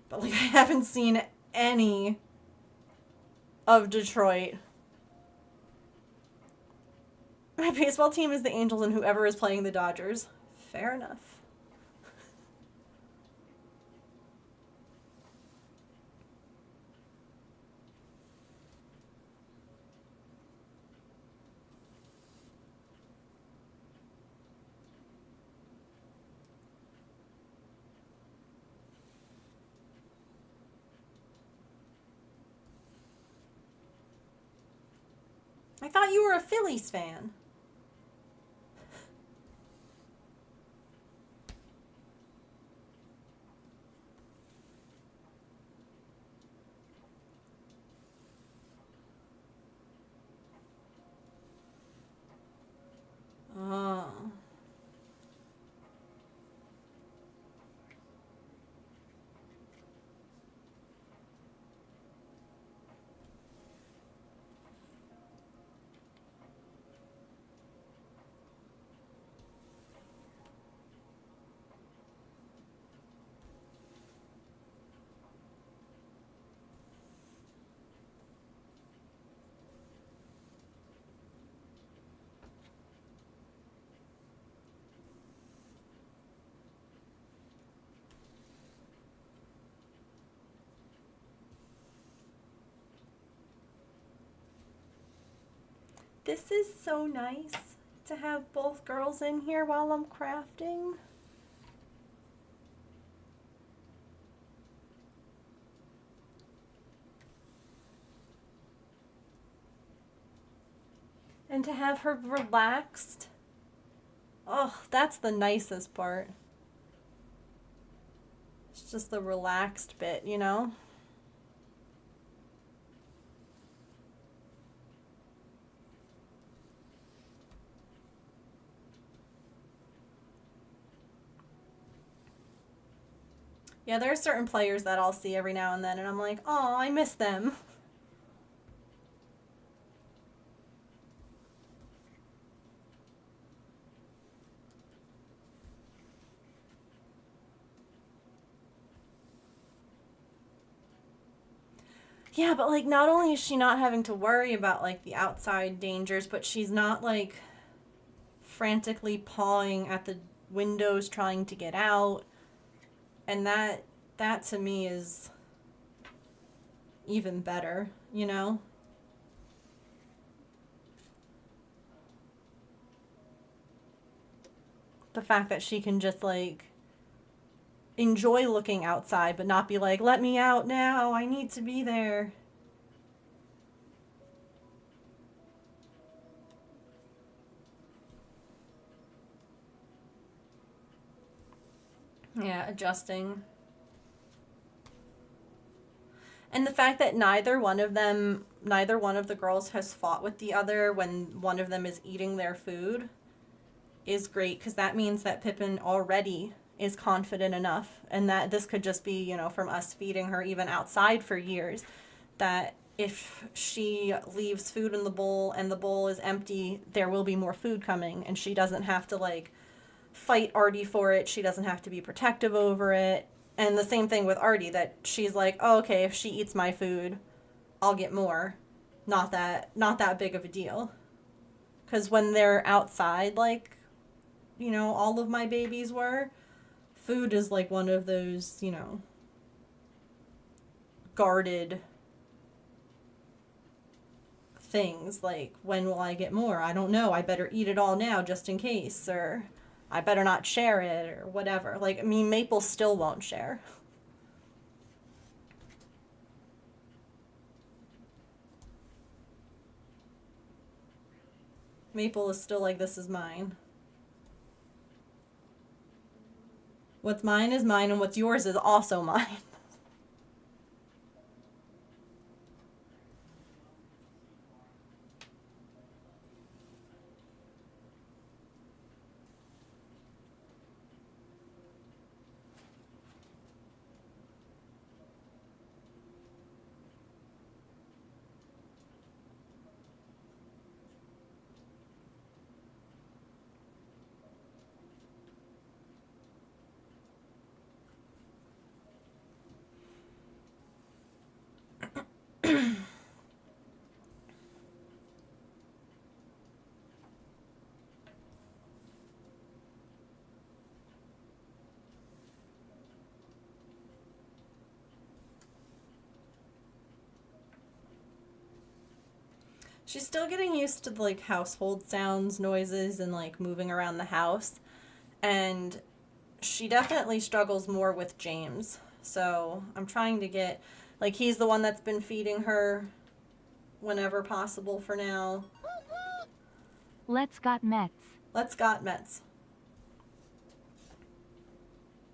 But like I haven't seen any of Detroit. My baseball team is the Angels and whoever is playing the Dodgers. Fair enough. I thought you were a Phillies fan. Oh. This is so nice to have both girls in here while I'm crafting. And to have her relaxed. Oh, that's the nicest part. It's just the relaxed bit, you know? Yeah, there are certain players that I'll see every now and then, and I'm like, oh, I miss them. Yeah, but like, not only is she not having to worry about like the outside dangers, but she's not like frantically pawing at the windows trying to get out. And that to me is even better, you know? The fact that she can just like enjoy looking outside but not be like, let me out now, I need to be there. Yeah, adjusting. And the fact that neither one of the girls has fought with the other when one of them is eating their food is great, because that means that Pippin already is confident enough, and that this could just be, you know, from us feeding her even outside for years, that if she leaves food in the bowl and the bowl is empty, there will be more food coming, and she doesn't have to like fight Artie for it. She doesn't have to be protective over it. And the same thing with Artie, that she's like, oh, okay, if she eats my food, I'll get more. Not that big of a deal. Because when they're outside, like, you know, all of my babies were, food is like one of those, you know, guarded things. Like, when will I get more? I don't know. I better eat it all now just in case. Or I better not share it or whatever. Like, I mean, Maple still won't share. Maple is still like, this is mine. What's mine is mine, and what's yours is also mine. She's still getting used to like household sounds, noises, and like moving around the house. And she definitely struggles more with James. So I'm trying to get, like, he's the one that's been feeding her whenever possible for now. Let's got Mets. Let's got Mets.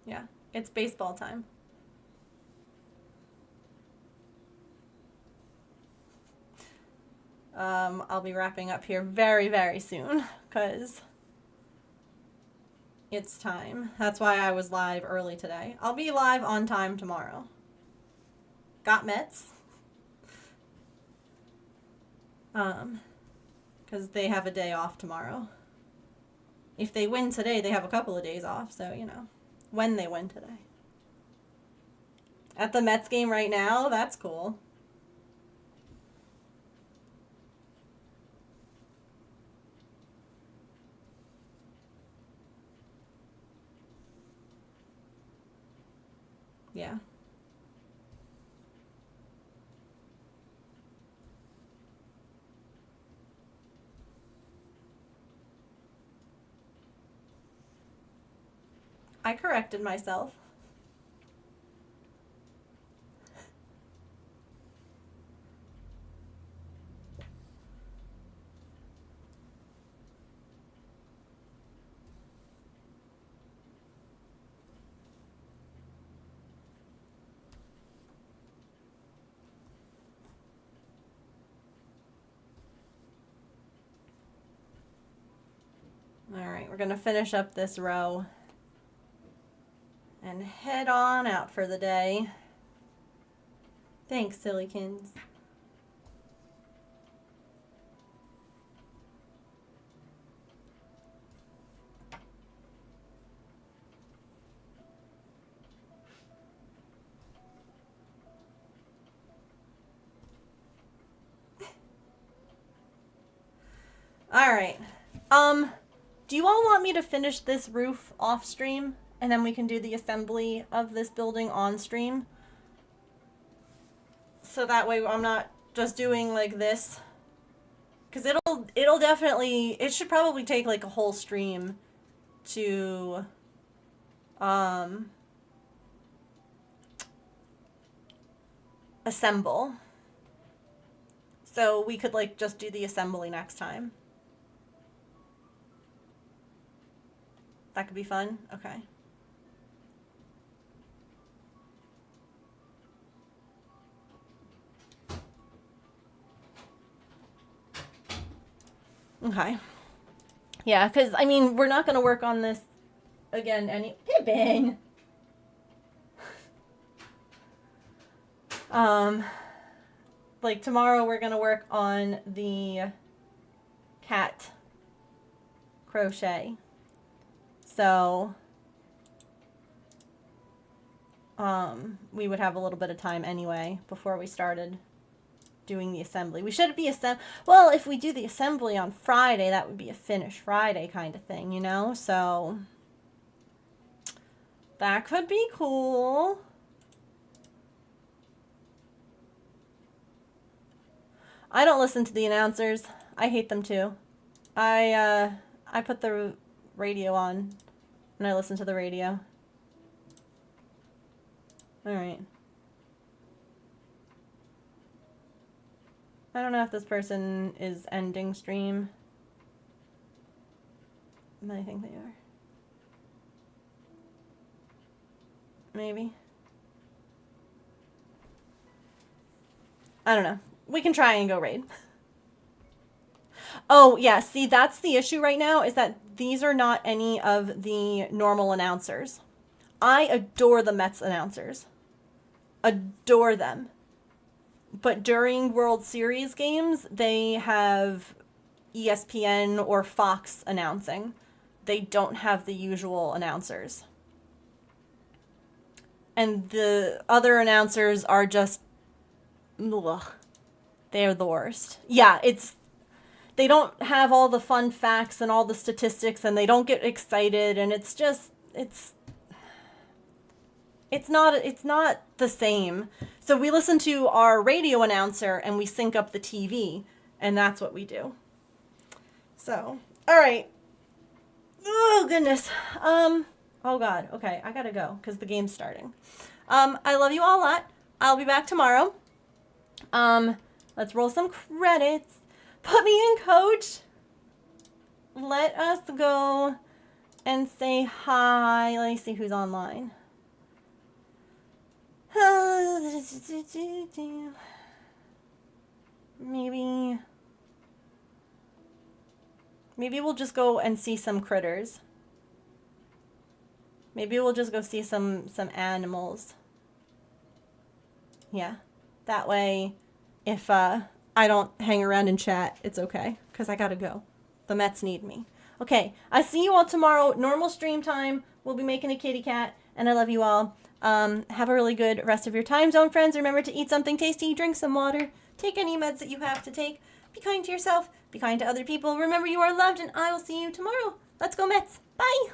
Yeah, it's baseball time. I'll be wrapping up here very, very soon because it's time. That's why I was live early today. I'll be live on time tomorrow. Got Mets. Because they have a day off tomorrow. If they win today, they have a couple of days off, so, you know, when they win today. At the Mets game right now, that's cool. Yeah. I corrected myself. All right, we're going to finish up this row and head on out for the day. Thanks, Sillykins. All right. Do you all want me to finish this roof off stream and then we can do the assembly of this building on stream? So that way I'm not just doing like this. Cuz it'll definitely, it should probably take like a whole stream to assemble. So we could like just do the assembly next time. That could be fun? Okay. Okay. Yeah, because, I mean, we're not going to work on this again Pippin! Like, tomorrow we're going to work on the cat crochet. So, we would have a little bit of time anyway before we started doing the assembly. We should be well, if we do the assembly on Friday, that would be a finish Friday kind of thing, you know? So, that could be cool. I don't listen to the announcers. I hate them too. I put the radio on and I listen to the radio. Alright. I don't know if this person is ending stream. But I think they are. Maybe. I don't know. We can try and go raid. Oh, yeah. See, that's the issue right now, is that these are not any of the normal announcers. I adore the Mets announcers. Adore them. But during World Series games, they have ESPN or Fox announcing. They don't have the usual announcers. And the other announcers are just... ugh. They're the worst. Yeah, they don't have all the fun facts and all the statistics, and they don't get excited, and it's just, it's not the same. So we listen to our radio announcer and we sync up the TV, and that's what we do. So, all right. Oh, goodness. Oh, God. Okay, I gotta go because the game's starting. I love you all a lot. I'll be back tomorrow. Let's roll some credits. Put me in, coach. let us go and say hi. Let me see who's online. Maybe we'll just go and see some critters. Maybe we'll just go see some animals. Yeah. That way, if I don't hang around and chat, it's okay. Because I gotta go. The Mets need me. Okay. I see you all tomorrow. Normal stream time. We'll be making a kitty cat. And I love you all. Have a really good rest of your time zone, friends. Remember to eat something tasty. Drink some water. Take any meds that you have to take. Be kind to yourself. Be kind to other people. Remember you are loved. And I will see you tomorrow. Let's go Mets. Bye.